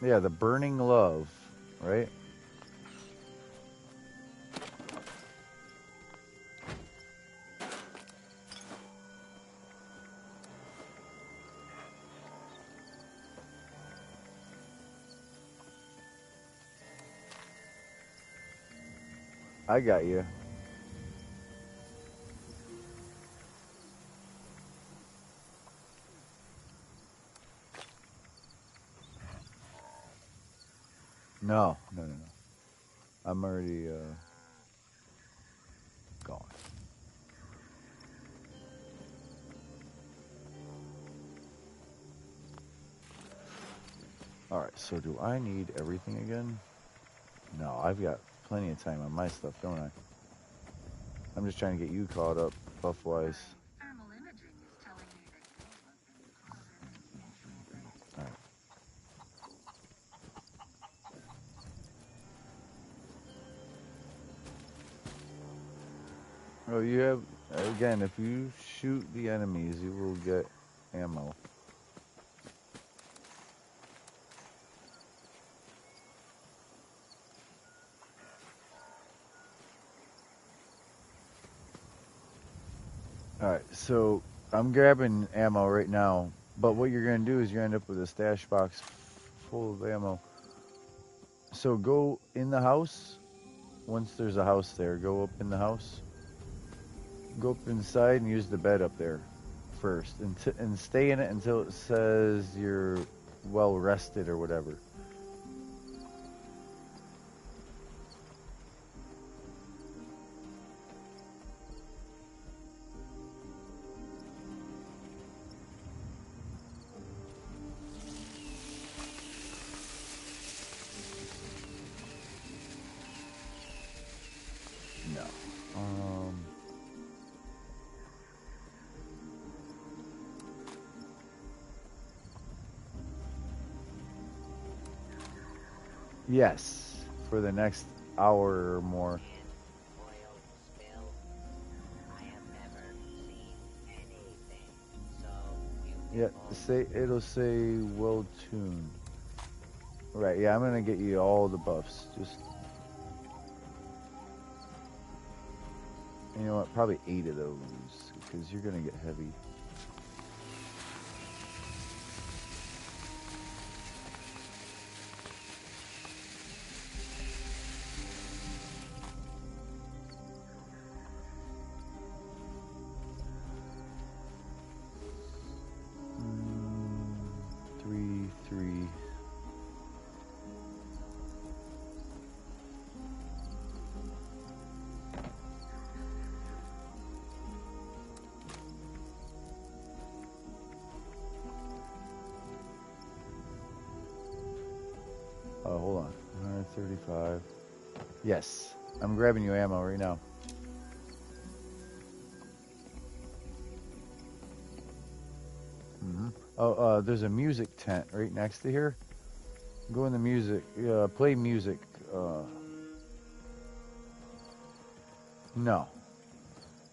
Yeah, the burning love, right? I got you. No, no, no, no. I'm already gone. All right. So do I need everything again? No, I've got plenty of time on my stuff, don't I? I'm just trying to get you caught up, buff-wise. All right. Oh, you have, again, if you shoot the enemies, you will get ammo. All right, so I'm grabbing ammo right now, but what you're going to do is you end up with a stash box full of ammo. So go in the house. Once there's a house there, go up in the house. Go up inside and use the bed up there first, and stay in it until it says you're well rested or whatever. No. Yes, for the next hour or more. Oil spill. I have never seen anything so Yeah, beautiful. it'll say well tuned. Right, yeah, I'm gonna get you all the buffs. Just, you know what, probably 8 of those, because you're gonna get heavy. Mm, 3, 3. Oh, hold on. 135. Yes, I'm grabbing you ammo right now. Oh, there's a music tent right next to here. Go in the music. Play music. No,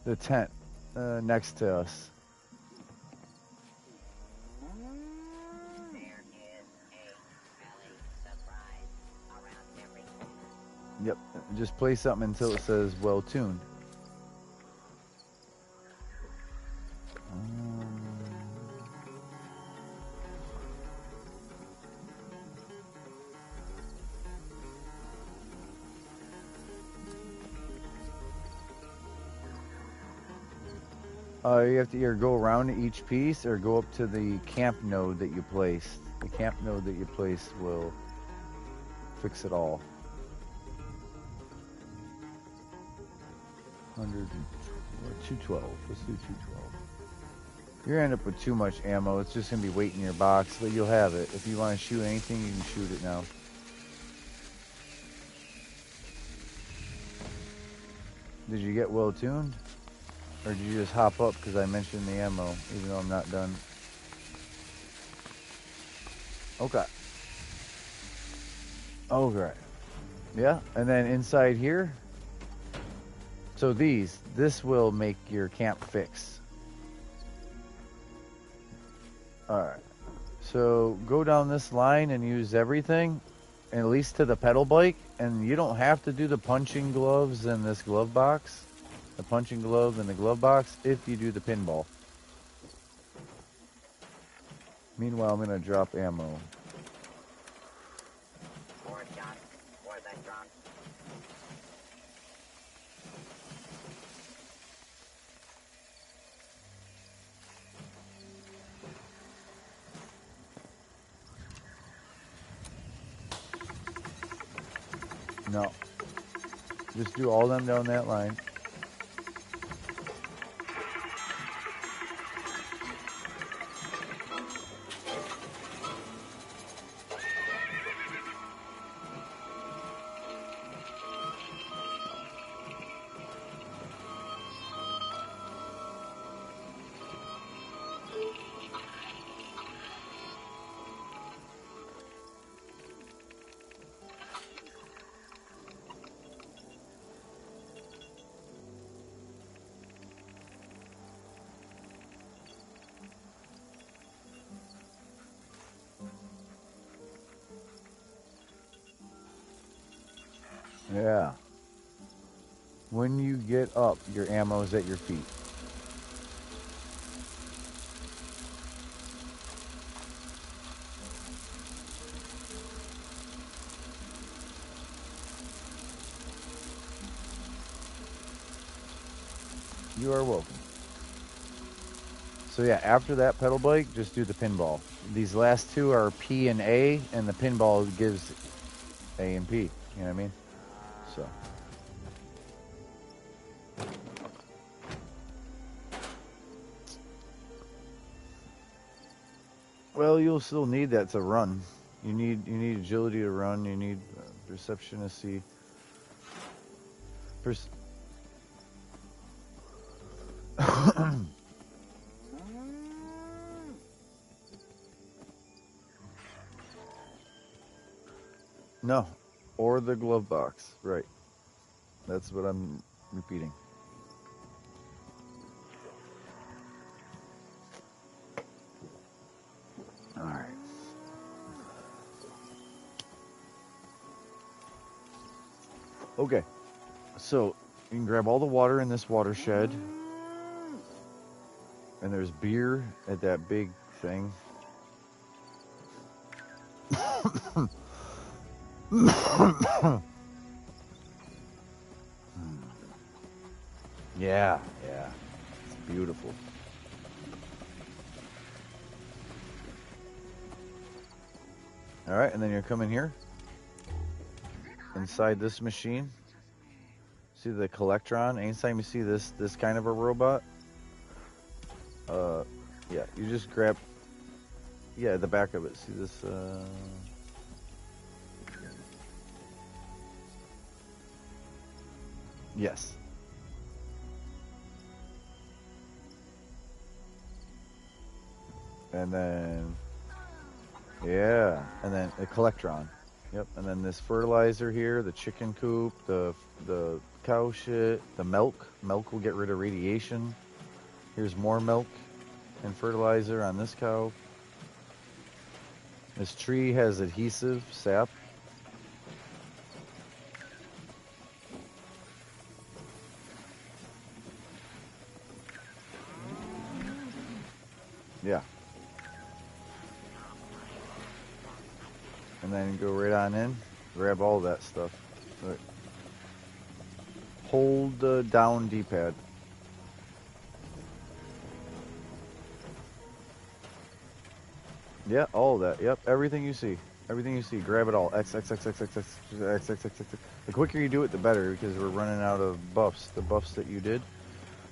the tent next to us. There is a smelly surprise around every corner. Yep. Just play something until it says well tuned. You have to either go around each piece or go up to the camp node that you placed. The camp node that you placed will fix it all. 212. Let's do 212. You're gonna end up with too much ammo. It's just gonna be weight in your box, but you'll have it. If you want to shoot anything, you can shoot it now. Did you get well tuned? Or did you just hop up because I mentioned the ammo, even though I'm not done? Okay. Okay. Yeah, and then inside here, so this will make your camp fix. Alright. So go down this line and use everything, at least to the pedal bike, and you don't have to do the punching gloves and this glove box. The punching glove and the glove box if you do the pinball. Meanwhile, I'm going to drop ammo. More shots for the drunk. No. Just do all them down that line. Yeah. When you get up, your ammo's at your feet. You are welcome. So yeah, after that pedal bike, just do the pinball. These last two are P and A, and the pinball gives A and P. You know what I mean? So. Well, you'll still need that to run. You need agility to run. You need perception to see. No, or the glove box. Right. That's what I'm repeating. All right. Okay. So you can grab all the water in this watershed. And there's beer at that big thing. Yeah, it's beautiful. All right, and then you're coming here inside this machine. See the Collectron? Anytime you see this kind of a robot, yeah, you just grab, yeah, the back of it. See this? Yes. And then, yeah, and then a Collectron. Yep, and then this fertilizer here, the chicken coop, the cow shit, the milk. Milk will get rid of radiation. Here's more milk and fertilizer on this cow. This tree has adhesive, sap. Yeah. And then go right on in, grab all that stuff. Right. Hold the down D-pad. Yeah, all of that. Yep, everything you see. Everything you see, grab it all. X, X, X, X, X, X, X, X, X, X. The quicker you do it, the better, because we're running out of buffs, the buffs that you did.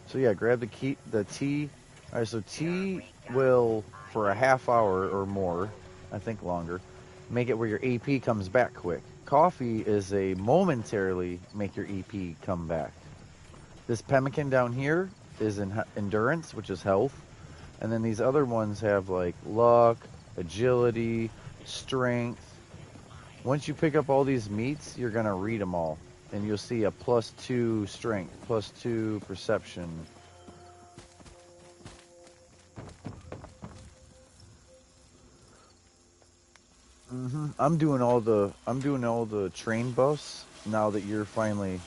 So yeah, grab the key, the T, All right, so tea will, for a half hour or more, I think longer, make it where your AP comes back quick. Coffee is a momentarily make your EP come back. This pemmican down here is in endurance, which is health. And then these other ones have like luck, agility, strength. Once you pick up all these meats, you're going to read them all. And you'll see a +2 strength, +2 perception. I'm doing all the train buffs now that you're finally.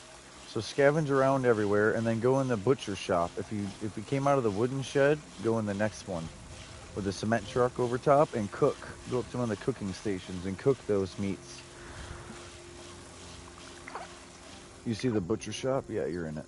So scavenge around everywhere and then go in the butcher shop. If you came out of the wooden shed, go in the next one with the cement truck over top and cook. Go up to one of the cooking stations and cook those meats. You see the butcher shop? Yeah, you're in it.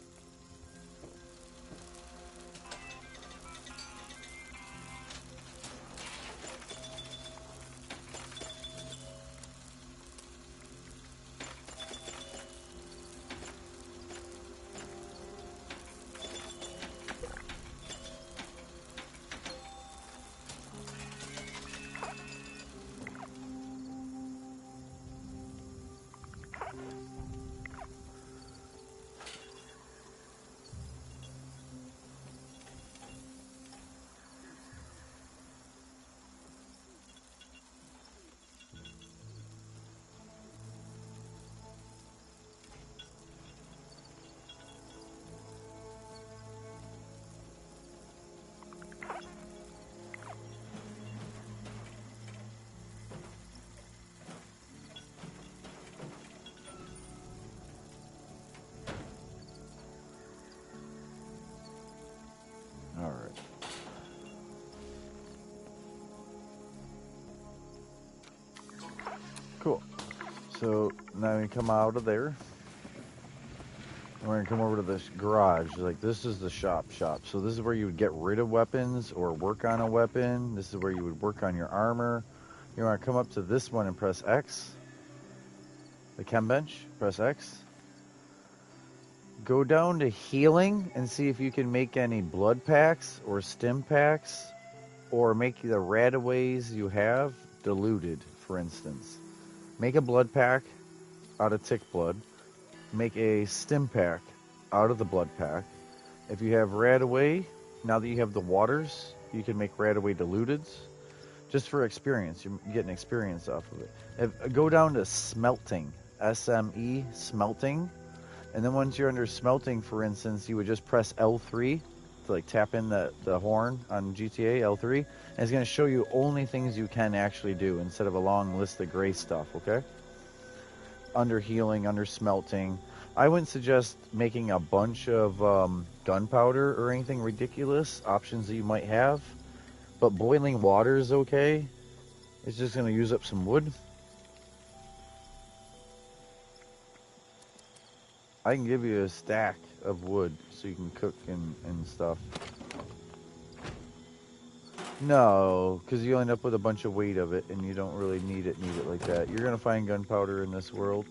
All right. Cool. So now we come out of there. We're gonna come over to this garage. Like, this is the shop. So this is where you would get rid of weapons or work on a weapon. This is where you would work on your armor. You want to come up to this one and press X. The chem bench. Press X. Go down to healing and see if you can make any blood packs or stim packs, or make the radaways you have diluted, for instance. Make a blood pack out of tick blood. Make a stim pack out of the blood pack. If you have radaway, now that you have the waters, you can make radaway diluteds. Just for experience, you're getting experience off of it. Go down to smelting, SME, smelting. And then once you're under smelting, for instance, you would just press L3 to like tap in the horn on GTA, L3. And it's going to show you only things you can actually do instead of a long list of gray stuff, okay? Under healing, under smelting. I wouldn't suggest making a bunch of gunpowder or anything ridiculous, options that you might have. But boiling water is okay. It's just going to use up some wood. I can give you a stack of wood so you can cook and stuff. No, because you end up with a bunch of weight of it and you don't really need it like that. You're going to find gunpowder in this world.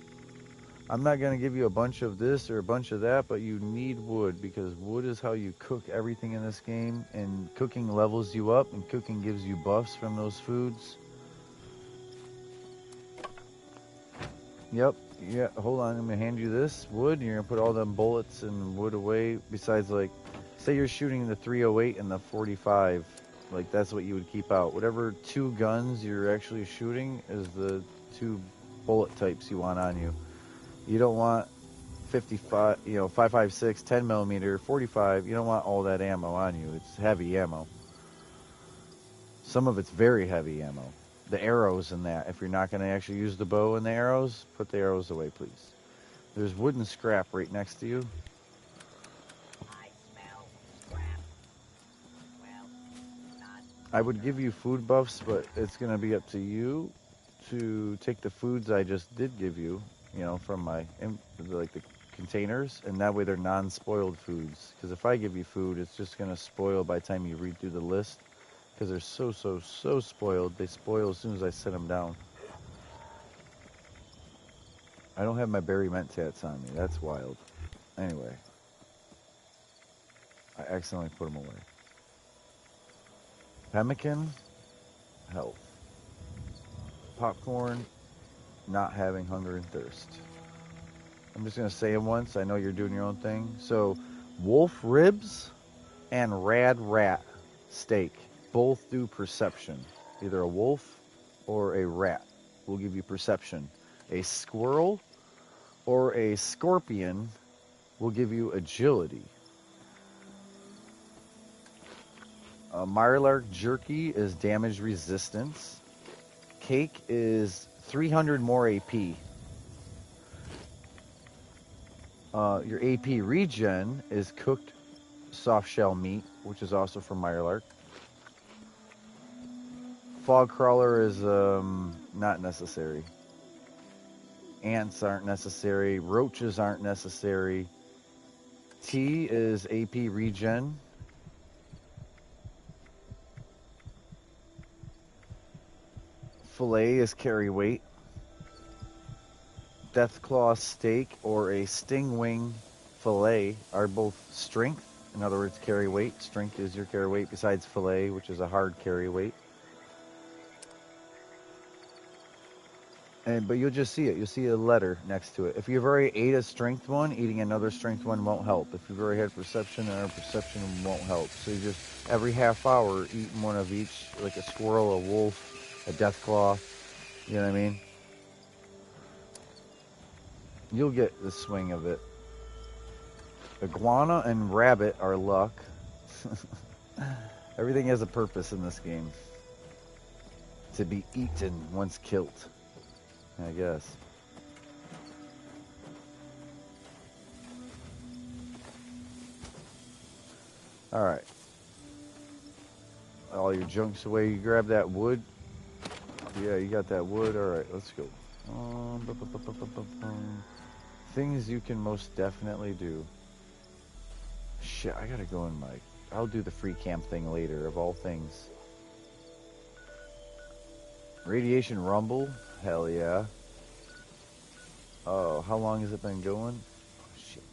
I'm not going to give you a bunch of this or a bunch of that, but you need wood because wood is how you cook everything in this game, and cooking levels you up and cooking gives you buffs from those foods. Yep. Yeah, hold on. I'm going to hand you this wood, and you're going to put all them bullets and wood away. Besides, like, say you're shooting the 308 and the 45. Like, that's what you would keep out. Whatever 2 guns you're actually shooting is the 2 bullet types you want on you. You don't want 55, 5.56, 10 millimeter, 45. You don't want all that ammo on you. It's heavy ammo. Some of it's very heavy ammo. The arrows and that. If you're not going to actually use the bow and the arrows, put the arrows away, please. There's wooden scrap right next to you. I smell scrap. Well, not. I would give you food buffs, but it's going to be up to you to take the foods I just did give you, from my, like the containers, and that way they're non-spoiled foods. Because if I give you food, it's just going to spoil by the time you read through the list. Because they're so spoiled. They spoil as soon as I set them down. I don't have my berry mentats on me. That's wild. Anyway. I accidentally put them away. Pemmican, health. Popcorn, not having hunger and thirst. I'm just going to say it once. I know you're doing your own thing. So, wolf ribs and rad rat steak both do perception. Either a wolf or a rat will give you perception. A squirrel or a scorpion will give you agility. Mirelurk jerky is damage resistance. Cake is 300 more AP. Your AP regen is cooked soft shell meat, which is also from Mirelurk. Fog crawler is not necessary. Ants aren't necessary. Roaches aren't necessary. Tea is AP regen. Filet is carry weight. Deathclaw steak or a sting wing filet are both strength. In other words, carry weight. Strength is your carry weight besides filet, which is a hard carry weight. But you'll just see it. You'll see a letter next to it. If you've already ate a strength one, eating another strength one won't help. If you've already had perception, another perception won't help. So you just, every half hour, eating one of each, like a squirrel, a wolf, a deathclaw. You know what I mean? You'll get the swing of it. Iguana and rabbit are luck. Everything has a purpose in this game. To be eaten once killed, I guess. Alright. All your junk's away. You grab that wood. Yeah, you got that wood. Alright, let's go. Things you can most definitely do. Shit, I gotta go in my... I'll do the free camp thing later, of all things. Radiation rumble? Hell yeah. Oh, how long has it been going? Oh, shit.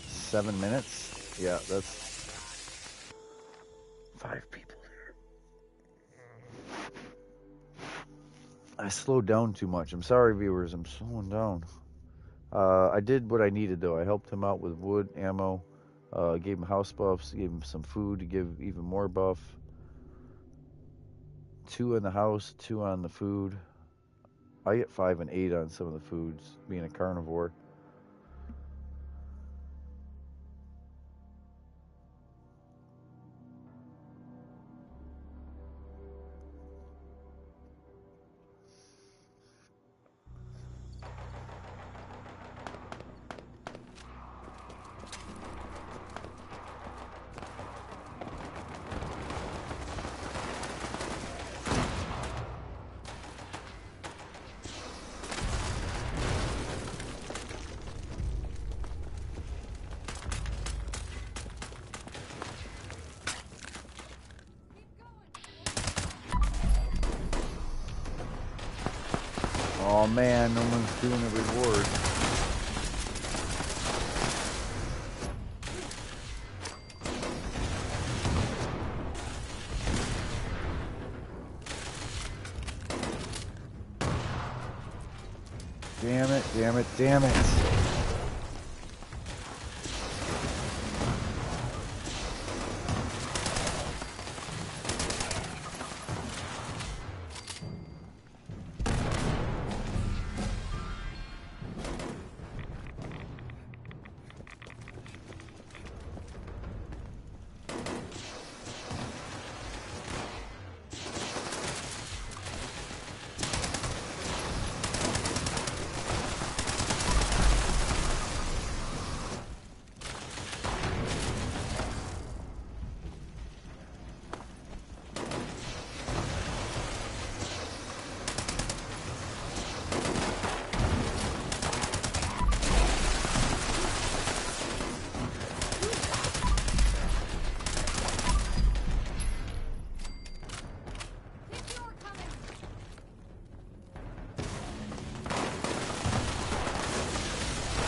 7 minutes? Yeah, that's... 5 people there. I slowed down too much. I'm sorry, viewers. I'm slowing down. I did what I needed, though. I helped him out with wood, ammo, gave him house buffs, gave him some food to give even more buff. 2 in the house, 2 on the food. I get 5 and 8 on some of the foods, being a carnivore. Oh man, no one's doing a reward. Damn it, damn it, damn it.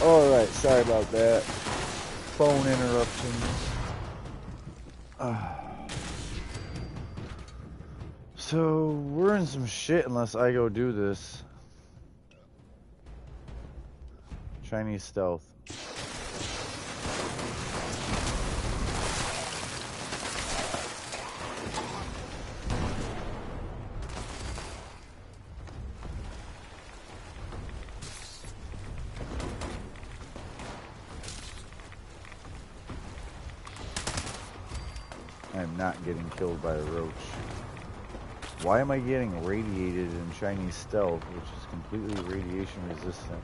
Alright, sorry about that. Phone interruptions. So we're in some shit unless I go do this. Chinese stealth. I'm not getting killed by a roach. Why am I getting radiated in Chinese stealth, which is completely radiation resistant?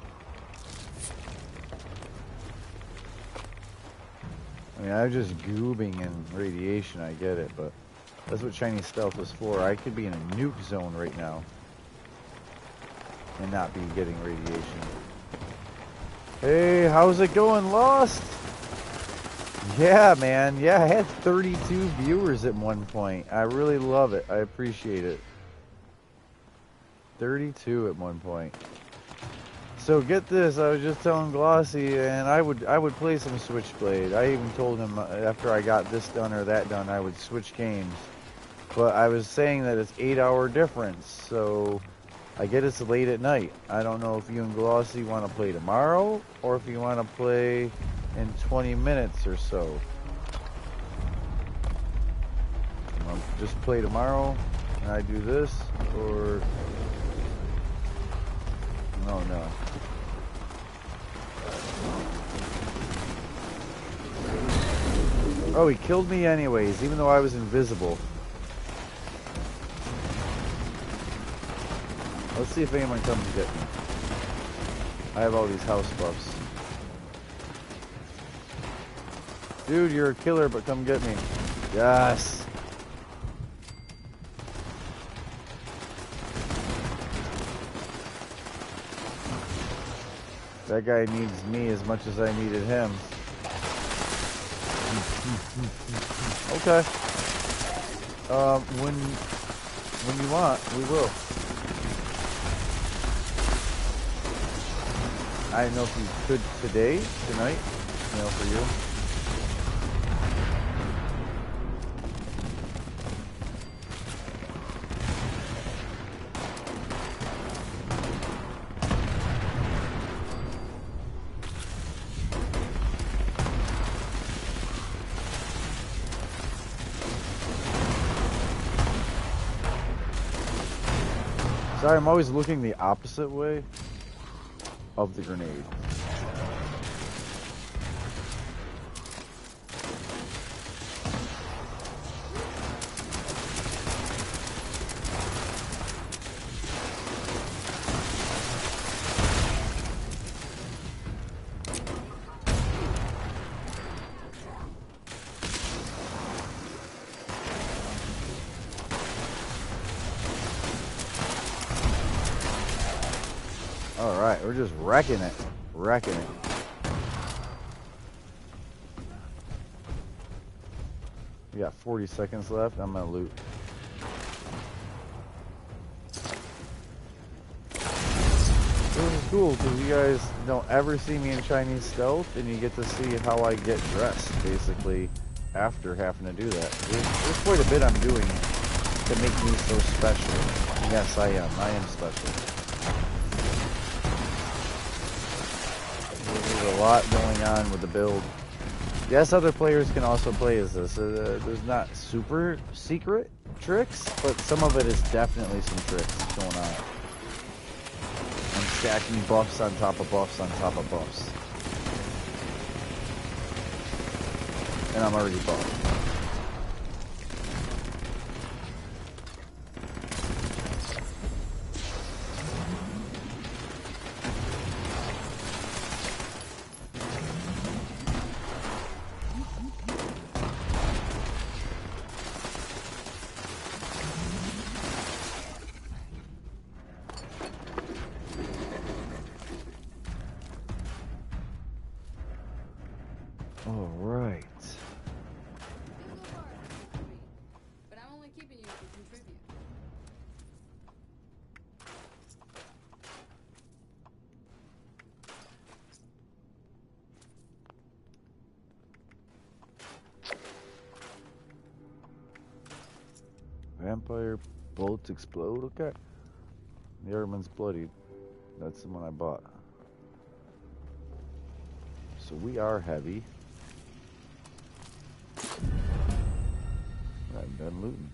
I mean, I'm just goobing in radiation, I get it, but that's what Chinese stealth is for. I could be in a nuke zone right now and not be getting radiation. Hey, how's it going, Lost? Yeah, man. Yeah, I had 32 viewers at one point. I really love it. I appreciate it. 32 at one point. So get this, I was just telling Glossy, and I would play some Switchblade. I even told him after I got this done or that done, I would switch games. But I was saying that it's 8-hour difference, so I get it's late at night. I don't know if you and Glossy want to play tomorrow, or if you want to play in 20 minutes or so. Just play tomorrow, and I do this, or... No, no. Oh, he killed me anyways, even though I was invisible. Let's see if anyone comes to get me. I have all these house buffs. Dude, you're a killer, but come get me. Yes. That guy needs me as much as I needed him. Okay. When you want, we will. I don't know if you could today, tonight, for you. Sorry, I'm always looking the opposite way of the grenade. Alright, we're just wrecking it. Wrecking it. We got 40 seconds left. I'm gonna loot. This is cool because you guys don't ever see me in Chinese stealth, and you get to see how I get dressed, basically, after having to do that. There's quite a bit I'm doing to make me so special. And yes, I am. I am special. There's a lot going on with the build. Yes, other players can also play as this. There's not super secret tricks, but some of it is definitely some tricks going on. I'm stacking buffs on top of buffs on top of buffs. And I'm already buffed. Vampire Bullets explode. Okay. The Airman's bloodied. That's the one I bought. So we are heavy. I'm done looting.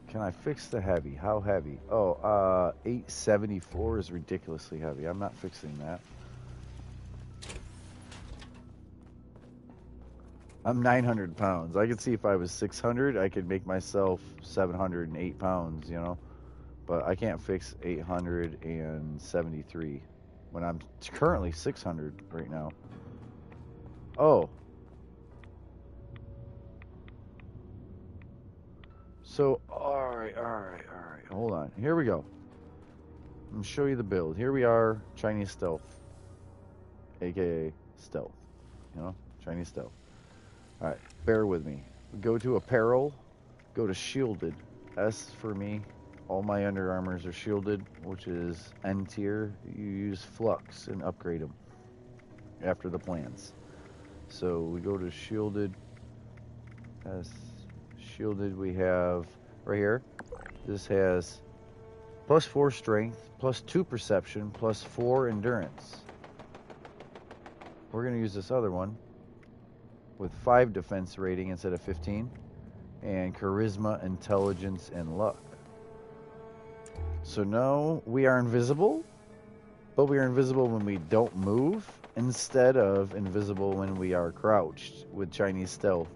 Can I fix the heavy? How heavy? Oh, 874 is ridiculously heavy. I'm not fixing that. I'm 900 pounds. I could see if I was 600, I could make myself 708 pounds, you know? But I can't fix 873 when I'm currently 600 right now. Oh. So, alright. Hold on. Here we go. I'm going to show you the build. Here we are, Chinese Stealth. AKA Stealth. You know? Chinese Stealth. Alright, bear with me. Go to Apparel. Go to Shielded. S for me. All my Under Armours are shielded, which is N tier. You use Flux and upgrade them after the plans. So we go to Shielded. As Shielded, we have right here. This has +4 strength, +2 perception, +4 endurance. We're going to use this other one with 5 defense rating instead of 15, and charisma, intelligence, and luck. So now we are invisible, but we are invisible when we don't move instead of invisible when we are crouched with Chinese Stealth.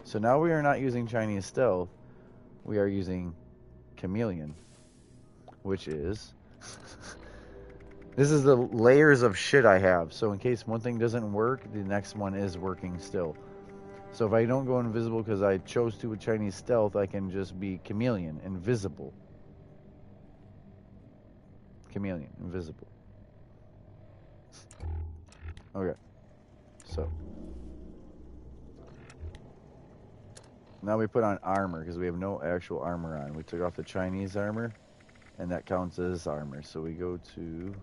So now we are not using Chinese Stealth, we are using Chameleon, which is... This is the layers of shit I have. So in case one thing doesn't work, the next one is working still. So if I don't go invisible because I chose to with Chinese Stealth, I can just be Chameleon, invisible. Chameleon, invisible. Okay. So. Now we put on armor because we have no actual armor on. We took off the Chinese armor, and that counts as armor. So we go to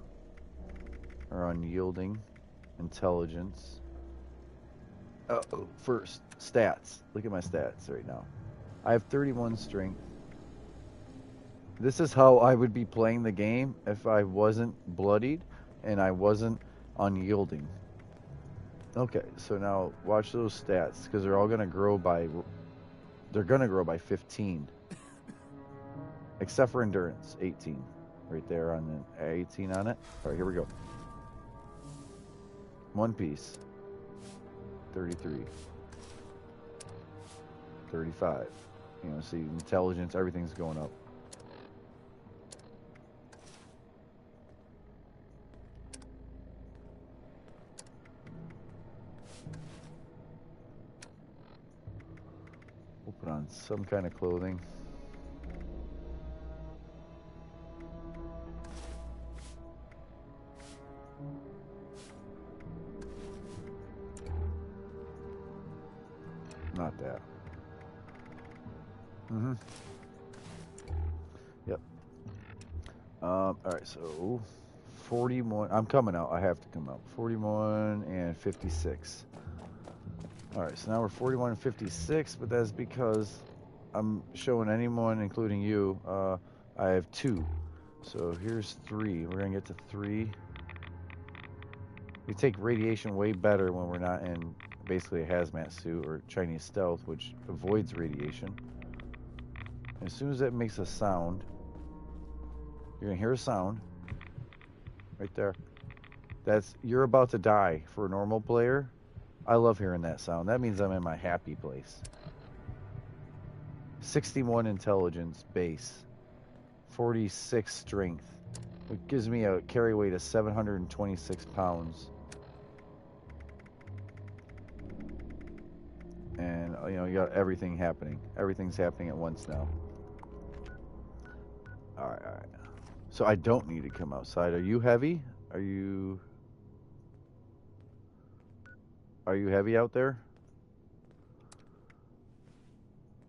our unyielding, intelligence. First, stats. Look at my stats right now. I have 31 strength. This is how I would be playing the game if I wasn't bloodied and I wasn't unyielding. Okay, so now watch those stats because they're all going to grow by... They're going to grow by 15. Except for endurance, 18. Right there on the 18 on it. All right, here we go. One piece. 33. 35. You know, see, intelligence, everything's going up. We'll put on some kind of clothing. Not that. Yep. Alright, so 41. I'm coming out. I have to come out. 41 and 56. Alright, so now we're 41 and 56, but that's because I'm showing anyone, including you, I have 2. So here's 3. We're going to get to 3. We take radiation way better when we're not in basically a hazmat suit or Chinese Stealth, which avoids radiation. And as soon as it makes a sound, you're going to hear a sound right there. That's, you're about to die. For a normal player, I love hearing that sound. That means I'm in my happy place. 61 intelligence base, 46 strength. It gives me a carry weight of 726 pounds. And, you know, you got everything happening. Everything's happening at once now. Alright. So I don't need to come outside. Are you heavy? Are you heavy out there?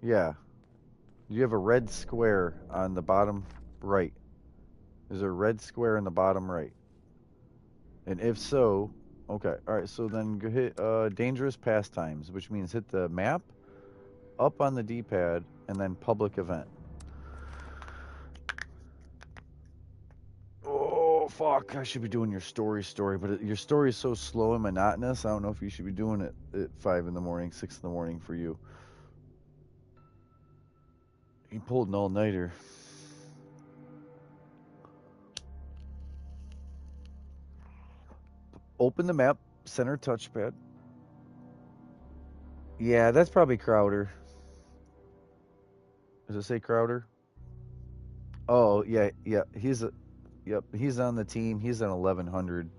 Yeah. You have a red square on the bottom right. There's a red square in the bottom right. And if so, Okay, alright, so then go hit dangerous pastimes, which means hit the map, up on the D-pad, and then public event. Oh, fuck, I should be doing your story, but your story is so slow and monotonous, I don't know if you should be doing it at 5 in the morning, 6 in the morning for you. You pulled an all-nighter. Open the map, center touchpad. Yeah, that's probably Crowder. Does it say Crowder? Oh, yeah, he's on the team. He's on 1100.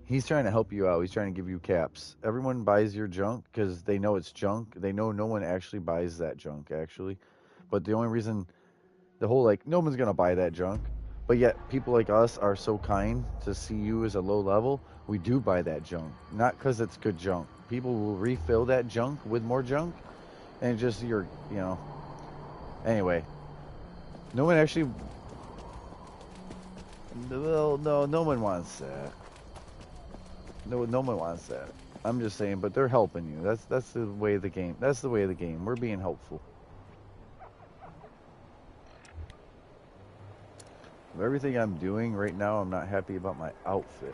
He's trying to help you out. He's trying to give you caps. Everyone buys your junk because they know it's junk. They know no one actually buys that junk, actually. But the only reason, the whole, like, no one's going to buy that junk. But yet, people like us are so kind to see you as a low level. We do buy that junk. Not because it's good junk. People will refill that junk with more junk. And just, Anyway. No one actually... Well, no one wants that. No one wants that. I'm just saying, but they're helping you. That's the way of the game. That's the way of the game. We're being helpful. Everything I'm doing right now, I'm not happy about my outfit.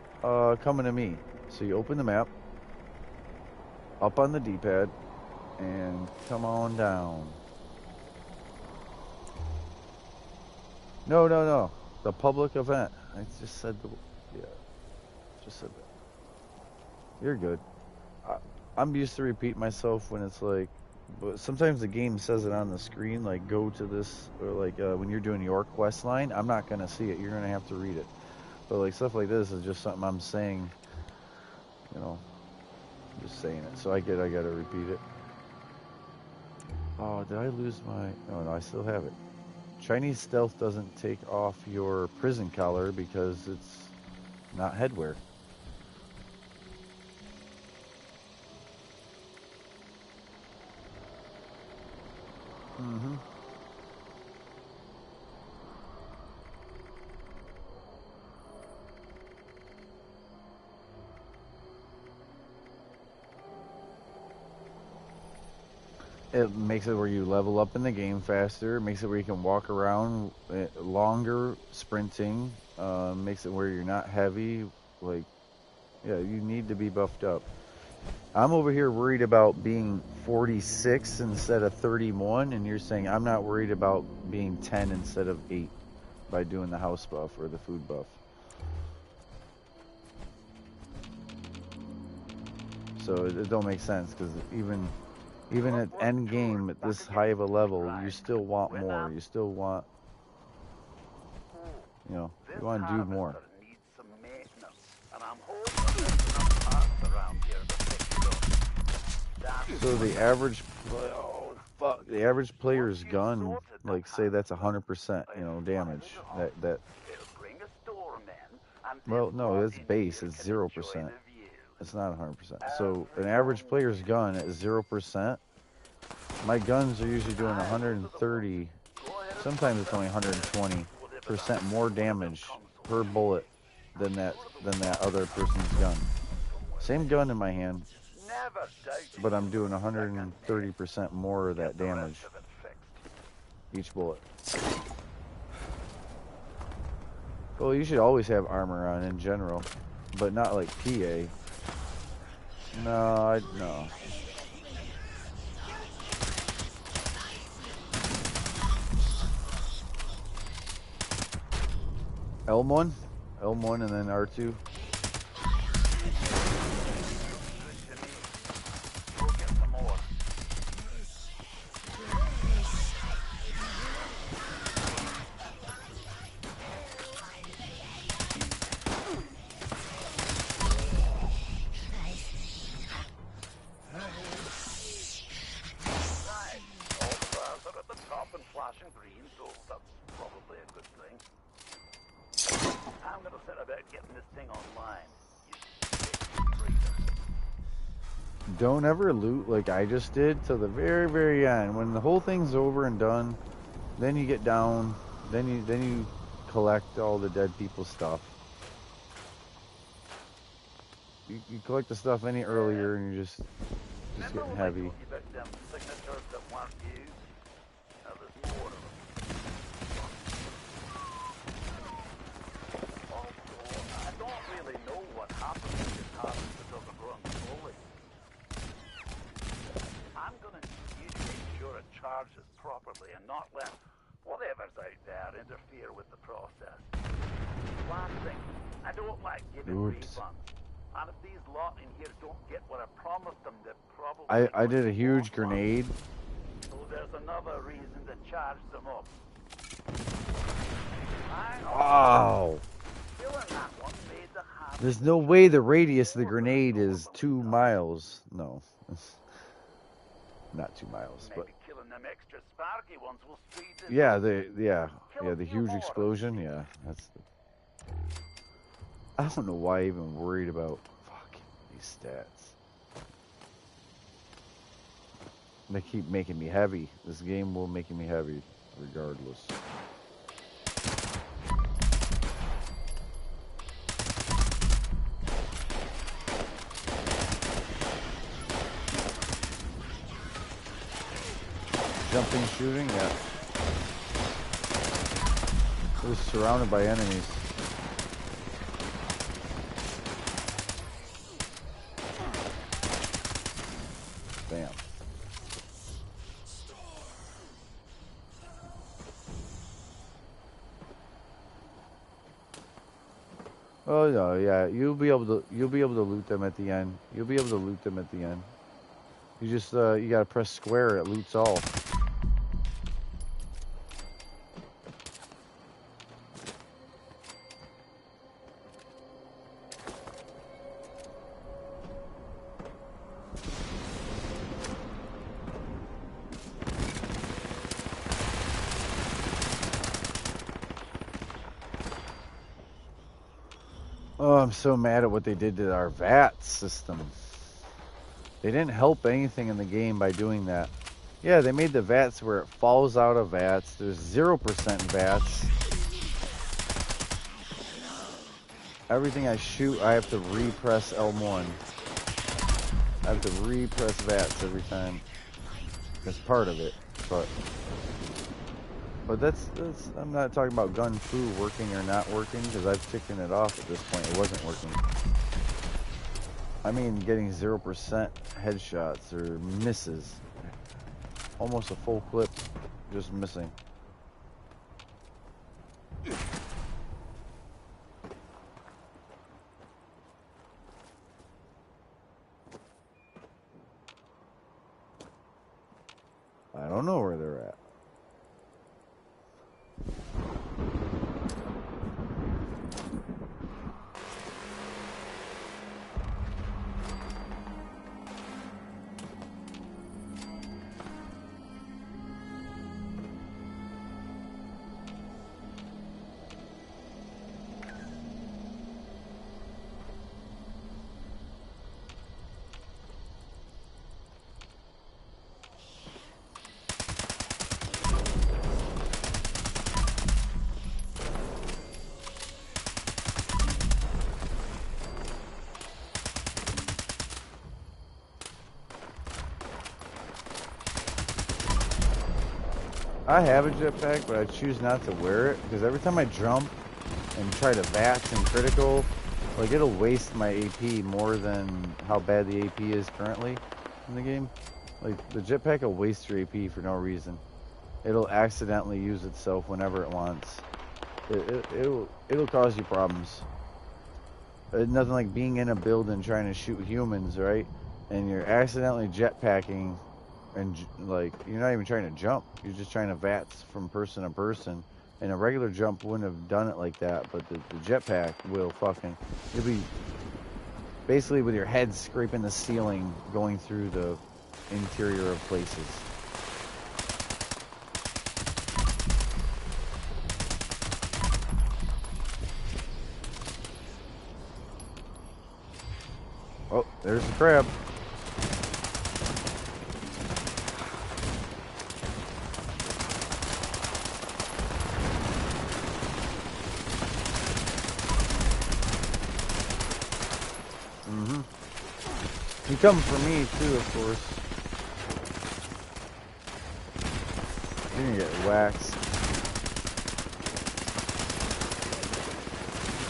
Coming to me. So you open the map, up on the D-pad, and come on down. No. The public event. I just said just said that. You're good. I'm used to repeat myself when it's like, but sometimes the game says it on the screen, like go to this, or like when you're doing your quest line, I'm not gonna see it. You're gonna have to read it. But like stuff like this is just something I'm saying. I'm just saying it. So I gotta repeat it. Oh, did I lose my? No, I still have it. Chinese stealth doesn't take off your prison collar because it's not headwear. Mm-hmm. It makes it where you level up in the game faster. It makes it where you can walk around longer, sprinting. Makes it where you're not heavy. Like, yeah, you need to be buffed up. I'm over here worried about being 46 instead of 31, and you're saying I'm not worried about being 10 instead of 8 by doing the house buff or the food buff. So it don't make sense, because even at end game at this high of a level, you still want more. You still want, you want to do more. So the average, the average player's gun, like say that's 100%, damage. Well, no, it's base. It's 0%. It's not 100%. So an average player's gun at 0%. My guns are usually doing 130. Sometimes it's only 120% more damage per bullet than that other person's gun. Same gun in my hand, but I'm doing 130% more of that damage each bullet. Well, you should always have armor on in general, but not like PA. No. L1 and then R2. Don't ever loot like I just did till the very, very end. When the whole thing's over and done, then you get down, then you collect all the dead people's stuff. you collect the stuff any earlier, and you're just getting heavy. You about them signatures that weren't used? Now there's more of them. Also, I don't really know what happened to the cards that doesn't run slowly. I'm gonna need you to make sure it charges properly and not let whatever's out there interfere with the process. Last thing, I don't like giving refunds. And if these lot in here don't get what I promised them, they're probably... I did a huge grenade. So there's another reason to charge them up. Wow. There's no way the radius of the grenade is 2 miles. No. Not 2 miles, but... Killing them extra sparky ones will yeah, the huge explosion, yeah. That's the... I don't know why I even worried about fucking these stats. They keep making me heavy. This game will make me heavy, regardless. Jumping, shooting, yeah. It was surrounded by enemies. Bam. Oh no, yeah, you'll be able to loot them at the end. You'll be able to loot them at the end. You just you gotta press square, it loots all. Oh, I'm so mad at what they did to our VAT system. They didn't help anything in the game by doing that. Yeah, they made the VATs where it falls out of VATs. There's 0% VATs. Everything I shoot, I have to repress L1. I have to repress VATs every time. That's part of it, but that's I'm not talking about gun fu working or not working, because I've taken it off at this point. It wasn't working. I mean getting 0% headshots or misses. Almost a full clip, just missing. I don't know where they're at. I have a jetpack, but I choose not to wear it, because every time I jump and try to VATS and critical, like, it'll waste my AP more than how bad the AP is currently in the game. Like, the jetpack will waste your AP for no reason. It'll accidentally use itself whenever it wants. It'll cause you problems. Nothing like being in a building trying to shoot humans, right? And you're accidentally jetpacking, and like, you're not even trying to jump. You're just trying to VATS from person to person. And a regular jump wouldn't have done it like that, but the jetpack will fucking... You'll be basically with your head scraping the ceiling, going through the interior of places. Oh, there's the crab. Mm-hmm. You come for me too, of course. You're gonna get waxed.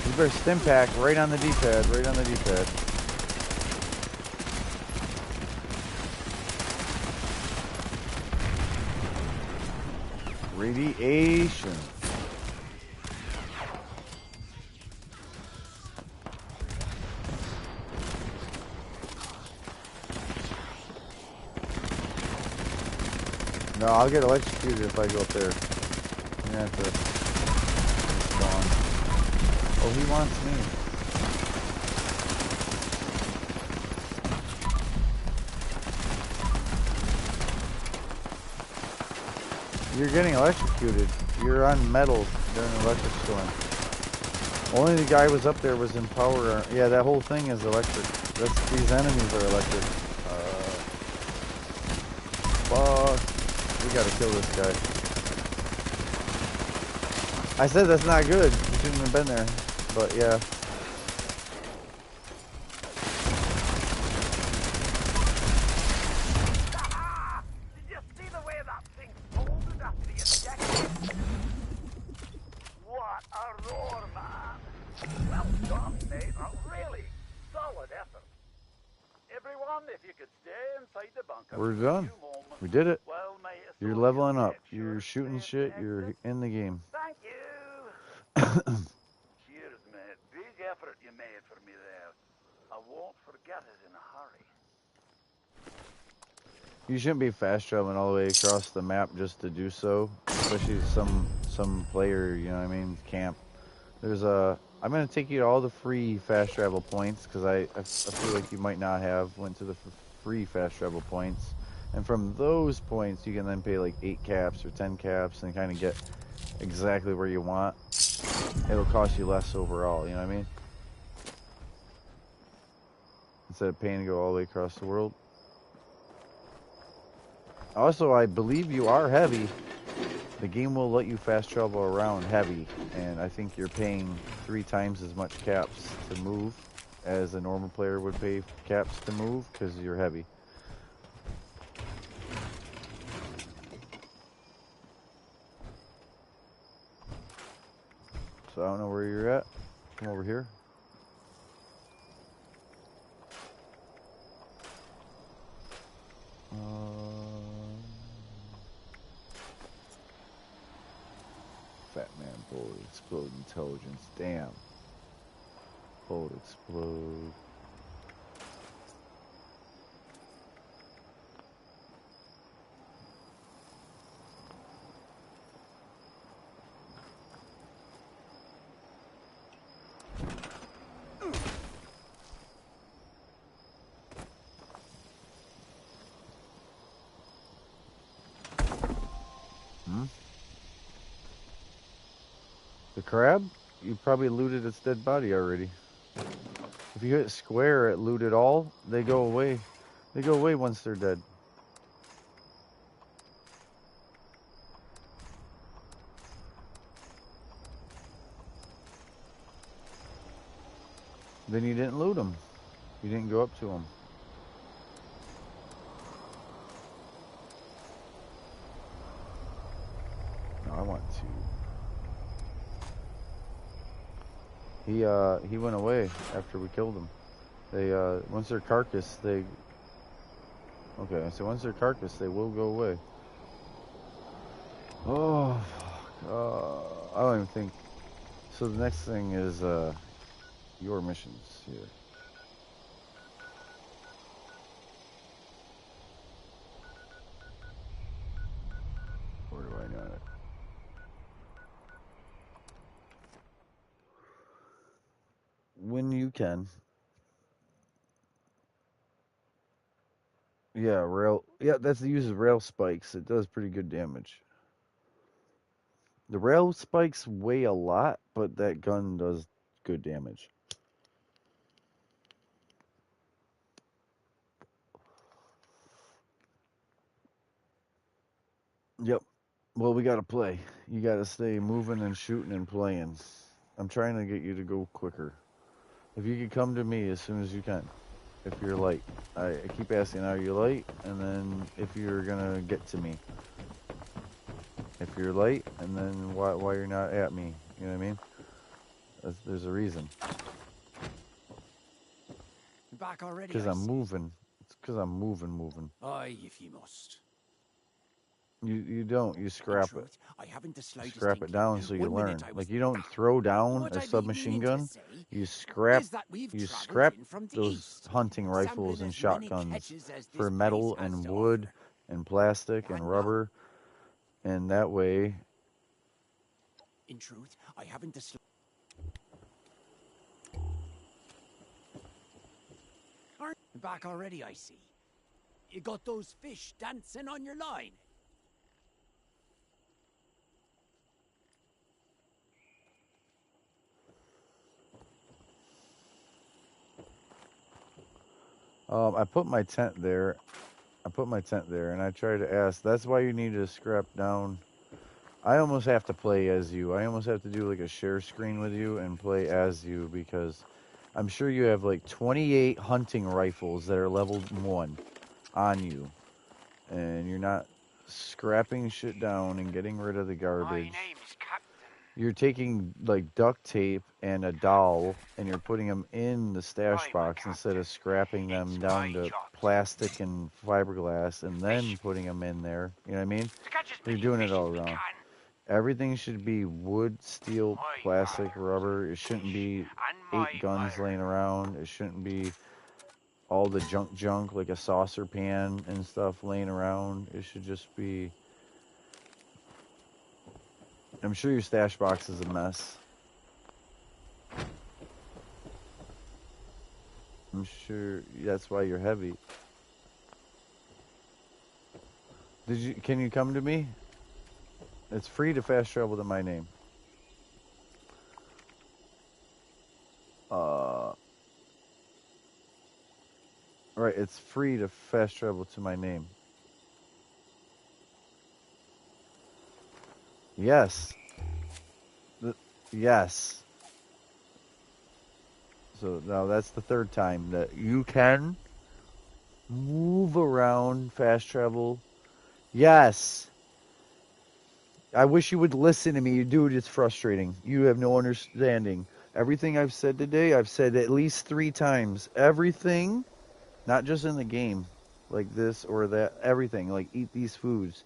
You better stim pack right on the D-pad, right on the D-pad. Radiation. No, I'll get electrocuted if I go up there. I'm gonna have to spawn. Oh, he wants me. You're getting electrocuted. You're on metal during an electric storm. Only the guy was up there was in power. Yeah, that whole thing is electric. These enemies are electric. Fuck. We gotta kill this guy. I said that's not good. You shouldn't have been there. But yeah. Did you see the way that thing folded after the injection? What a roar, man! Well done, mate. A really solid effort. Everyone, if you could stay inside the bunker. We're done. We did it. Well, mate, You're so leveling you up. make You're sure shooting to shit. stay You're in the game. Thank you. Cheers, mate. Big effort you made for me there. I won't forget it in a hurry. You shouldn't be fast traveling all the way across the map just to do so, especially some player, you know what I mean, camp. There's I'm gonna take you to all the free fast travel points because I feel like you might not have went to the free fast travel points, and from those points you can then pay like 8 caps or 10 caps and kind of get exactly where you want. It'll cost you less overall, you know what I mean? Instead of paying to go all the way across the world. Also, I believe you are heavy. The game will let you fast travel around heavy, and I think you're paying 3 times as much caps to move as a normal player would pay caps to move because you're heavy. So I don't know where you're at. Come over here. Fat man, bullet, explode, intelligence. Damn. Bullet, explode. The crab? You probably looted its dead body already. If you hit square at loot it all, they go away. They go away once they're dead. Then you didn't loot them. You didn't go up to them. No, I want to. He went away after we killed him. They once their carcass, they okay. So once their carcass, they will go away. Oh, fuck. I don't even think. So the next thing is your missions here. Where do I know it? When you can. Yeah, rail. Yeah, that's the use of rail spikes. It does pretty good damage. The rail spikes weigh a lot, but that gun does good damage. Yep. Well, we gotta play. You gotta stay moving and shooting and playing. I'm trying to get you to go quicker. If you could come to me as soon as you can. If you're light. I keep asking, are you light? And then if you're gonna get to me. If you're light, and then why you're not at me. You know what I mean? There's a reason. Back already. Because I'm moving. It's because I'm moving. Aye, if you must. You don't. You scrap it. Truth, I haven't the slightest Scrap it inkling. down so you 1 minute learn. I was- Like you don't throw down What a I'd be submachine meaning to gun. say You scrap. is that we've You travelled scrap in from the those east, hunting rifles sampling and as many shotguns catches as for this metal place has and to wood offer. and plastic and And now- rubber, and that way. In truth, I haven't the Back already, I see. You got those fish dancing on your line. I put my tent there. And I try to ask. That's why you need to scrap down. I almost have to play as you. I almost have to do like a share screen with you and play as you because I'm sure you have like 28 hunting rifles that are level 1 on you. And you're not scrapping shit down and getting rid of the garbage. You're taking like duct tape and a dowel and you're putting them in the stash box instead of scrapping them down to plastic and fiberglass and then putting them in there. You know what I mean? You're doing it all wrong. Everything should be wood, steel, plastic, rubber. It shouldn't be 8 guns laying around. It shouldn't be all the junk like a saucer pan and stuff laying around. It should just be... I'm sure your stash box is a mess. I'm sure that's why you're heavy. Can you come to me? It's free to fast travel to my name. Right, it's free to fast travel to my name. Yes. Yes. So now that's the third time that you can move around, fast travel. Yes. I wish you would listen to me. Dude, it's frustrating. You have no understanding. Everything I've said today, I've said at least 3 times. Everything, not just in the game, like this or that, everything. Like, eat these foods.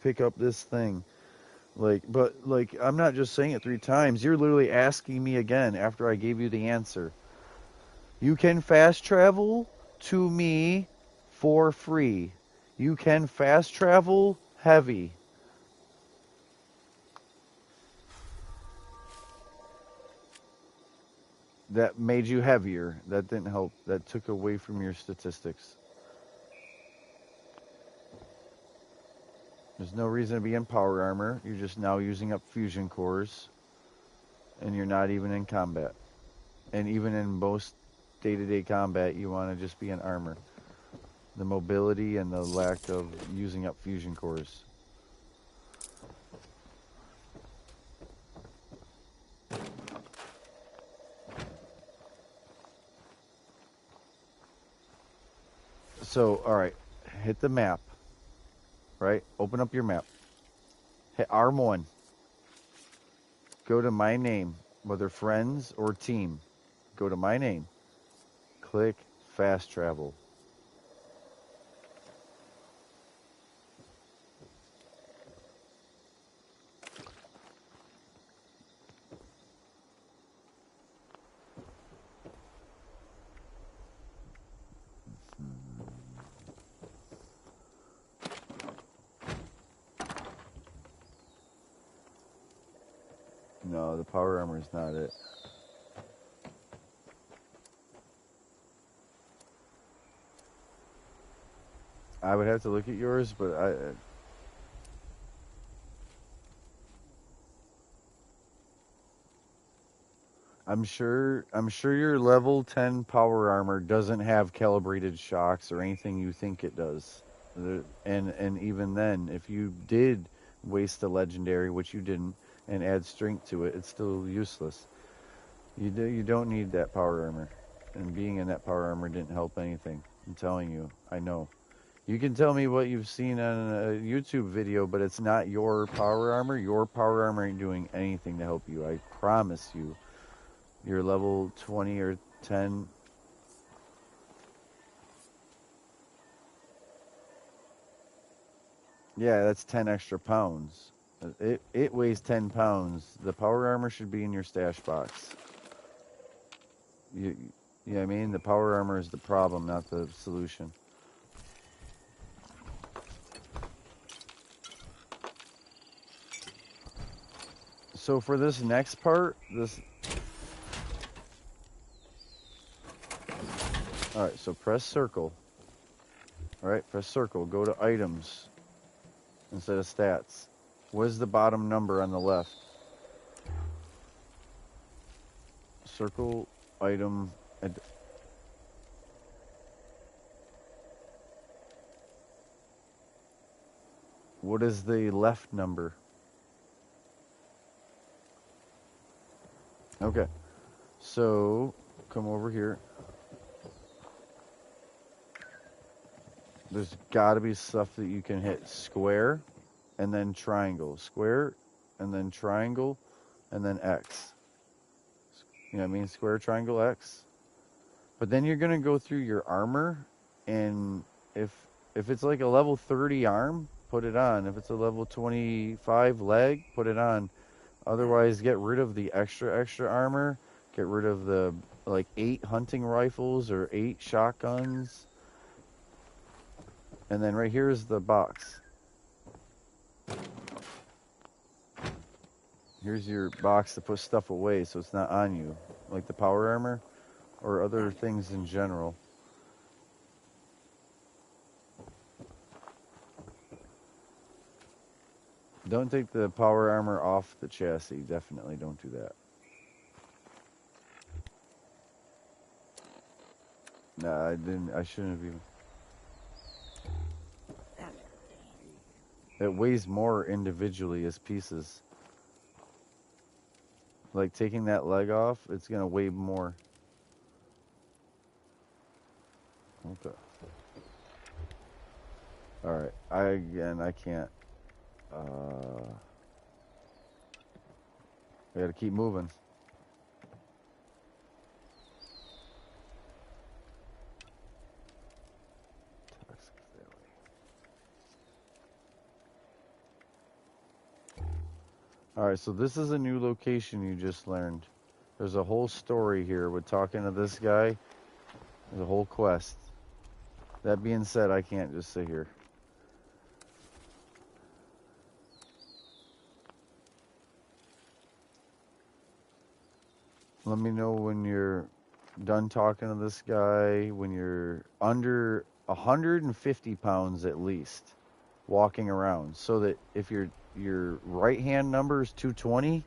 Pick up this thing. But I'm not just saying it 3 times. You're literally asking me again after I gave you the answer. You can fast travel to me for free. You can fast travel heavy. That made you heavier. That didn't help. That took away from your statistics. There's no reason to be in power armor. You're just now using up fusion cores. And you're not even in combat. And even in most day-to-day combat, you want to just be in armor. The mobility and the lack of using up fusion cores. So, alright. Hit the map. Right? Open up your map. Hit ARM1. Go to my name, whether friends or team. Go to my name. Click fast travel. No, the power armor is not it. I would have to look at yours, but I'm sure your level 10 power armor doesn't have calibrated shocks or anything you think it does. And even then, if you did waste a legendary, which you didn't, and add strength to it, it's still useless. You don't need that power armor. And being in that power armor didn't help anything. I'm telling you. I know. You can tell me what you've seen on a YouTube video, but it's not your power armor. Your power armor ain't doing anything to help you. I promise you. You're level 20 or 10. Yeah, that's 10 extra pounds. It weighs 10 pounds. The power armor should be in your stash box. You know what I mean? The power armor is the problem, not the solution. So for this next part, Alright, so press circle. Alright, press circle. Go to items instead of stats. What is the bottom number on the left? Circle, item, what is the left number? Okay, so come over here. There's got to be stuff that you can hit. Square, and then triangle. Square, and then triangle, and then X. You know what I mean? Square, triangle, X. But then you're going to go through your armor, and if it's like a level 30 arm, put it on. If it's a level 25 leg, put it on. Otherwise, get rid of the extra armor. Get rid of the, like, 8 hunting rifles or 8 shotguns. And then right here is the box. Here's your box to put stuff away so it's not on you. Like the power armor or other things in general. Don't take the power armor off the chassis. Definitely don't do that. Nah, I shouldn't have even. It weighs more individually as pieces. Like taking that leg off, it's gonna weigh more. Okay. Alright, I can't. I gotta keep moving. Alright, so this is a new location you just learned. There's a whole story here with talking to this guy. There's a whole quest. That being said, I can't just sit here. Let me know when you're done talking to this guy, when you're under 150 pounds at least, walking around, so that if your right hand number is 220,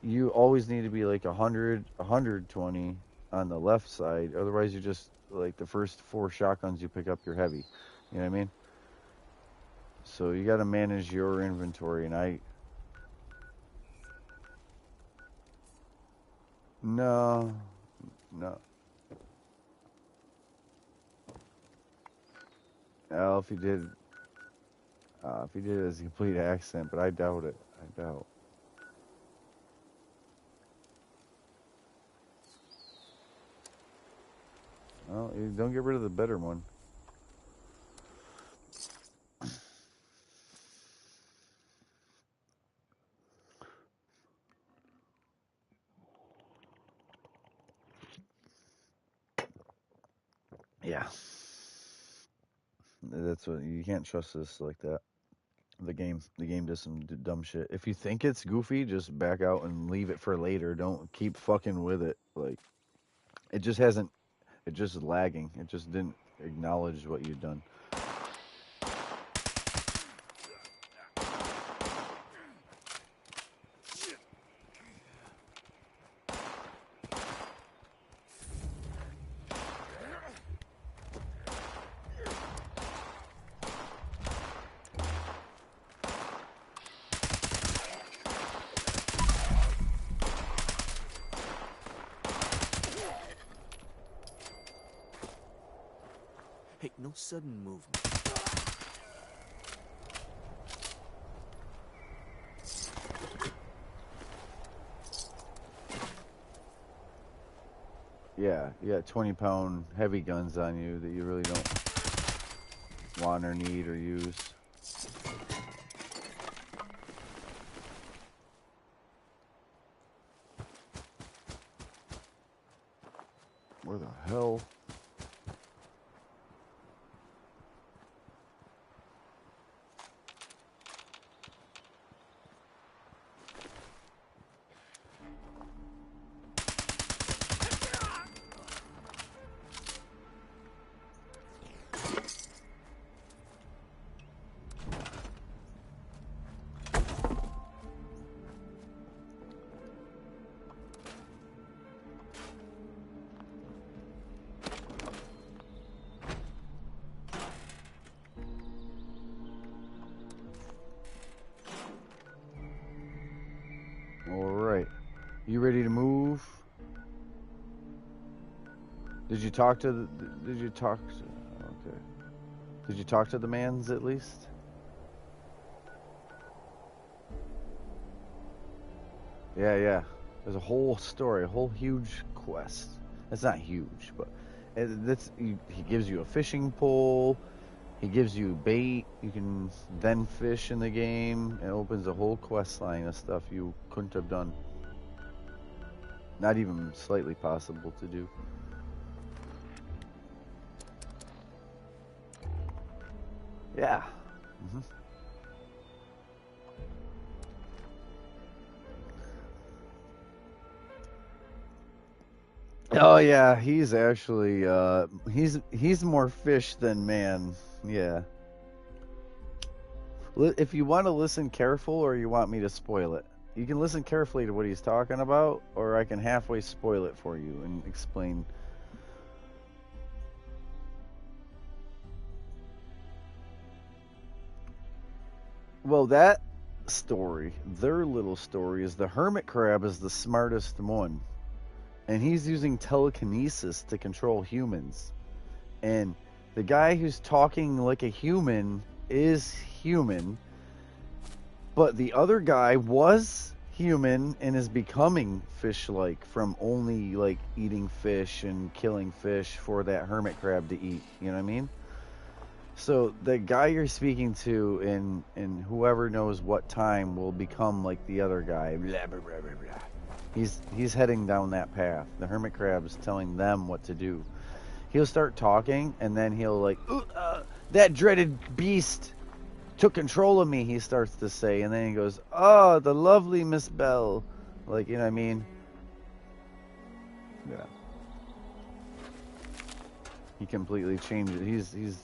you always need to be like 100, 120 on the left side. Otherwise, you're just like the first 4 shotguns you pick up, you're heavy. You know what I mean? So you got to manage your inventory, and No. Well, if he did it as a complete accident, but I doubt it. I doubt. Well, you don't get rid of the better one. Yeah. That's what, you can't trust this like that. The game does some dumb shit. If you think it's goofy, just back out and leave it for later. Don't keep fucking with it. Like, it just lagging. It just didn't acknowledge what you'd done. Hey, no sudden movement. Yeah, you got 20-pound heavy guns on you that you really don't want or need or use. Where the hell? You ready to move? Did you talk to the, okay. Did you talk to the mans at least? Yeah. There's a whole story, a whole huge quest. It's not huge, but he gives you a fishing pole. He gives you bait. You can then fish in the game. It opens a whole quest line of stuff you couldn't have done. Not even slightly possible to do. Yeah. Oh yeah, he's actually he's more fish than man. Yeah. If you want to listen careful or you want me to spoil it, you can listen carefully to what he's talking about, or I can halfway spoil it for you and explain. Well, that story, their little story, is the hermit crab is the smartest one. And he's using telekinesis to control humans. And the guy who's talking like a human is human. But the other guy was human and is becoming fish-like from only like eating fish and killing fish for that hermit crab to eat. You know what I mean? So the guy you're speaking to in whoever knows what time will become like the other guy. Blah, blah, blah, blah, blah. He's heading down that path. The hermit crab's telling them what to do. He'll start talking and then he'll like, that dreaded beast took control of me, he starts to say, and then he goes, oh, the lovely Miss Bell. Like, you know what I mean? Yeah. He completely changes. He's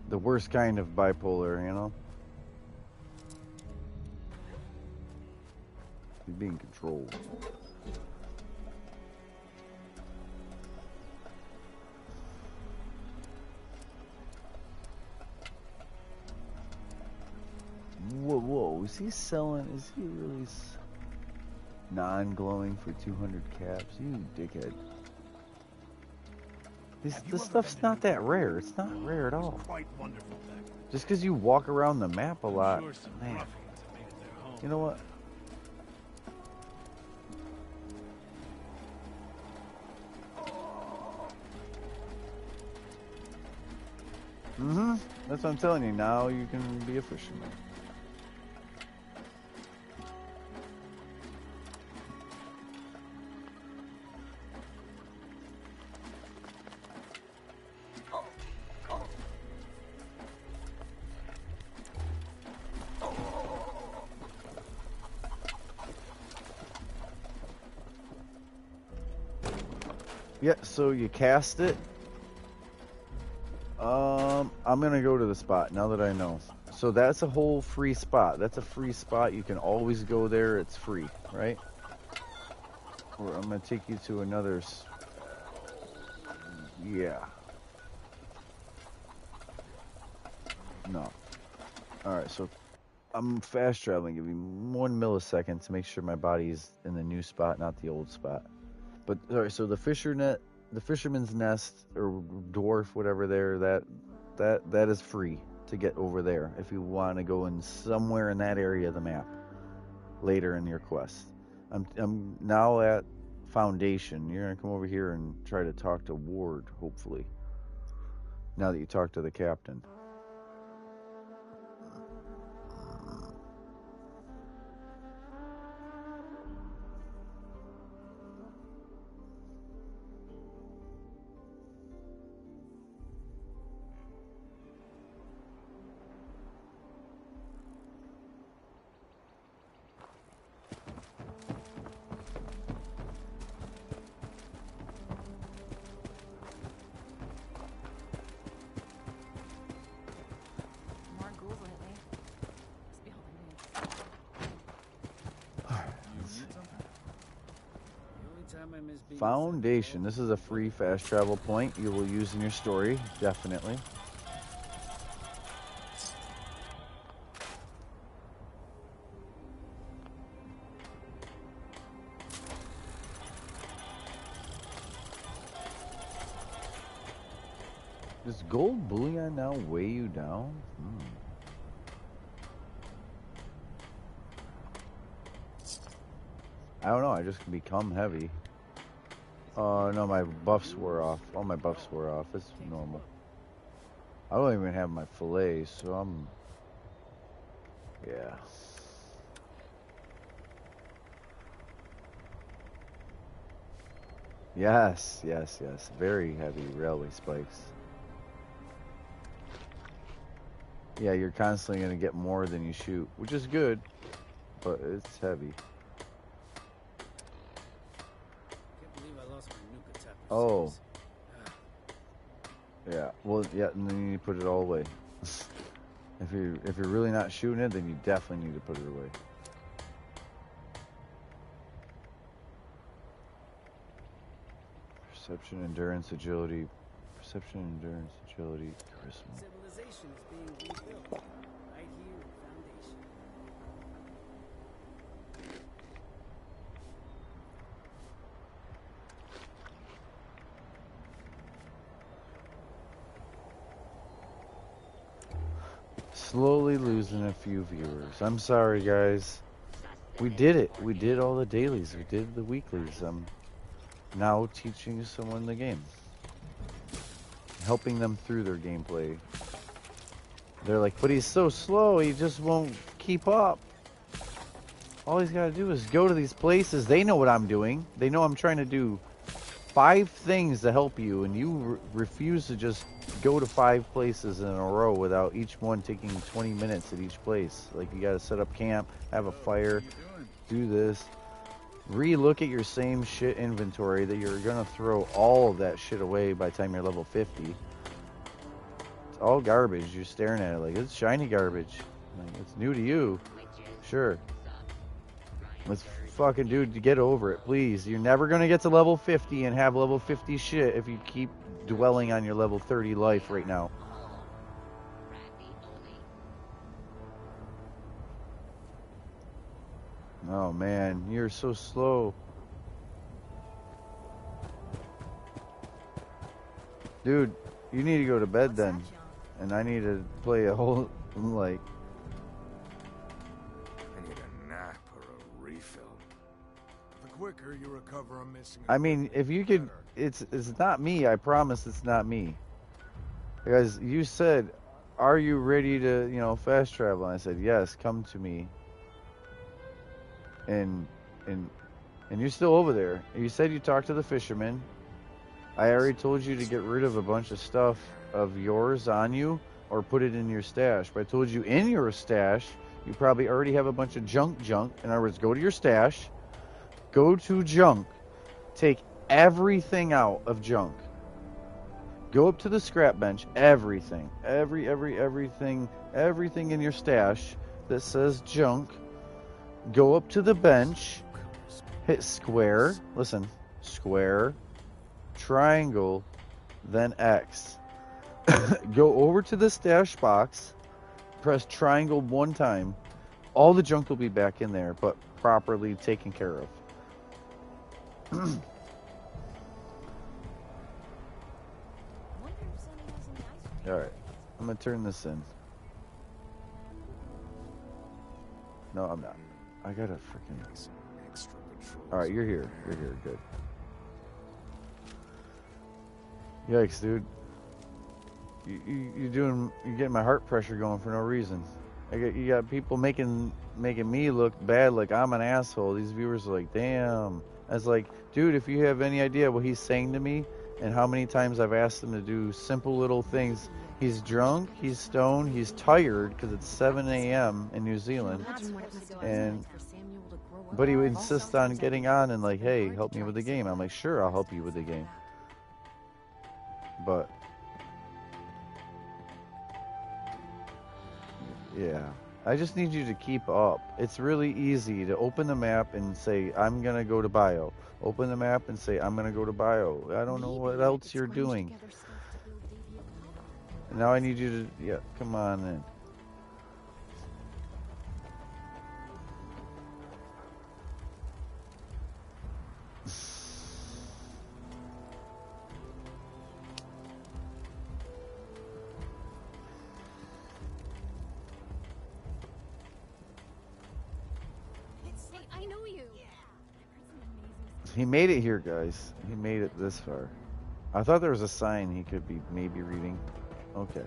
the worst kind of bipolar, you know? He's being controlled. Whoa, is he selling, is he really non-glowing for 200 caps? You dickhead. This stuff's not that rare. It's not rare at all. Just because you walk around the map a lot, man. You know what? That's what I'm telling you. Now you can be a fisherman. Yeah, so you cast it. I'm gonna go to the spot now that I know. So that's a whole free spot. That's a free spot. You can always go there. It's free, right? Or I'm gonna take you to another. Yeah. No. All right. So I'm fast traveling. Give me 1 millisecond to make sure my body's in the new spot, not the old spot. But all right. So the fisherman's nest or dwarf, whatever there, That is free to get over there if you want to go in somewhere in that area of the map later in your quest. I'm now at Foundation. You're gonna come over here and try to talk to Ward, hopefully. Now that you talked to the captain. More ghouls lately. Must be holiday. Foundation. This is a free fast travel point you will use in your story, definitely. Does gold bullion now weigh you down? I don't know, I just can become heavy. No, my buffs wore off. All my buffs wore off. It's normal. I don't even have my fillet, so I'm... Yeah. Yes, yes, yes. Very heavy railway spikes. Yeah, you're constantly going to get more than you shoot, which is good, but it's heavy. Oh. Yeah, well, yeah, and then you need to put it all away. If you're really not shooting it, then you definitely need to put it away. Perception, endurance, agility. Perception, endurance, agility, charisma. Civilization is being rebuilt right here at Foundation. Slowly losing a few viewers. I'm sorry, guys. We did it. We did all the dailies. We did the weeklies. I'm now teaching someone the game. Helping them through their gameplay. They're like, but he's so slow, he just won't keep up. All he's got to do is go to these places. They know what I'm doing. They know I'm trying to do 5 things to help you, and you refuse to just go to 5 places in a row without each one taking 20 minutes at each place. Like, you got to set up camp, have a fire, do this. Re-look at your same shit inventory that you're going to throw all of that shit away by the time you're level 50. It's all garbage. You're staring at it like, it's shiny garbage. Like, it's new to you. Sure. Let's fucking, dude, get over it, please. You're never going to get to level 50 and have level 50 shit if you keep dwelling on your level 30 life right now. Oh man, you're so slow. Dude, you need to go to bed then. And I need to play a whole, like... I need a nap or a refill. The quicker you recover, I'm missing. I mean, if you could... It's not me, I promise it's not me. Because you said, are you ready to, you know, fast travel? And I said, yes, come to me. And you're still over there. You said you talked to the fisherman. I already told you to get rid of a bunch of stuff of yours on you or put it in your stash. But I told you in your stash, you probably already have a bunch of junk. In other words, go to your stash, go to junk, take everything out of junk. Go up to the scrap bench, everything in your stash that says junk. Go up to the bench, hit square, listen, square, triangle, then X. Go over to the stash box, press triangle 1 time. All the junk will be back in there, but properly taken care of. Alright. I'm gonna turn this in. No, I'm not. I gotta freaking. Some extra patrols. All right, you're here. You're here. Good. Yikes, dude. You're getting my heart pressure going for no reason. You got people making me look bad, like I'm an asshole. These viewers are like, damn. I was like, dude, if you have any idea what he's saying to me and how many times I've asked him to do simple little things. He's drunk, he's stoned, he's tired because it's 7 a.m. in New Zealand, but he would insist on getting on and like, hey, help me with the game. I'm like, sure, I'll help you with the game. But yeah, I just need you to keep up. It's really easy to open the map and say, I'm gonna go to bio. Open the map and say, I'm gonna go to bio. I don't know what else you're doing. Now I need you to, yeah, come on in. I know you. He made it here, guys. He made it this far. I thought there was a sign he could be maybe reading. Okay.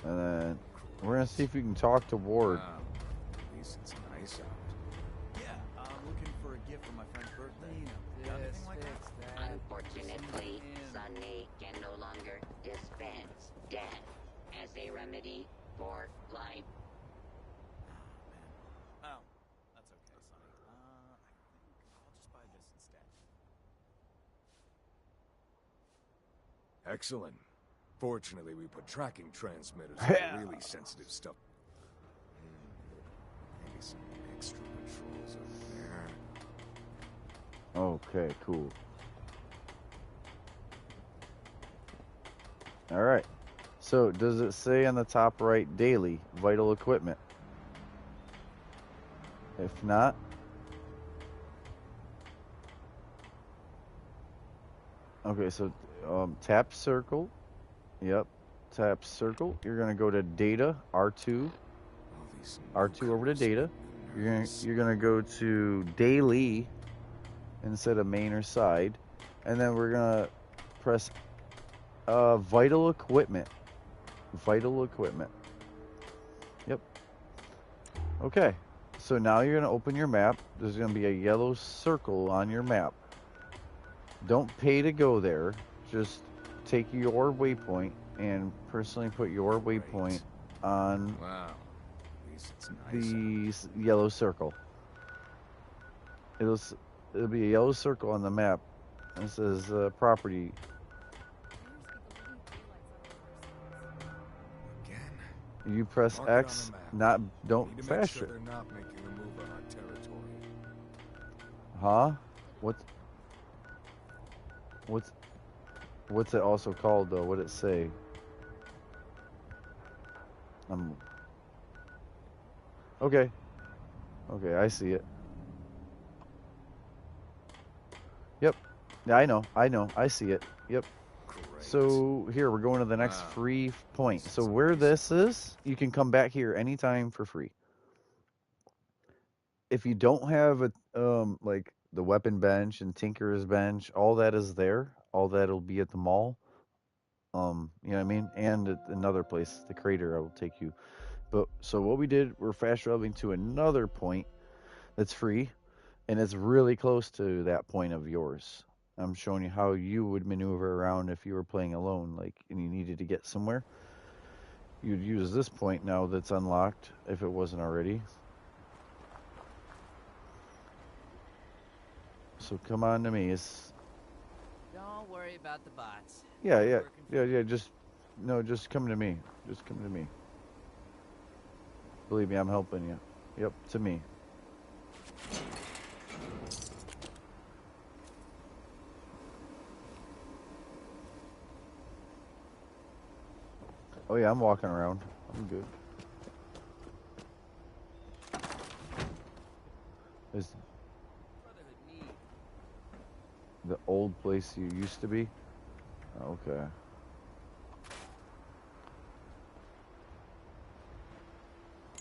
And then we're gonna see if we can talk to Ward. Wow. At least it's nice out. Yeah, I'm looking for a gift for my friend's birthday. Got anything like that? Unfortunately, Sunny can no longer dispense death as a remedy for life. Oh, that's okay, Sonny. I think I'll just buy this instead. Excellent. Fortunately, we put tracking transmitters on the really sensitive stuff. Maybe some extra patrols over there. Okay, cool. All right. So, does it say on the top right, daily, vital equipment? If not, okay, so tap circle. Yep, tap circle. You're gonna go to data, R2. R2 over to data. You're gonna go to daily instead of main or side, and then we're gonna press vital equipment. Vital equipment. Yep. Okay. So now you're gonna open your map. There's gonna be a yellow circle on your map. Don't pay to go there. Just take your waypoint and personally put your waypoint on Wow. At least it's nice the yellow circle. It'll be a yellow circle on the map. It says property. Again. You press Mark it on X. the map. Not Need don't to make fast sure it. they're not making a move on our territory. Huh? What's it also called though? What'd it say? Okay. Okay, I see it. Yep. Yeah, I know. I see it. Yep. Great. So here we're going to the next Wow. free point. This So is where amazing. this is, you can come back here anytime for free. If you don't have a like the weapon bench and tinker's bench, all that is there. All that'll be at the mall. You know what I mean? And at another place, the crater, I will take you. But so what we did, we're fast traveling to another point that's free, and it's really close to that point of yours. I'm showing you how you would maneuver around if you were playing alone, like, and you needed to get somewhere. You'd use this point now that's unlocked if it wasn't already. So come on to me. Don't worry about the bots. Yeah. Just come to me. Just come to me. Believe me, I'm helping you. Yep, to me. Oh yeah, I'm walking around. I'm good. The old place you used to be? Okay.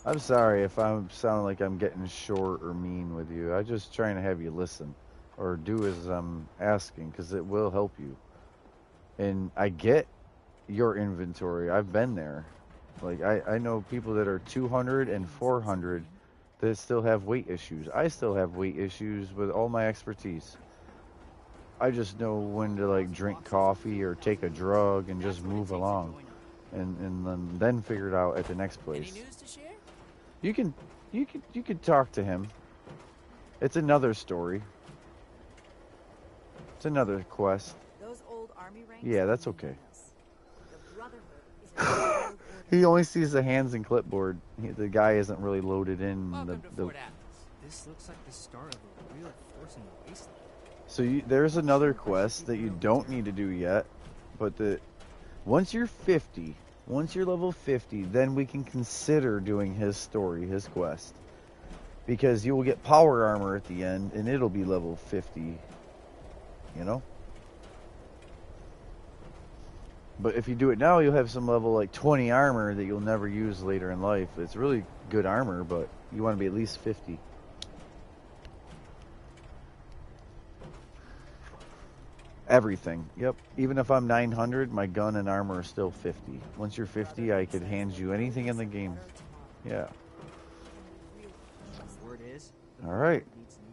I'm sorry if I'm sounding like I'm getting short or mean with you. I'm just trying to have you listen or do as I'm asking because it will help you. And I get your inventory. I've been there. Like, I know people that are 200 and 400 that still have weight issues. I still have weight issues with all my expertise. I just know when to, like, drink coffee or take a drug and just move along. And then figure it out at the next place. Any news to share? You can talk to him. It's another story. It's another quest. Those old army ranks. Yeah, that's okay. The Brotherhood is He only sees the hands and clipboard. The guy isn't really loaded in. Welcome to the Fort Atlas. This looks like the start of a real force in the wasteland. So there's another quest that you don't need to do yet, but once you're 50, once you're level 50, then we can consider doing his story, his quest. Because you will get power armor at the end, and it'll be level 50, you know? But if you do it now, you'll have some level like 20 armor that you'll never use later in life. It's really good armor, but you want to be at least 50. Everything. Yep. Even if I'm 900, my gun and armor are still 50. Once you're 50, I could hand you anything in the game. Yeah. Word is, All right.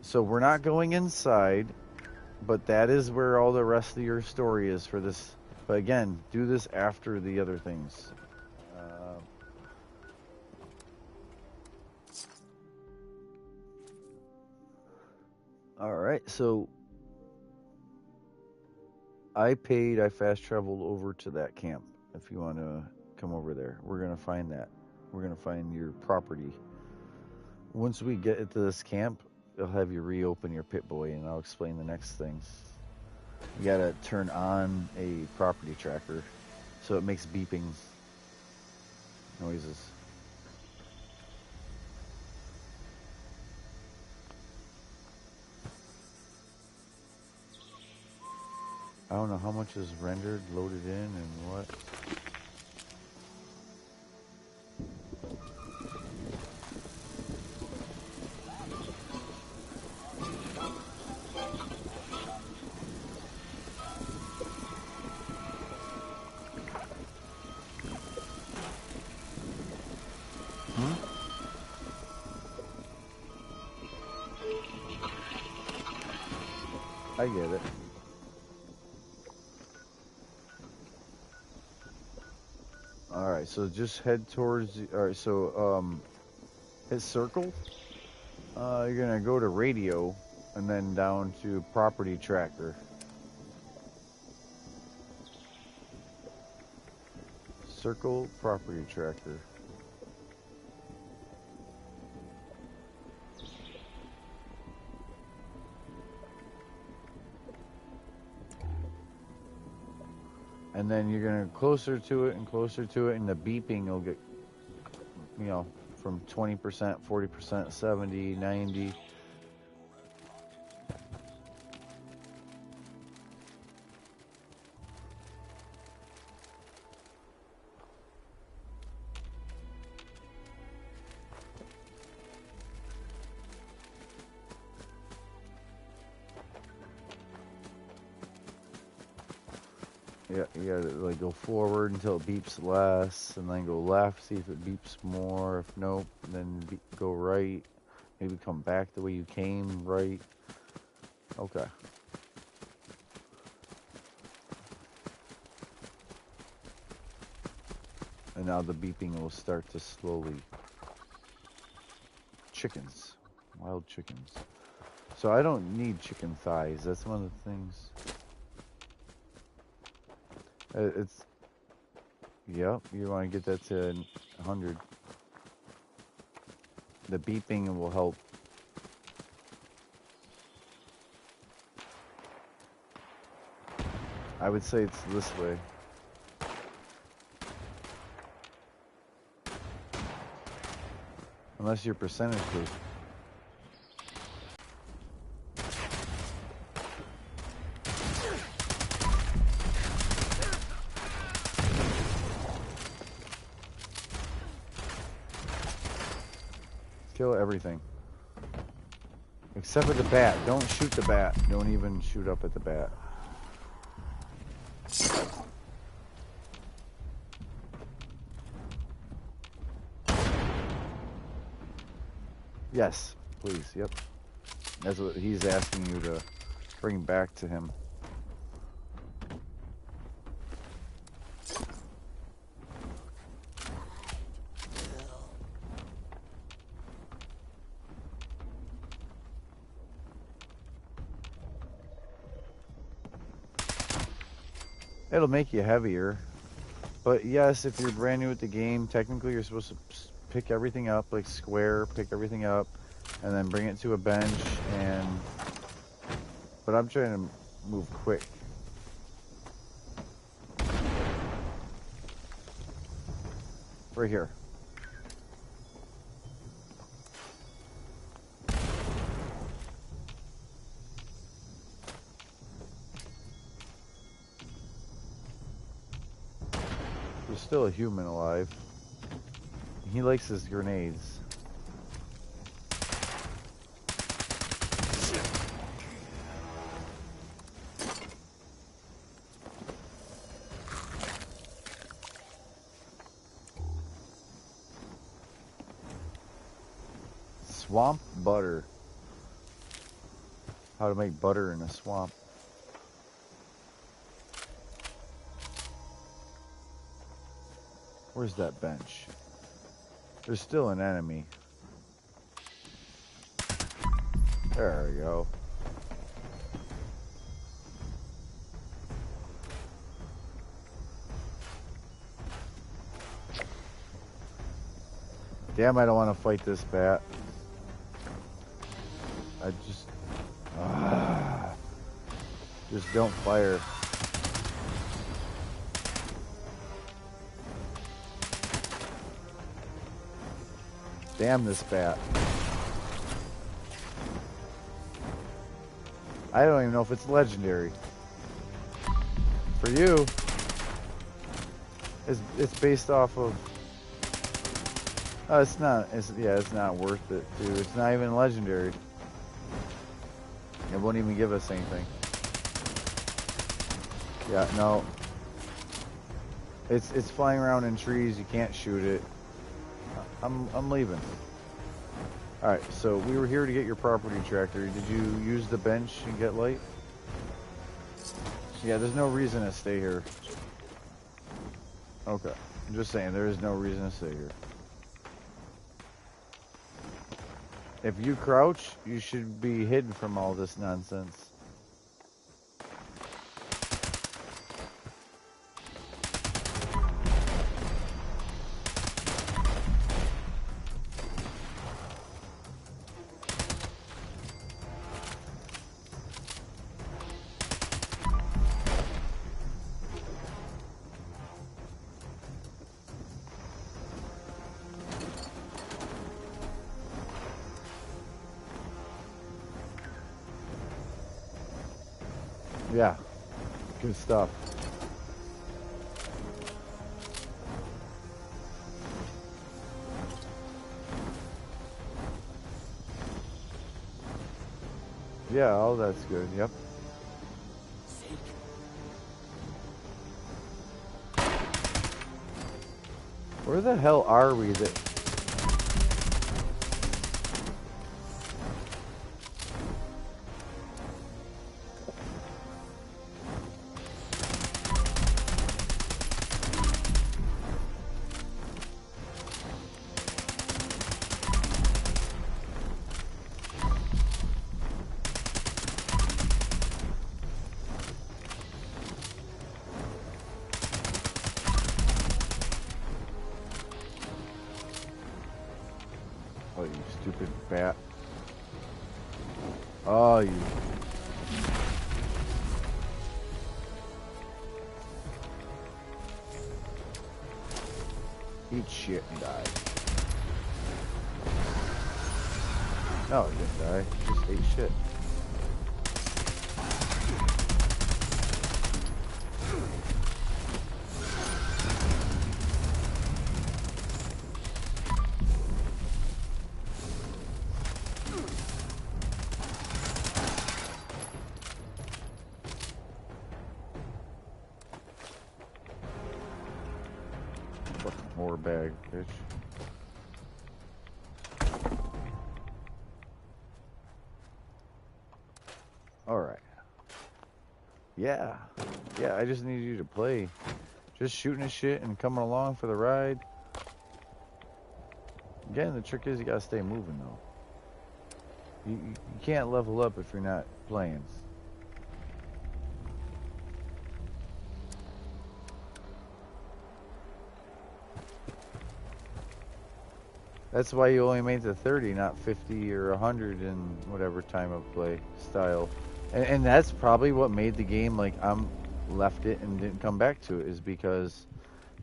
So we're not going inside, but that is where all the rest of your story is for this. But again, do this after the other things. All right. So I fast traveled over to that camp. If you want to come over there, we're going to find that. We're going to find your property. Once we get into this camp, I'll have you reopen your Pip-Boy and I'll explain the next things. You got to turn on a property tracker so it makes beeping noises. I don't know how much is rendered, loaded in, and what. I get it. Alright, so just head towards... Alright, so, hit circle. You're gonna go to radio, and then down to property tracker. Circle property tracker. And then you're gonna closer to it, and the beeping will get, you know, from 20%, 40%, 70, 90. Yeah, you gotta like go forward until it beeps less, and then go left, see if it beeps more. If nope, then go right. Maybe come back the way you came, right. Okay. And now the beeping will start to slowly. Chickens. Wild chickens. So I don't need chicken thighs. That's one of the things. It's, yep, you want to get that to 100. The beeping will help. I would say it's this way. Unless you're percentage based. Kill everything. Except for the bat. Don't shoot the bat. Don't even shoot up at the bat. Yes, please. Yep. That's what he's asking you to bring back to him. It'll make you heavier. But yes, if you're brand new at the game, technically you're supposed to pick everything up, like square, pick everything up, and then bring it to a bench, and... But I'm trying to move quick. Right here. There's still a human alive. He likes his grenades. Swamp butter. How to make butter in a swamp. Where's that bench? There's still an enemy. There we go. Damn, I don't want to fight this bat. I just don't fire. Damn this bat. I don't even know if it's legendary. For you, it's based off of. Oh, it's not. It's not worth it, dude. It's not even legendary. It won't even give us anything. Yeah, no. It's flying around in trees. You can't shoot it. I'm leaving. Alright, so we were here to get your property tractor. Did you use the bench and get light? Yeah, there's no reason to stay here. Okay. I'm just saying, there is no reason to stay here. If you crouch, you should be hidden from all this nonsense. Yeah, good stuff. Yeah, all that's good, yep. Where the hell are we that... Oh, you stupid bat. Oh, you... Eat shit and die. No, he didn't die. He just ate shit. ore bag, bitch. Alright. Yeah. Yeah, I just need you to play. Just shooting at shit and coming along for the ride. Again, the trick is you gotta stay moving, though. You can't level up if you're not playing. That's why you only made the 30, not 50 or 100 in whatever time of play style. And that's probably what made the game, like, I'm left it and didn't come back to it, is because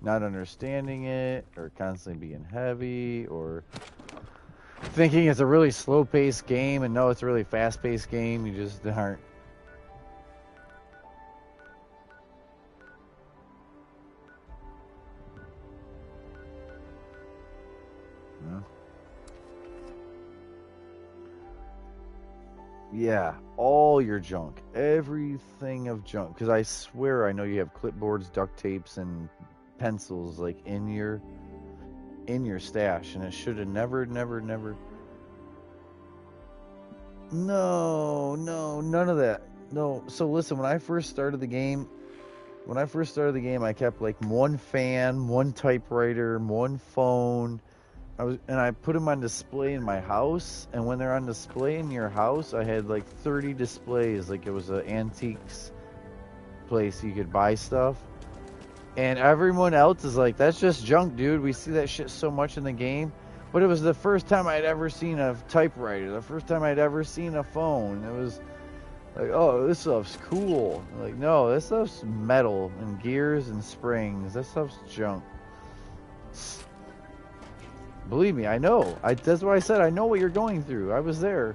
not understanding it, or constantly being heavy, or thinking it's a really slow-paced game, and no, it's a really fast-paced game. You just aren't. Yeah, all your junk, everything of junk. Because I swear I know you have clipboards, duct tapes, and pencils like in your stash, and it should have never. No, none of that. No. So listen, when I first started the game, I kept like one fan, one typewriter, one phone. I put them on display in my house, and when they're on display in your house, I had like 30 displays, like it was an antiques place you could buy stuff. And everyone else is like, that's just junk, dude. We see that shit so much in the game. But it was the first time I'd ever seen a typewriter, the first time I'd ever seen a phone. It was like, oh, this stuff's cool. Like, no, this stuff's metal and gears and springs. That stuff's junk. Believe me, I know. That's why I said I know what you're going through. I was there.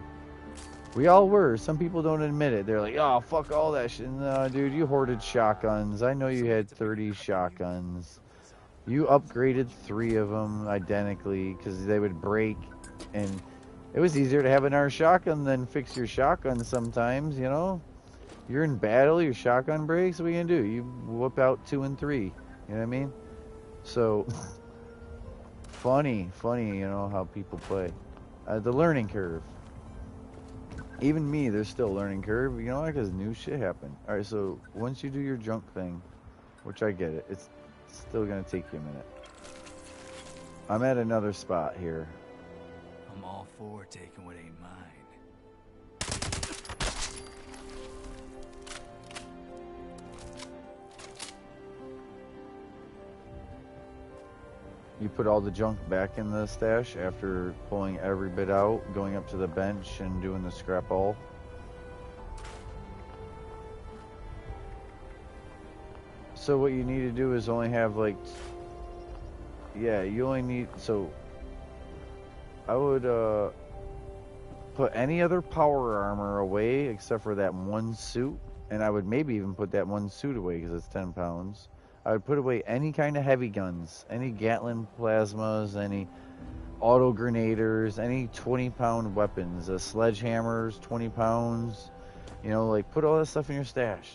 We all were. Some people don't admit it. They're like, oh, fuck all that shit. No, dude, you hoarded shotguns. I know you had 30 shotguns. You upgraded 3 of them identically because they would break. And it was easier to have another shotgun than fix your shotgun sometimes, you know? You're in battle, your shotgun breaks, what are you going to do? You whip out 2 and 3. You know what I mean? So... Funny, you know, how people play. The learning curve. Even me, there's still a learning curve, you know, because new shit happened. Alright, so once you do your junk thing, which I get it, it's still going to take you a minute. I'm at another spot here. I'm all for taking what ain't mine. You put all the junk back in the stash after pulling every bit out, going up to the bench and doing the scrap all. So what you need to do is only have like, yeah, you only need, so I would put any other power armor away except for that one suit, and I would maybe even put that one suit away because it's 10 pounds. I would put away any kind of heavy guns, any Gatling plasmas, any auto grenaders, any 20-pound weapons, sledgehammers, 20 pounds, you know, like put all that stuff in your stash.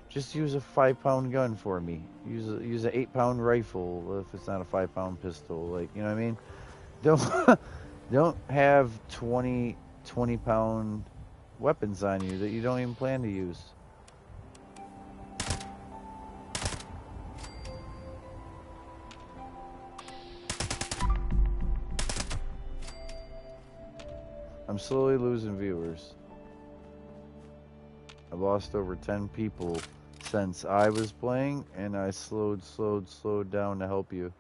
Just use a 5-pound gun for me. Use an 8-pound rifle if it's not a 5-pound pistol, like, you know what I mean? Don't have 20-pound weapons on you that you don't even plan to use. I'm slowly losing viewers. I've lost over 10 people since I was playing, and I slowed down to help you.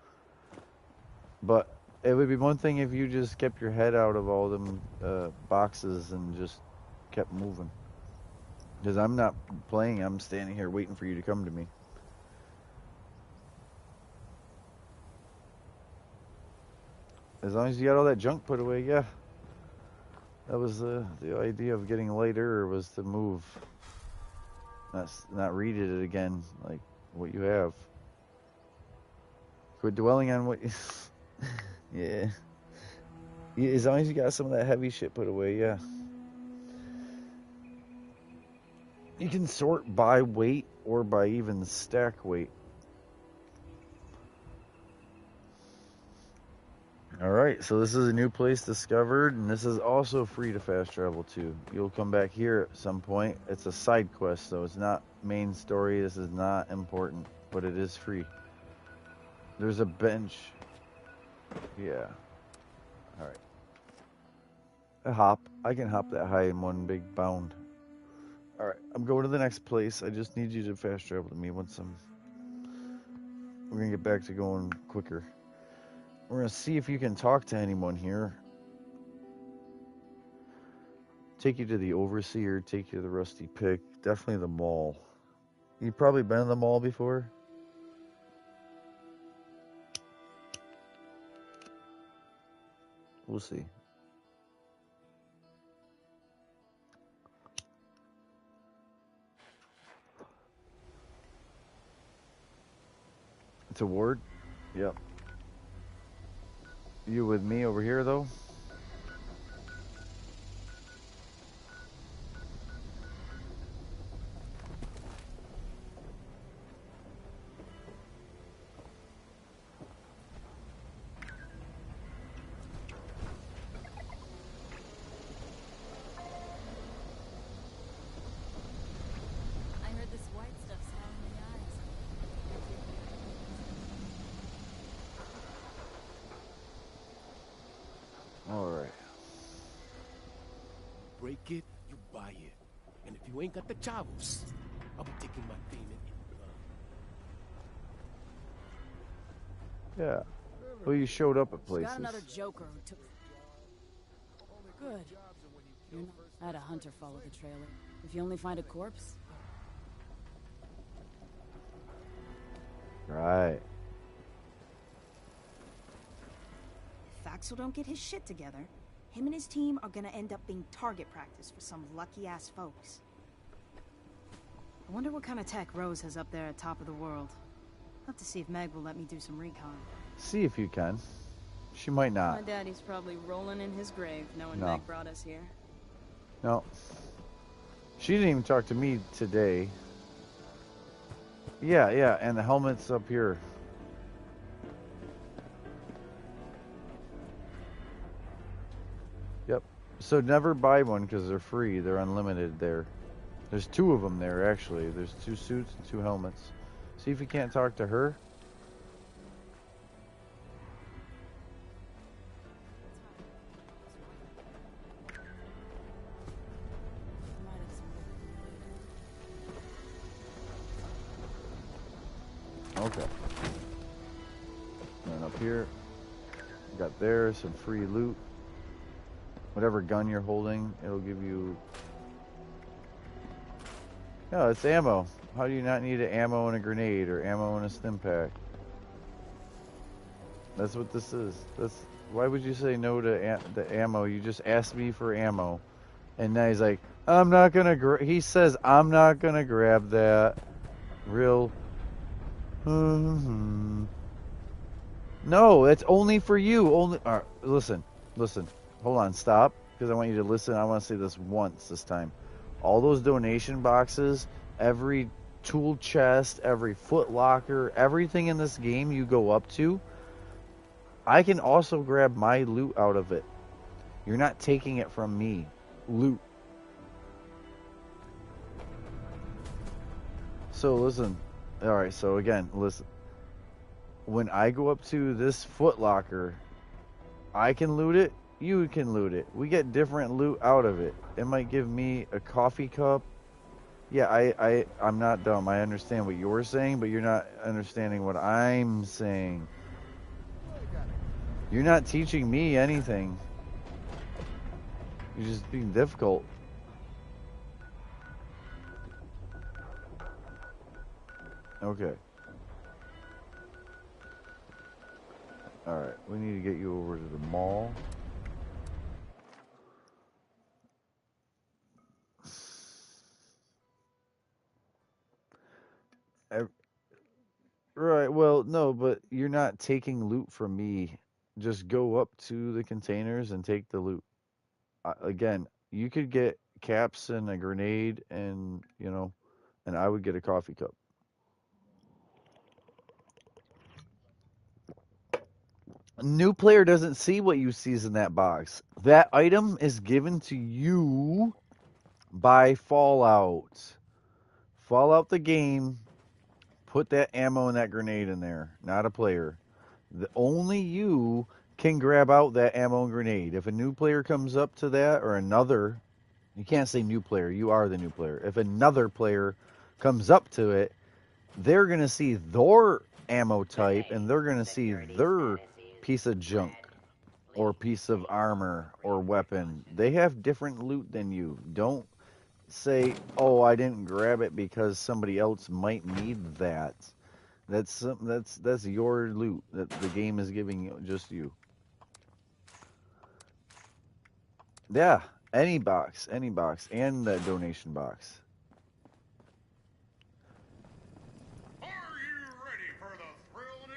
But it would be one thing if you just kept your head out of all them boxes and just kept moving. Because I'm not playing, I'm standing here waiting for you to come to me. As long as you got all that junk put away, yeah. That was the idea of getting later, was to move. Not read it again, like what you have. Quit dwelling on what you... Yeah. As long as you got some of that heavy shit put away, yeah. You can sort by weight or by even stack weight. Alright, so this is a new place discovered, and this is also free to fast travel to. You'll come back here at some point. It's a side quest, so it's not main story. This is not important, but it is free. There's a bench. Yeah. Alright. I can hop that high in one big bound. Alright, I'm going to the next place. I just need you to fast travel to me once we're gonna get back to going quicker. We're gonna see if you can talk to anyone here. Take you to the Overseer, take you to the Rusty Pick, definitely the mall. You've probably been in the mall before? We'll see. It's a ward? Yep. You with me over here, though? I heard this white stuff's howling the eyes. Alright. Break it, you buy it. And if you ain't got the chavos, I'll be taking my payment in blood. Yeah. Well, you showed up at Got places. another joker who took. Good. I had a hunter follow the trailer. If you only find a corpse. Right. If Faxel don't get his shit together, him and his team are gonna end up being target practice for some lucky-ass folks. I wonder what kind of tech Rose has up there at top of the world. I'll have to see if Meg will let me do some recon. See if you can. She might My not. daddy's probably rolling in his grave knowing No. Meg brought us here. No. She didn't even talk to me today. Yeah, and the helmet's up here. Yep. So never buy one because they're free. They're unlimited there. There's two of them there, actually. There's 2 suits and 2 helmets. See if you can't talk to her. Okay. And up here, you got there some free loot. Whatever gun you're holding, it'll give you. No, it's ammo. How do you not need an ammo and a grenade or ammo and a stim pack? That's what this is. That's why would you say no to the ammo? You just asked me for ammo, and now he's like, I'm not gonna. He says I'm not gonna grab that. Real. No, it's only for you. Only. Listen. Hold on. Stop. Because I want you to listen. I want to say this once this time. All those donation boxes, every tool chest, every foot locker, everything in this game you go up to, I can also grab my loot out of it. You're not taking it from me. Loot. So listen. Alright, so again, listen. When I go up to this foot locker, I can loot it, you can loot it. We get different loot out of it. It might give me a coffee cup. Yeah, I'm not dumb. I understand what you're saying, but you're not understanding what I'm saying. You're not teaching me anything. You're just being difficult. Okay. Alright, we need to get you over to the mall. Right, well, no, but you're not taking loot from me. Just go up to the containers and take the loot. Again, you could get caps and a grenade and, and I would get a coffee cup. New player doesn't see what you sees in that box. That item is given to you by Fallout. Fallout the game, put that ammo and that grenade in there, not a player. Only you can grab out that ammo and grenade. If a new player comes up to that, or another, you can't say new player, you are the new player. If another player comes up to it, they're going to see their ammo type, and they're going to see their piece of junk, or piece of armor, or weapon. They have different loot than you. Don't say, oh, I didn't grab it because somebody else might need that. That's your loot that the game is giving you, just you. Yeah, any box, and that donation box.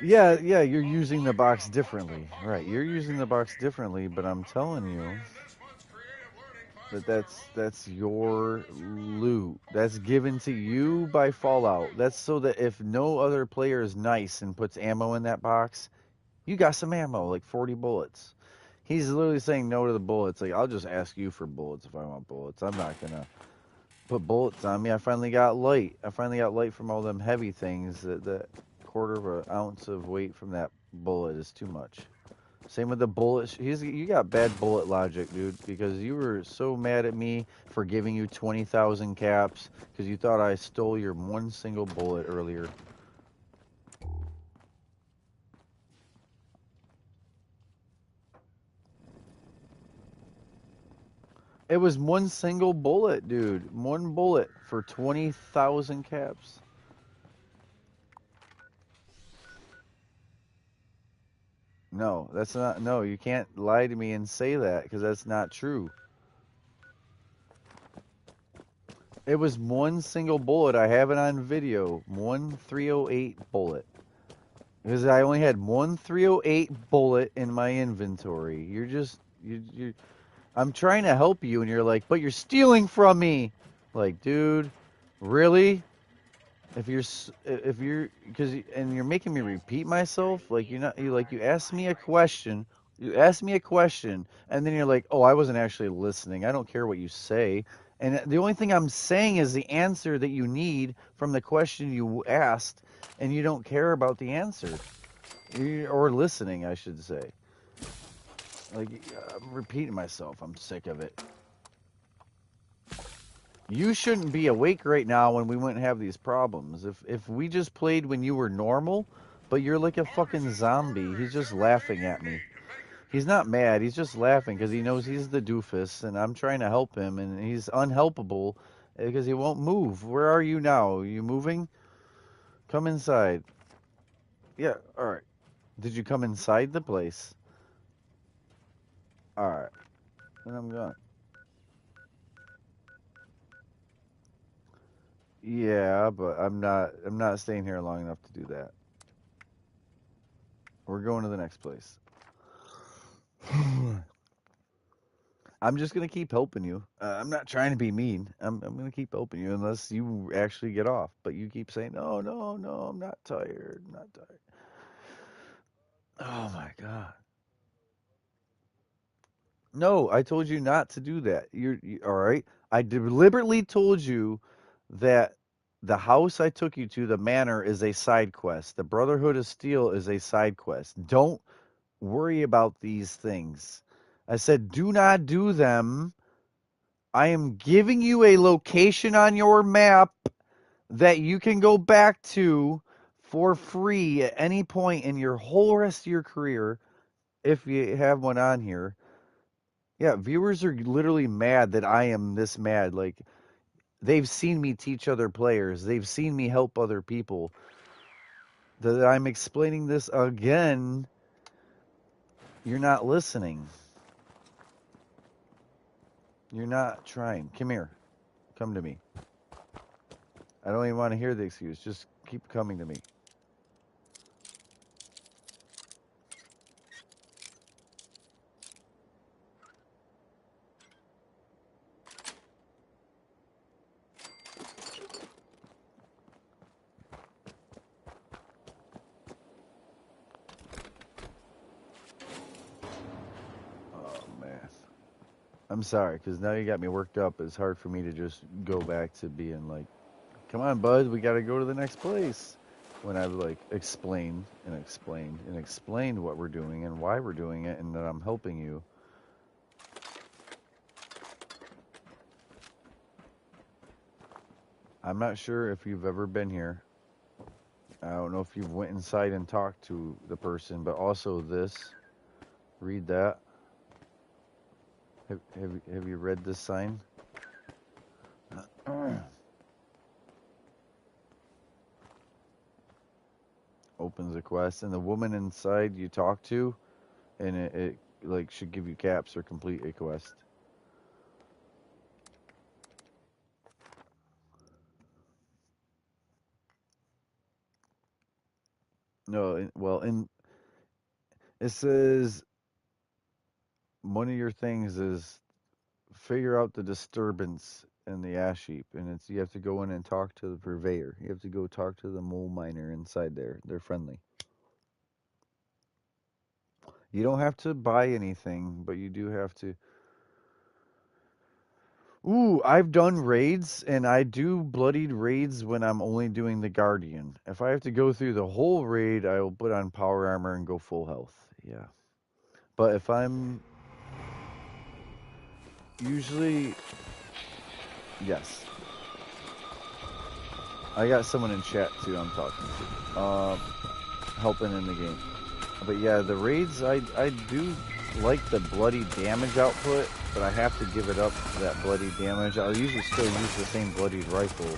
Yeah, you're using the box differently. Right, you're using the box differently, but I'm telling you that that's your loot. That's given to you by Fallout. That's so that if no other player is nice and puts ammo in that box, you got some ammo, like 40 bullets. He's literally saying no to the bullets. Like, I'll just ask you for bullets if I want bullets. I'm not gonna put bullets on me. I finally got light. From all them heavy things. That quarter of an ounce of weight from that bullet is too much. Same with the bullet. You got bad bullet logic, dude, because you were so mad at me for giving you 20,000 caps because you thought I stole your one single bullet earlier. It was one single bullet, dude. One bullet for 20,000 caps. No, that's not. No, you can't lie to me and say that because that's not true. It was one single bullet. I have it on video. One 308 bullet. Because I only had one 308 bullet in my inventory. You're I'm trying to help you, and you're like, but you're stealing from me. Like, dude, really? If you're, and you're making me repeat myself. Like, you asked me a question. You asked me a question, and then you're like, oh, I wasn't actually listening. I don't care what you say. And the only thing I'm saying is the answer that you need from the question you asked, and you don't care about the answer. Or listening, I should say. Like, I'm repeating myself. I'm sick of it. You shouldn't be awake right now when we wouldn't have these problems. If we just played when you were normal, but you're like a fucking zombie. He's just laughing at me. He's not mad. He's just laughing because he knows he's the doofus, and I'm trying to help him, and he's unhelpable because he won't move. Where are you now? Are you moving? Come inside. Yeah, all right. Did you come inside the place? All right. Then I'm gone. Yeah, but I'm not staying here long enough to do that. We're going to the next place. I'm just gonna keep helping you. I'm not trying to be mean. I'm gonna keep helping you unless you actually get off. But you keep saying no, I'm not tired. I'm not tired. Oh my god. No, I told you not to do that. You all right? I deliberately told you that the house I took you to, the manor, is a side quest. The Brotherhood of Steel is a side quest. Don't worry about these things. I said do not do them. I am giving you a location on your map that you can go back to for free at any point in your whole rest of your career if you have one on here. Yeah, viewers are literally mad that I am this mad. Like, they've seen me teach other players. They've seen me help other people. That I'm explaining this again. You're not listening. You're not trying. Come here. Come to me. I don't even want to hear the excuse. Just keep coming to me. I'm sorry, because now you got me worked up. It's hard for me to just go back to being like, come on, bud, we got to go to the next place. When I've like explained and explained and explained what we're doing and why we're doing it and that I'm helping you. I'm not sure if you've ever been here. I don't know if you've went inside and talked to the person, but also this. Read that. Have you read this sign? Opens a quest, and the woman inside you talk to, and it like should give you caps or complete a quest. No, well, and it says one of your things is figure out the disturbance in the ash heap, and it's you have to go in and talk to the purveyor. You have to go talk to the mole miner inside there. They're friendly. You don't have to buy anything, but you do have to. Ooh, I've done raids, and I do bloodied raids when I'm only doing the Guardian. If I have to go through the whole raid, I will put on power armor and go full health. Yeah. But if I'm... Usually... Yes. I got someone in chat, too, I'm talking to. Helping in the game. But yeah, the raids, I do like the bloody damage output, but I have to give it up for that bloody damage. I'll usually still use the same bloodied rifle,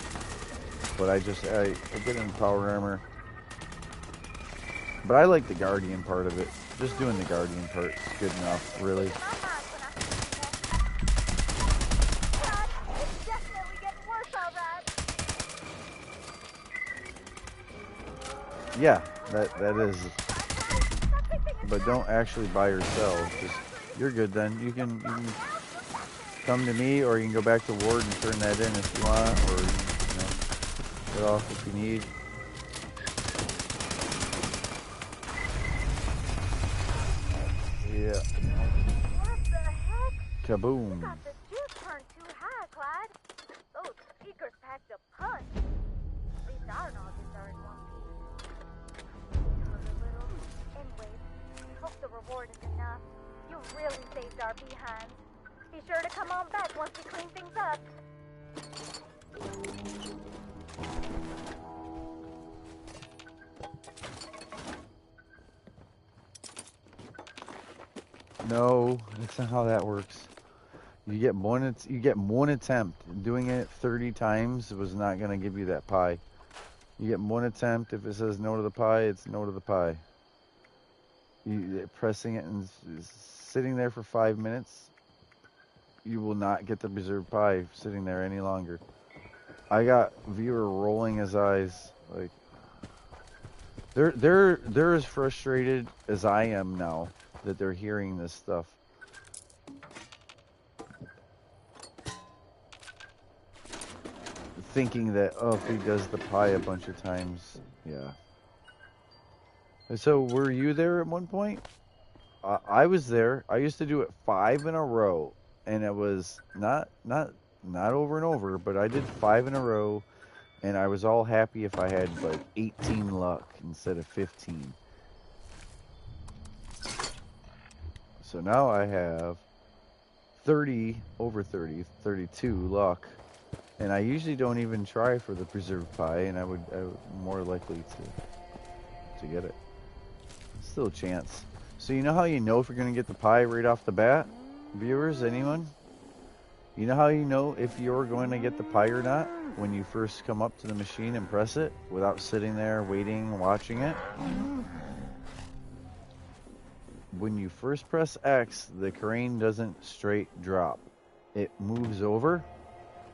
but I get in power armor. But I like the Guardian part of it. Just doing the Guardian part is good enough, really. Yeah, that is. But don't actually buy or sell. Just you're good then. You can come to me, or you can go back to Ward and turn that in if you want, or get off if you need. Yeah. What the heck? Kaboom. You got the juice turned too high, Clyde. Those speakers packed a punch. At least our noggins are in one piece. Anyways, hope the reward is enough. You really saved our behinds. Be sure to come on back once we clean things up. No, that's not how that works. You get one attempt. Doing it 30 times was not going to give you that pie. You get one attempt. If it says no to the pie, it's no to the pie. Pressing it and sitting there for 5 minutes, you will not get the preserved pie sitting there any longer. I got viewer rolling his eyes like they're as frustrated as I am now that they're hearing this stuff. Thinking that, oh, if he does the pie a bunch of times, yeah. So were you there at one point? I was there. I used to do it 5 in a row, and it was not over and over, but I did 5 in a row, and I was all happy if I had like 18 luck instead of 15. So now I have 32 luck, and I usually don't even try for the preserved pie, and I would more likely to get it. Still a chance. So you know how you know if you're gonna get the pie right off the bat, viewers? Anyone? You know how you know if you're going to get the pie or not when you first come up to the machine and press it without sitting there waiting, watching it? When you first press X, the crane doesn't straight drop. It moves over,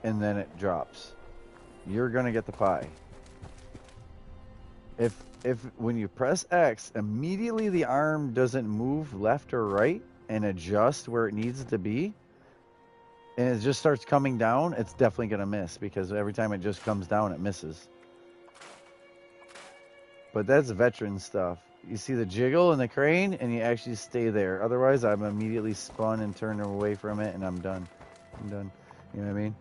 and then it drops. You're gonna get the pie. If when you press X, immediately the arm doesn't move left or right and adjust where it needs to be, and it just starts coming down, it's definitely gonna miss, because every time it just comes down, it misses. But that's veteran stuff. you see the jiggle and the crane, and you actually stay there. Otherwise, I'm immediately spun and turned away from it, and I'm done. I'm done. You know what I mean?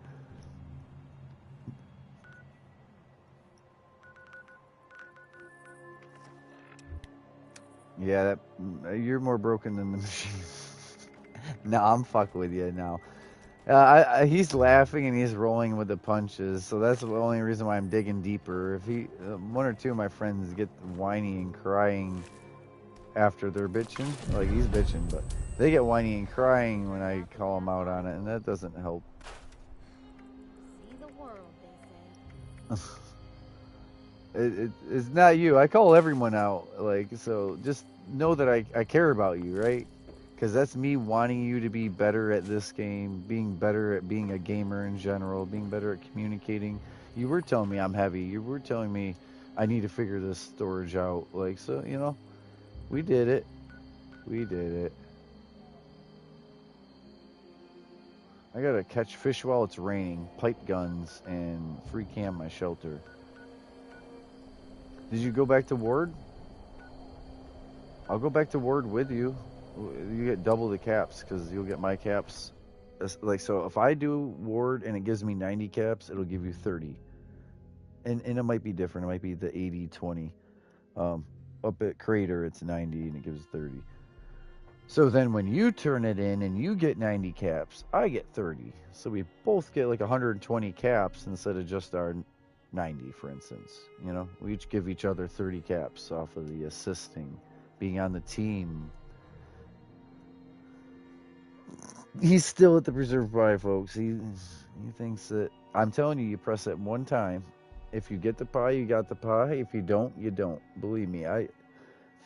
Yeah, you're more broken than the machine. No, I'm fucking with you now. He's laughing and he's rolling with the punches, so that's the only reason why I'm digging deeper. If one or two of my friends get whiny and crying after they're bitching, like he's bitching, but they get whiny and crying when I call them out on it, and that doesn't help. See the world, they say. It's not you. I call everyone out, like, so just know that I care about you, right? Because that's me wanting you to be better at this game, being better at being a gamer in general, being better at communicating. You were telling me I'm heavy. You were telling me I need to figure this storage out. Like, so, you know, we did it. We did it. I gotta catch fish while it's raining, pipe guns, and free cam my shelter. Did you go back to Ward? I'll go back to Ward with you. You get double the caps because you'll get my caps. Like, so if I do Ward and it gives me 90 caps, it'll give you 30. And it might be different. It might be the 80-20. Up at Crater, it's 90 and it gives 30. So then when you turn it in and you get 90 caps, I get 30. So we both get like 120 caps instead of just our 90, for instance. You know, we each give each other 30 caps off of the assisting, being on the team. He's still at the preserve buy, folks. He thinks that, I'm telling you, you press it one time. If you get the pie, you got the pie. If you don't, you don't. Believe me,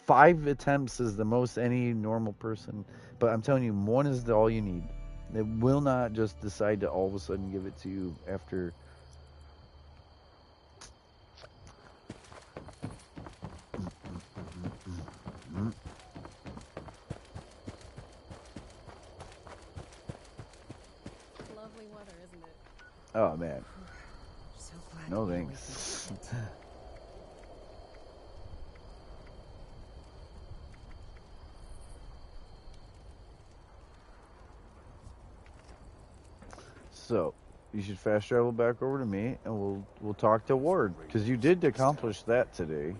5 attempts is the most any normal person. But I'm telling you, one is all you need. It will not just decide to all of a sudden give it to you after. Lovely weather, isn't it? Oh man. So glad No to be thanks. with you. So, you should fast travel back over to me, and we'll talk to Ward, because you did accomplish that today.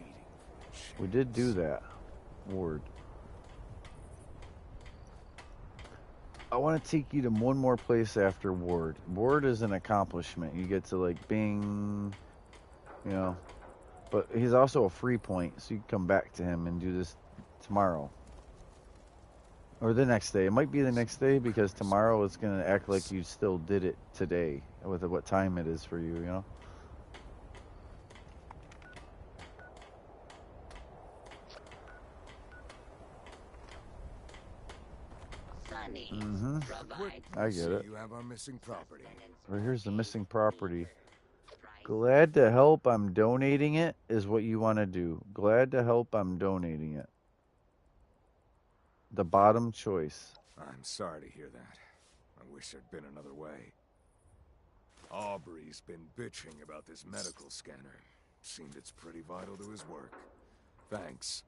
We did do that, Ward. I want to take you to one more place after Ward. Ward is an accomplishment. You get to like bing, you know, but he's also a free point, so you can come back to him and do this tomorrow. Or the next day. It might be the next day because tomorrow it's going to act like you still did it today with what time it is for you, you know? Mm-hmm. I get it. You have our missing property. Right, here's the missing property. Glad to help, I'm donating it, is what you want to do. Glad to help, I'm donating it. The bottom choice. I'm sorry to hear that. I wish there'd been another way. Aubrey's been bitching about this medical scanner. Seemed it's pretty vital to his work. Thanks.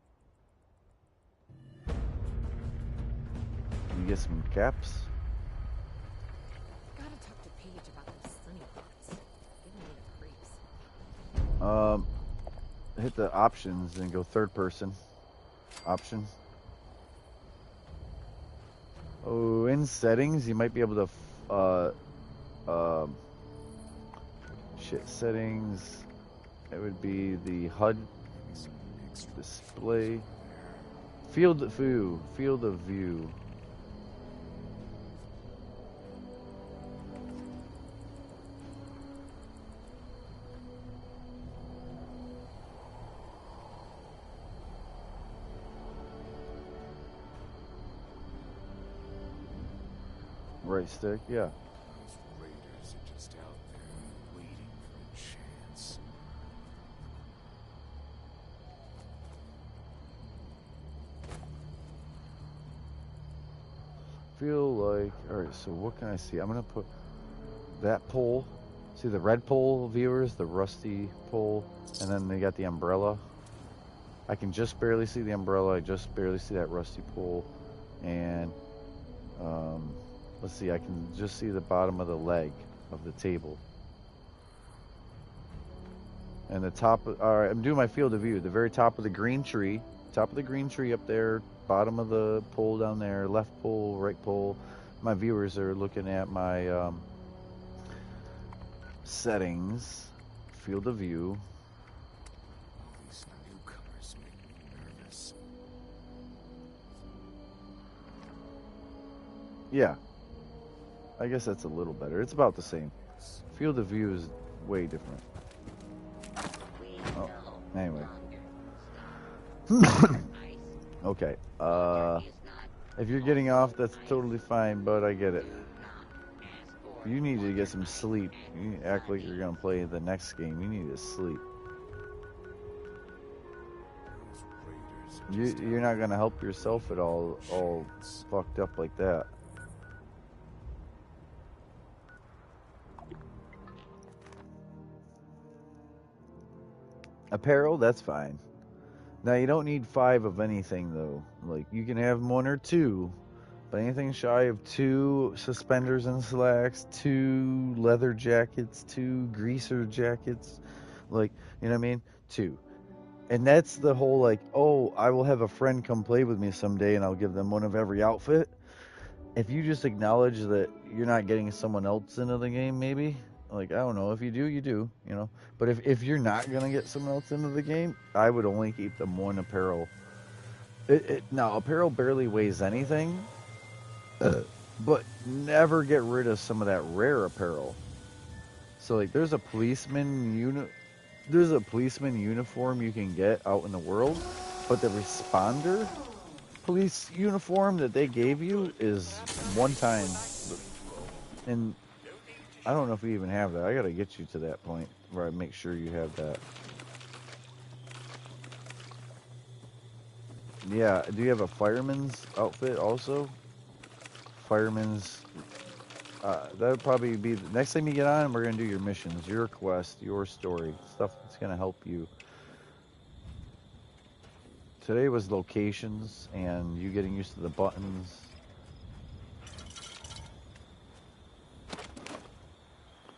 You get some caps? Gotta talk to Paige about those sunny thoughts. Giving me the creeps. Hit the options and go third person. Option. Oh, in settings, you might be able to, settings. It would be the HUD display. Field of view. Right stick, yeah. Those raiders are just out there waiting for a chance. Feel like, alright, so what can I see? I'm gonna put that pole. See the red pole, viewers, the rusty pole, and then they got the umbrella. I can just barely see the umbrella. I just barely see that rusty pole. And, let's see, I can just see the bottom of the leg of the table. And the top, alright, I'm doing my field of view. The very top of the green tree. Top of the green tree up there. Bottom of the pole down there. Left pole, right pole. My viewers are looking at my, settings. Field of view. These newcomers make me nervous. Yeah. I guess that's a little better. It's about the same. Field of view is way different. Oh, anyway. Okay. If you're getting off, that's totally fine, but I get it. You need to get some sleep. You need to act like you're gonna play the next game. You need to sleep. You're not gonna help yourself at all fucked up like that. Apparel, that's fine. Now you don't need 5 of anything though. Like you can have 1 or 2, but anything shy of 2 suspenders and slacks, 2 leather jackets, 2 greaser jackets, like, you know what I mean? 2. And that's the whole like, oh, I will have a friend come play with me someday and I'll give them 1 of every outfit. If you just acknowledge that you're not getting someone else into the game, maybe, like, I don't know, if you do, you do, you know. But if you're not going to get someone else into the game, I would only keep them 1 apparel. Now, apparel barely weighs anything, but never get rid of some of that rare apparel. So, like, there's a policeman uniform you can get out in the world, but the responder police uniform that they gave you is one time. And I don't know if we even have that. I gotta get you to that point where I make sure you have that. Yeah, do you have a fireman's outfit also? Fireman's, that would probably be the next time you get on. We're gonna do your missions, your quest, your story, stuff that's gonna help you. Today was locations and you getting used to the buttons.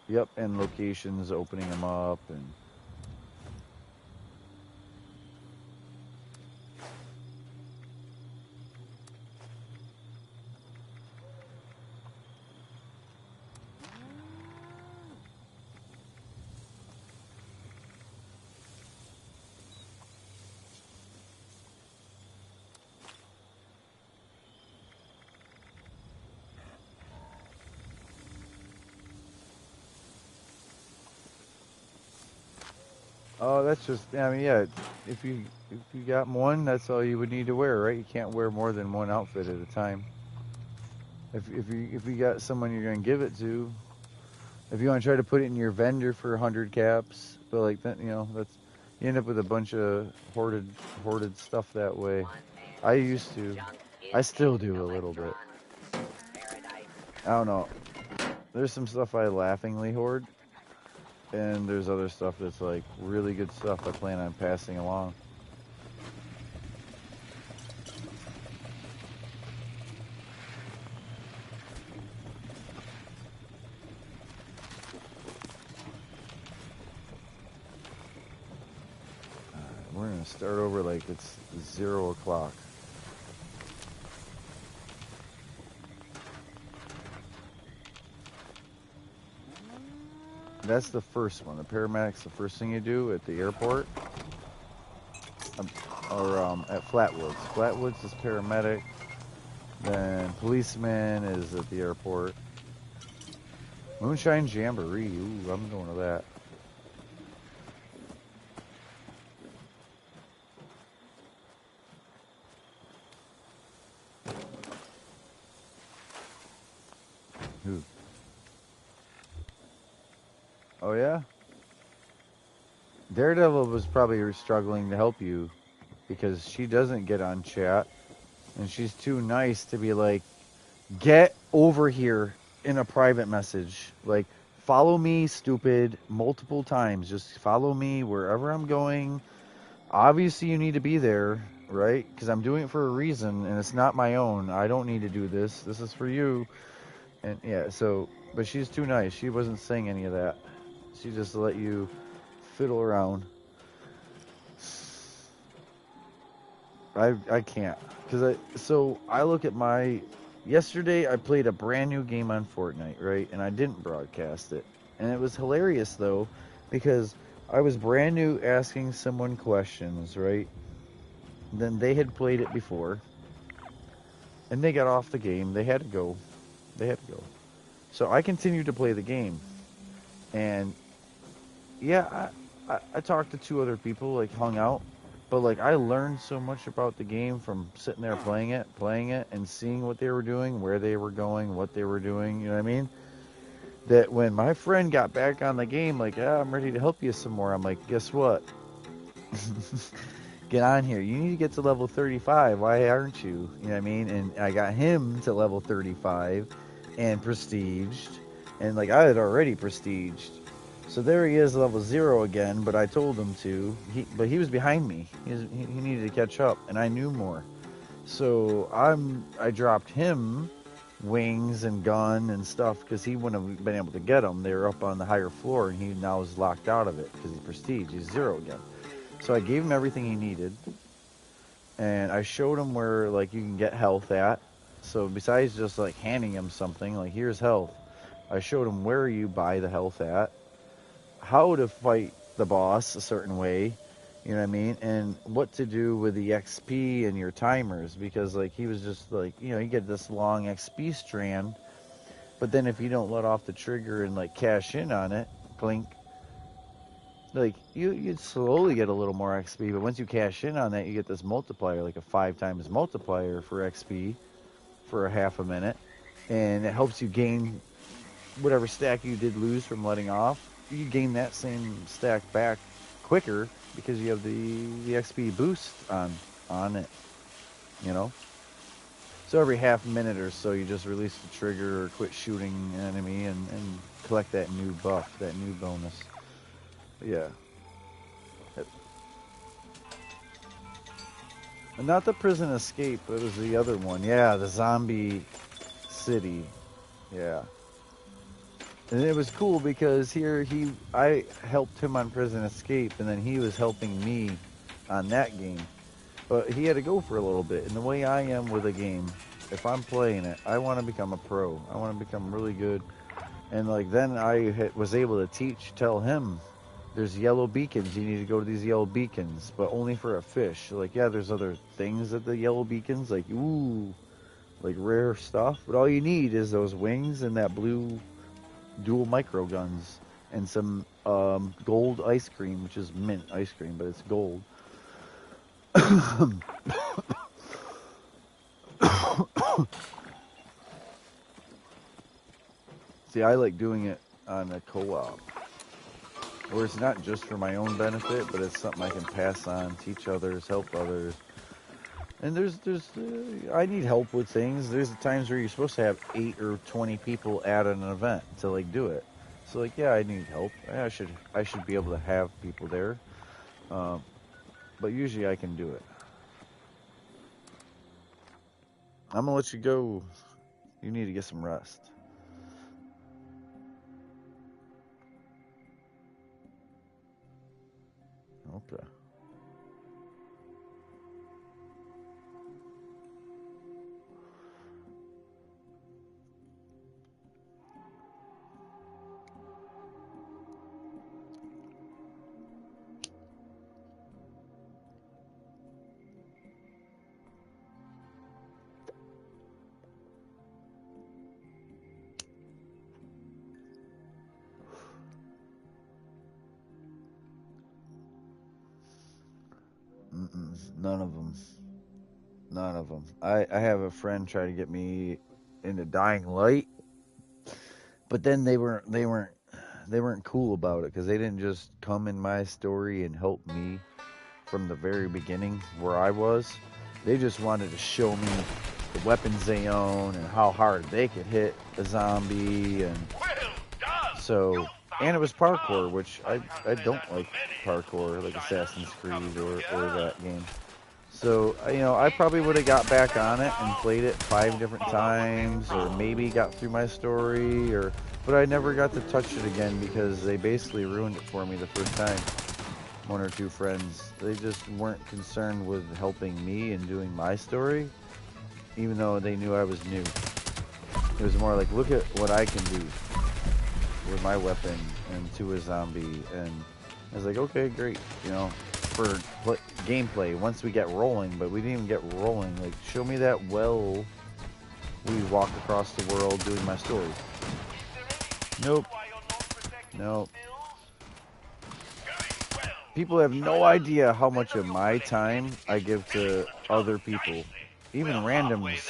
Yep, and locations, opening them up, and oh, that's just, I mean, yeah, if you got 1, that's all you would need to wear, right? You can't wear more than 1 outfit at a time. If you got someone you're gonna give it to, if you want to try to put it in your vendor for 100 caps, but like that, you know, that's, you end up with a bunch of hoarded stuff that way. I used to, I still do a little bit. I don't know. There's some stuff I laughingly hoard. And there's other stuff that's like really good stuff I plan on passing along. We're gonna start over like it's 0 o'clock. That's the first one. The paramedic's the first thing you do at the airport. Or at Flatwoods. Flatwoods is paramedic. Then policeman is at the airport. Moonshine Jamboree. Ooh, I'm going to that. Who? Oh yeah? Daredevil was probably struggling to help you because she doesn't get on chat and she's too nice to be like, get over here in a private message. Like, follow me, stupid, multiple times. Just follow me wherever I'm going. obviously you need to be there, right? Because I'm doing it for a reason, and it's not my own. I don't need to do this. This is for you. And yeah, so, but she's too nice. She wasn't saying any of that. She just let you fiddle around. I can't, so I look at yesterday I played a brand new game on Fortnite, right? And I didn't broadcast it. And it was hilarious though, because I was brand new asking someone questions, right? Then they had played it before. And they got off the game. They had to go. So I continued to play the game. And yeah, I talked to 2 other people, like hung out. But like I learned so much about the game from sitting there playing it, and seeing what they were doing, where they were going, what they were doing, you know what I mean? That when my friend got back on the game, like, yeah, I'm ready to help you some more. I'm like, guess what? Get on here. You need to get to level 35. Why aren't you? You know what I mean? And I got him to level 35 and prestiged. And like I had already prestiged. So there he is, level 0 again, but I told him to. But he was behind me. He needed to catch up, and I knew more. So I dropped him wings and gun and stuff because he wouldn't have been able to get them. They were up on the higher floor, and he now is locked out of it because he's prestige. He's 0 again. So I gave him everything he needed, and I showed him where like you can get health at. So besides just like handing him something, like here's health, I showed him where you buy the health at, how to fight the boss a certain way, you know what I mean, and what to do with the XP and your timers, because like he was just like, you know, you get this long XP strand, but then if you don't let off the trigger and like cash in on it, blink, like you'd slowly get a little more XP, but once you cash in on that, you get this multiplier, like a 5 times multiplier for XP for a half a minute, and it helps you gain whatever stack you did lose from letting off. You gain that same stack back quicker because you have the XP boost on it, you know. So every half minute or so, you just release the trigger or quit shooting an enemy and collect that new buff, that new bonus. Yeah. And not the prison escape, but it was the other one. Yeah, the zombie city. Yeah. And it was cool because I helped him on prison escape, and then he was helping me on that game. But he had to go for a little bit. And the way I am with a game, if I'm playing it, I want to become a pro. I want to become really good. And like then I was able to tell him, there's yellow beacons. You need to go to these yellow beacons, but only for a fish. Like, yeah, there's other things at the yellow beacons, like, ooh, like rare stuff. But all you need is those wings and that blue dual micro guns and some gold ice cream, which is mint ice cream, but it's gold. See, I like doing it on a co-op, where it's not just for my own benefit, but it's something I can pass on, teach others, help others. And I need help with things. There's times where you're supposed to have 8 or 20 people at an event to like do it. So like, yeah, I need help. I should be able to have people there. But usually I can do it. I'm gonna let you go. You need to get some rest. Okay. None of them. I have a friend try to get me into Dying Light, but then they weren't cool about it because they didn't just come in my story and help me from the very beginning where I was. They just wanted to show me the weapons they own and how hard they could hit a zombie, and so And it was parkour, which I don't like parkour, like Assassin's Creed or that game. So, you know, I probably would have got back on it and played it 5 different times, or maybe got through my story, but I never got to touch it again because they basically ruined it for me the first time. 1 or 2 friends, they just weren't concerned with helping me and doing my story, even though they knew I was new. It was more like, look at what I can do with my weapon and to a zombie, and I was like, okay, great, you know, for gameplay once we get rolling, but we didn't even get rolling. Like, show me that well we walk across the world doing my story. Nope. Nope. People have no idea how much of my time I give to other people, even randoms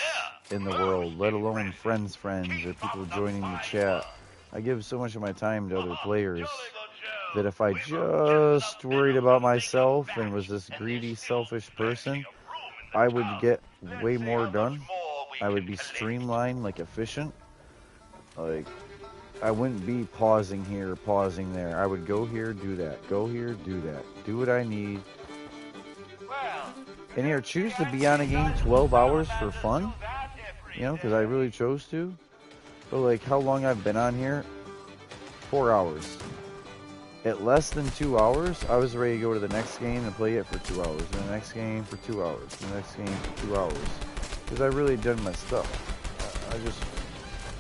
in the world, let alone friends or people joining the chat. I give so much of my time to other players that if I just worried about myself and was this greedy, selfish person, I would get way more done. I would be streamlined, like efficient. Like, I wouldn't be pausing here, pausing there. I would go here, do that. Go here, do that. Do what I need. And here, choose to be on a game 12 hours for fun. You know, because I really chose to. But like, how long I've been on here? 4 hours. At less than 2 hours, I was ready to go to the next game and play it for 2 hours. And the next game for 2 hours. And the next game for 2 hours. Because I really done my stuff.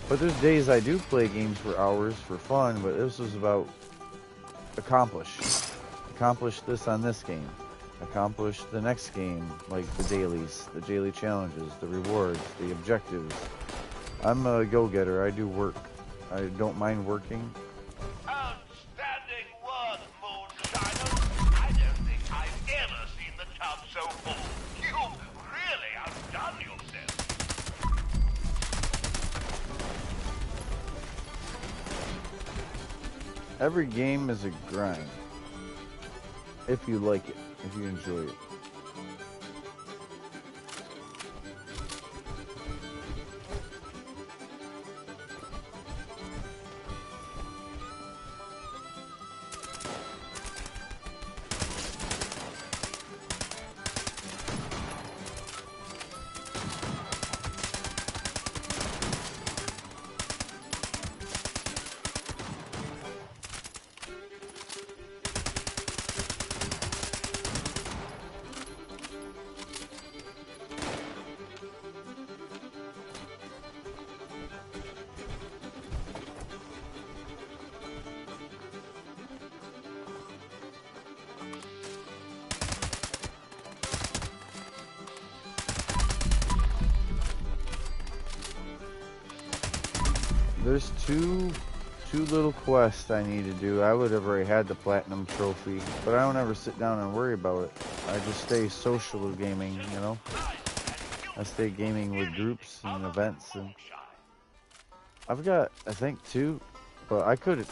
But there's days I do play games for hours for fun, but this was about accomplish this on this game. Accomplish the next game, like the dailies, the daily challenges, the rewards, the objectives. I'm a go-getter. I do work. I don't mind working. Outstanding work, Moonshiner. I don't think I've ever seen the tub so full. You've really outdone yourself. Every game is a grind. If you like it, if you enjoy it. There's two little quests I need to do. I would have already had the platinum trophy, but I don't ever sit down and worry about it. I just stay social gaming, you know? I stay gaming with groups and events, and I've got, I think, 2, but I could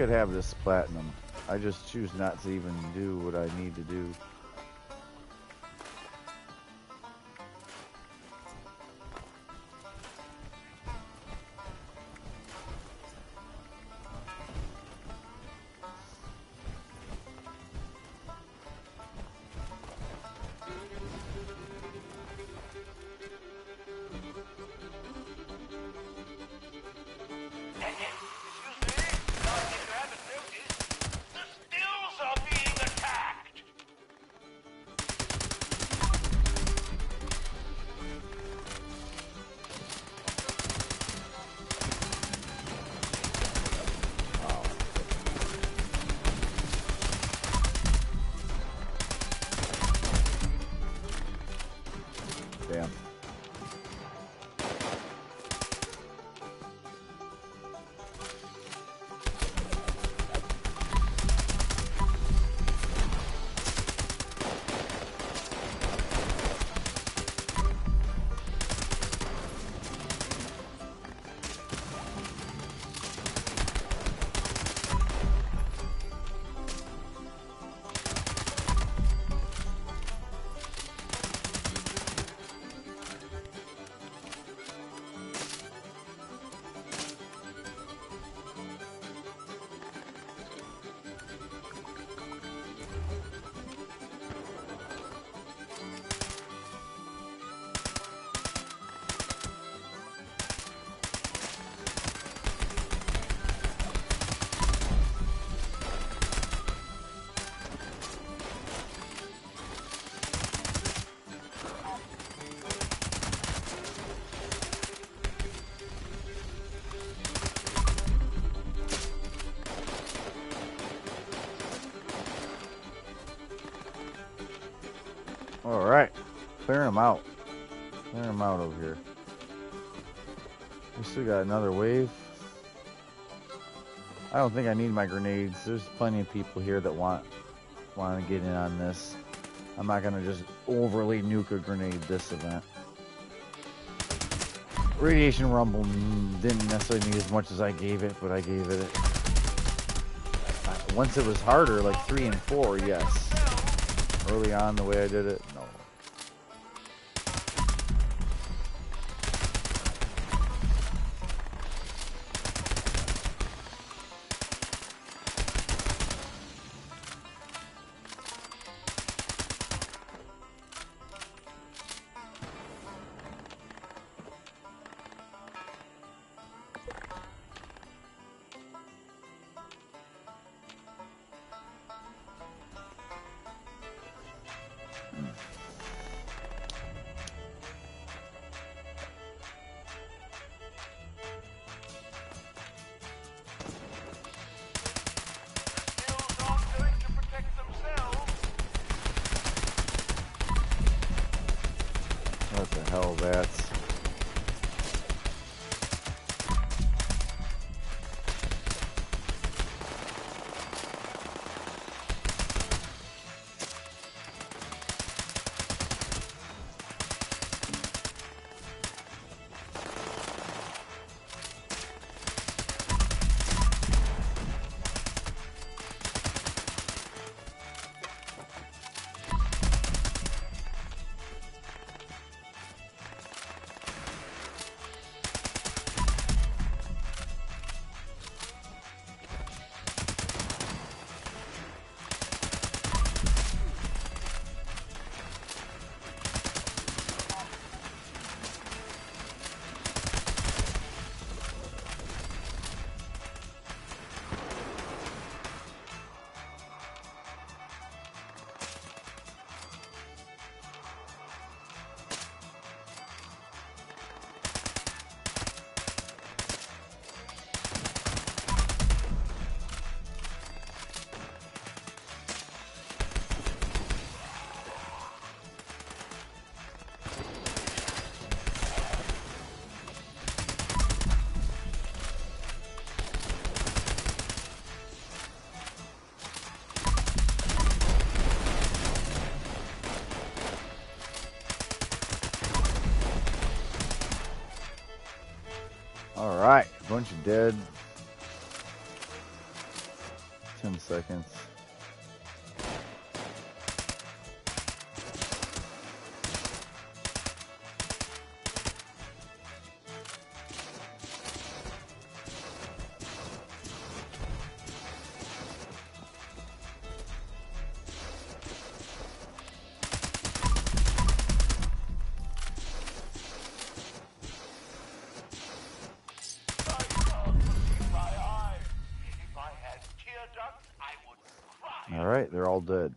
have this platinum. I just choose not to even do what I need to do. Alright. Clear them out. Clear them out over here. We still got another wave. I don't think I need my grenades. There's plenty of people here that want to get in on this. I'm not gonna just overly nuke a grenade this event. Radiation Rumble didn't necessarily need as much as I gave it, but I gave it. Once it was harder, like 3 and 4, yes. Early on, the way I did it, no. What the hell that's? Alright, bunch of dead. 10 seconds. Alright, they're all dead.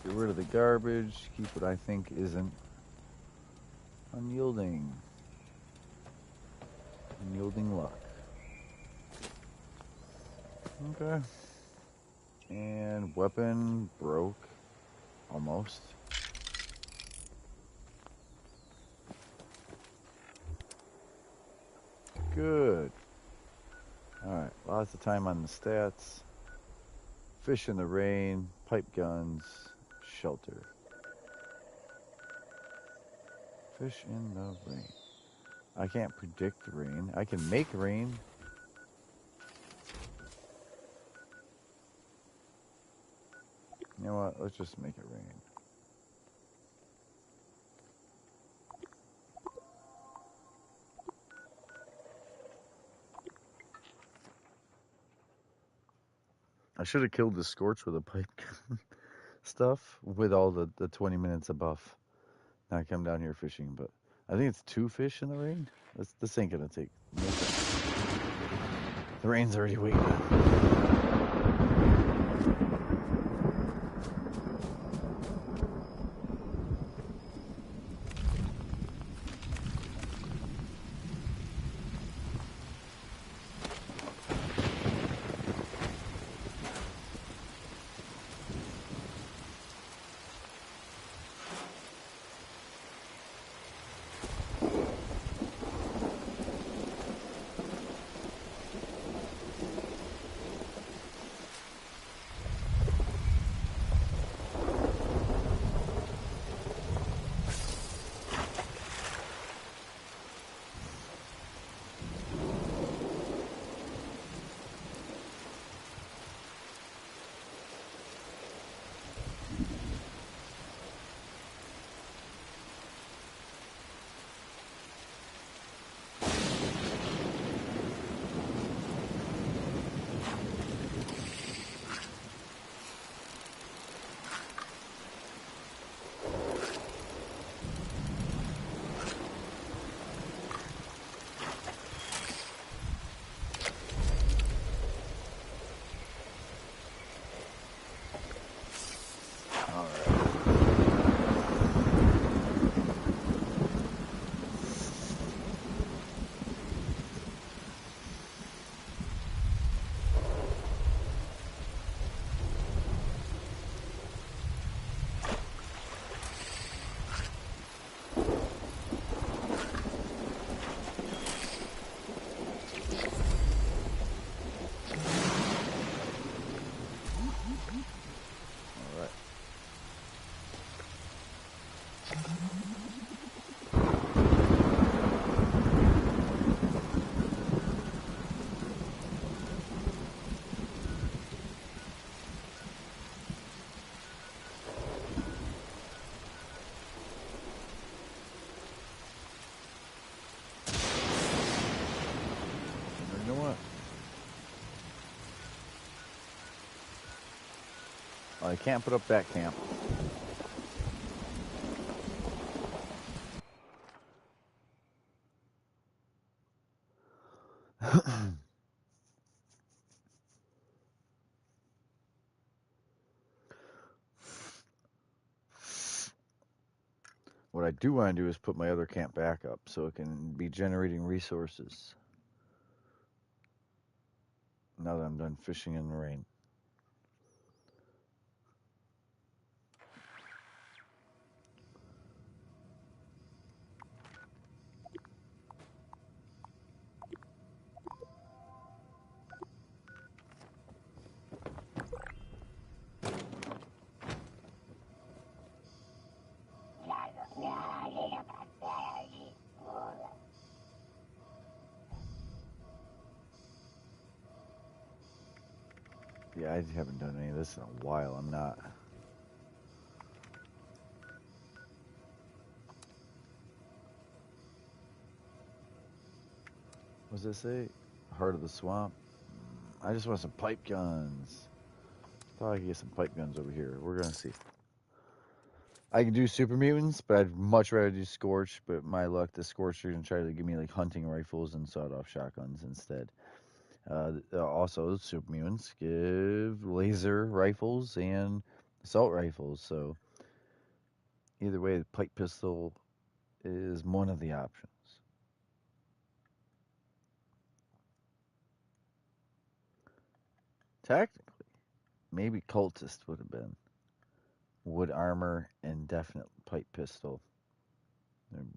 Get rid of the garbage, keep what I think isn't. Unyielding. Unyielding luck. Okay. And weapon broke. Almost. Good. Alright, lots of time on the stats. Fish in the rain, pipe guns, shelter. Fish in the rain. I can't predict rain. I can make rain. You know what? Let's just make it rain. I should have killed the Scorch with a pipe gun stuff with all the 20 minutes of buff. Now I come down here fishing, but I think it's 2 fish in the rain. This ain't gonna take. The rain's already waiting. I can't put up that camp. What I do want to do is put my other camp back up so it can be generating resources. Now that I'm done fishing in the rain. Yeah, I haven't done any of this in a while. I'm not. What does it say? Heart of the swamp. I just want some pipe guns. Thought I could get some pipe guns over here. We're gonna see. I can do super mutants, but I'd much rather do Scorch. But my luck, the Scorch are gonna try to give me like hunting rifles and sawed-off shotguns instead. Also, super mutants give laser rifles and assault rifles. So either way, the pipe pistol is one of the options. Technically, maybe cultist would have been wood armor and definite pipe pistol.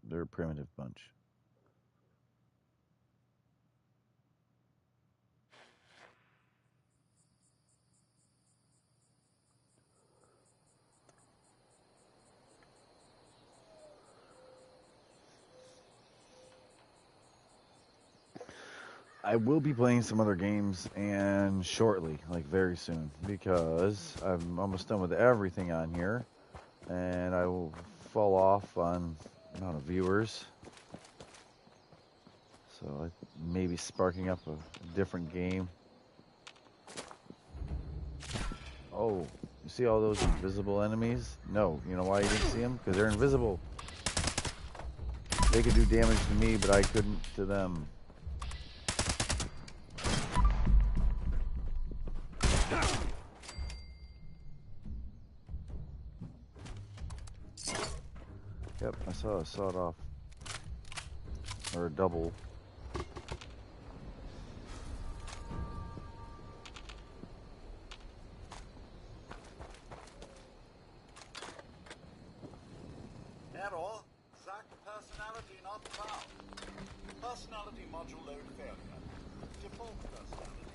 They're a primitive bunch. I will be playing some other games and shortly, like very soon, because I'm almost done with everything on here, and I will fall off on amount of viewers. So maybe sparking up a different game. Oh, you see all those invisible enemies? No, you know why you didn't see them? Because they're invisible. They could do damage to me, but I couldn't to them. Yep, I saw a sawed off. Or a double. Error. Zack personality not found. Personality module load failure. Default personality.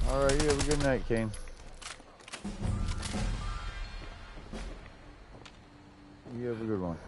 Alright, you have a good night, Kane. You have a good one.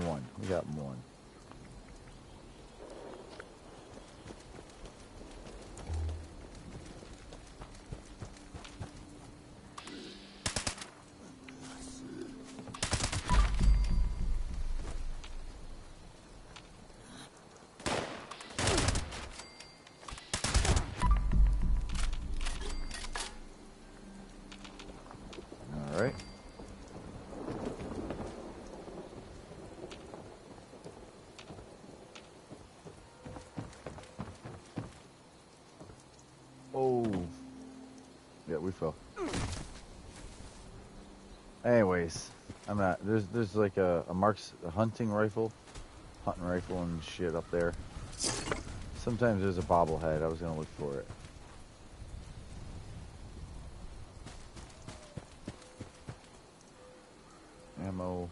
One. We got one. All right. Oh. Yeah, we fell. Anyways, I'm not. There's like a hunting rifle and shit up there. Sometimes there's a bobblehead. I was gonna look for it. Ammo.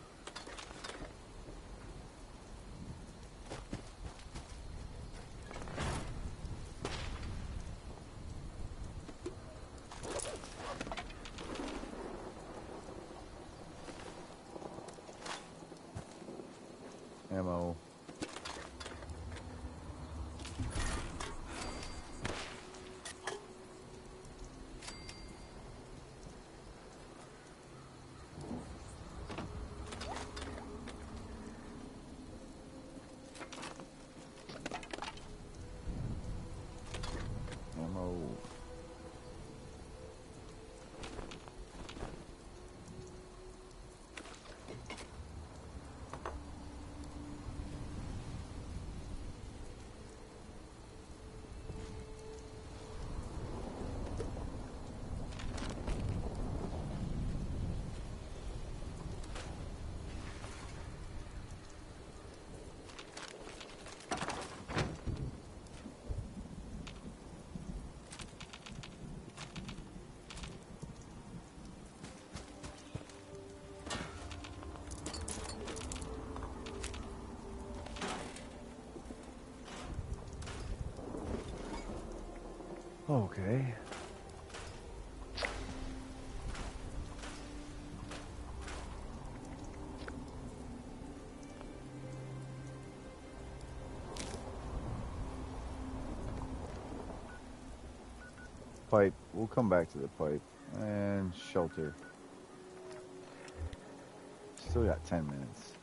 Ammo. Ammo. Okay. Pipe. We'll come back to the pipe. And shelter. Still got 10 minutes.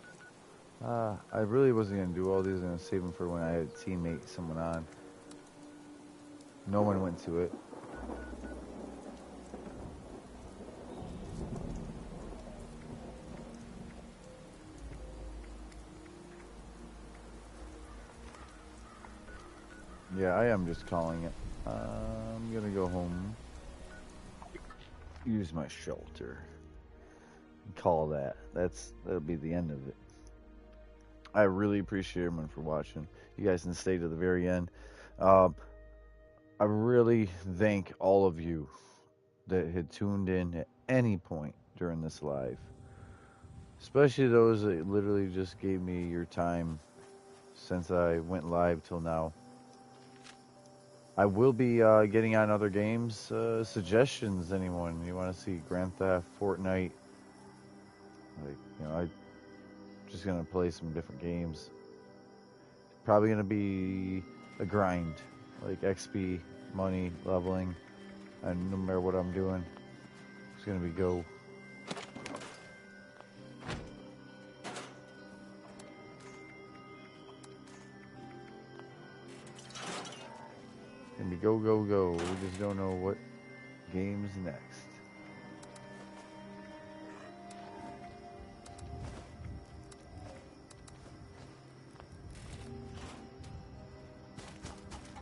I really wasn't going to do all these. I'm going to save them for when I had a teammate, someone on. No one went to it. Yeah, I am just calling it. I'm gonna go home, use my shelter, and call that. That'll be the end of it. I really appreciate everyone for watching. You guys can stay to the very end. I really thank all of you that had tuned in at any point during this live, especially those that literally just gave me your time since I went live till now. I will be getting on other games. Suggestions, anyone? You want to see Grand Theft, Fortnite? I'm just going to play some different games. Probably going to be a grind, like XP, money, leveling, and no matter what I'm doing, it's going to be go. Gonna be go, go, go. We just don't know what game's next.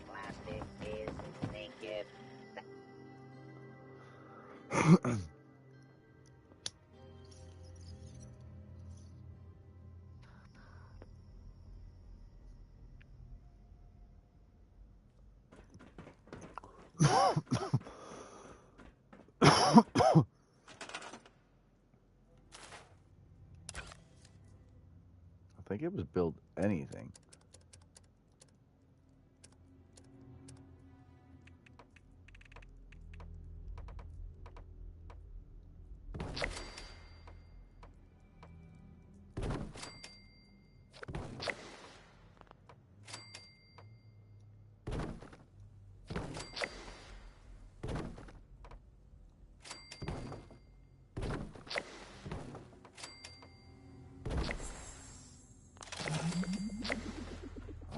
Plastic is naked. I think it was build anything.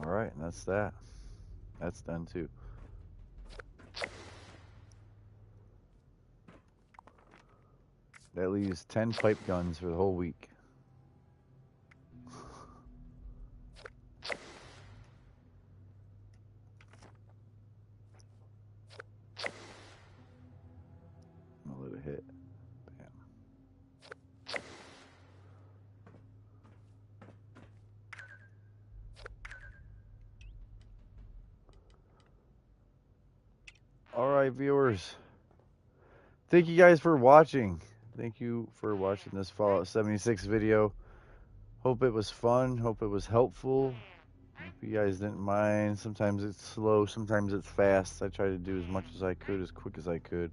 Alright, and that's that. That's done too. That leaves 10 pipe guns for the whole week. I'll let it hit. Bam. Alright, viewers. Thank you guys for watching. Thank you for watching this Fallout 76 video. Hope it was fun. Hope it was helpful. Hope you guys didn't mind. Sometimes it's slow. Sometimes it's fast. I try to do as much as I could, as quick as I could.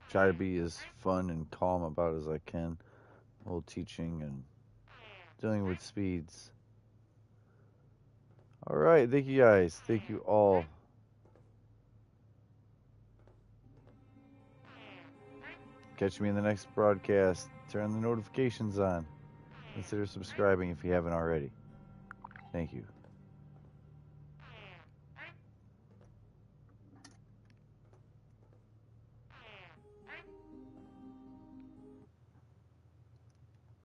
Try to be as fun and calm about as I can while teaching and dealing with speeds. Alright, thank you guys. Thank you all. Catch me in the next broadcast. Turn the notifications on. Consider subscribing if you haven't already. Thank you.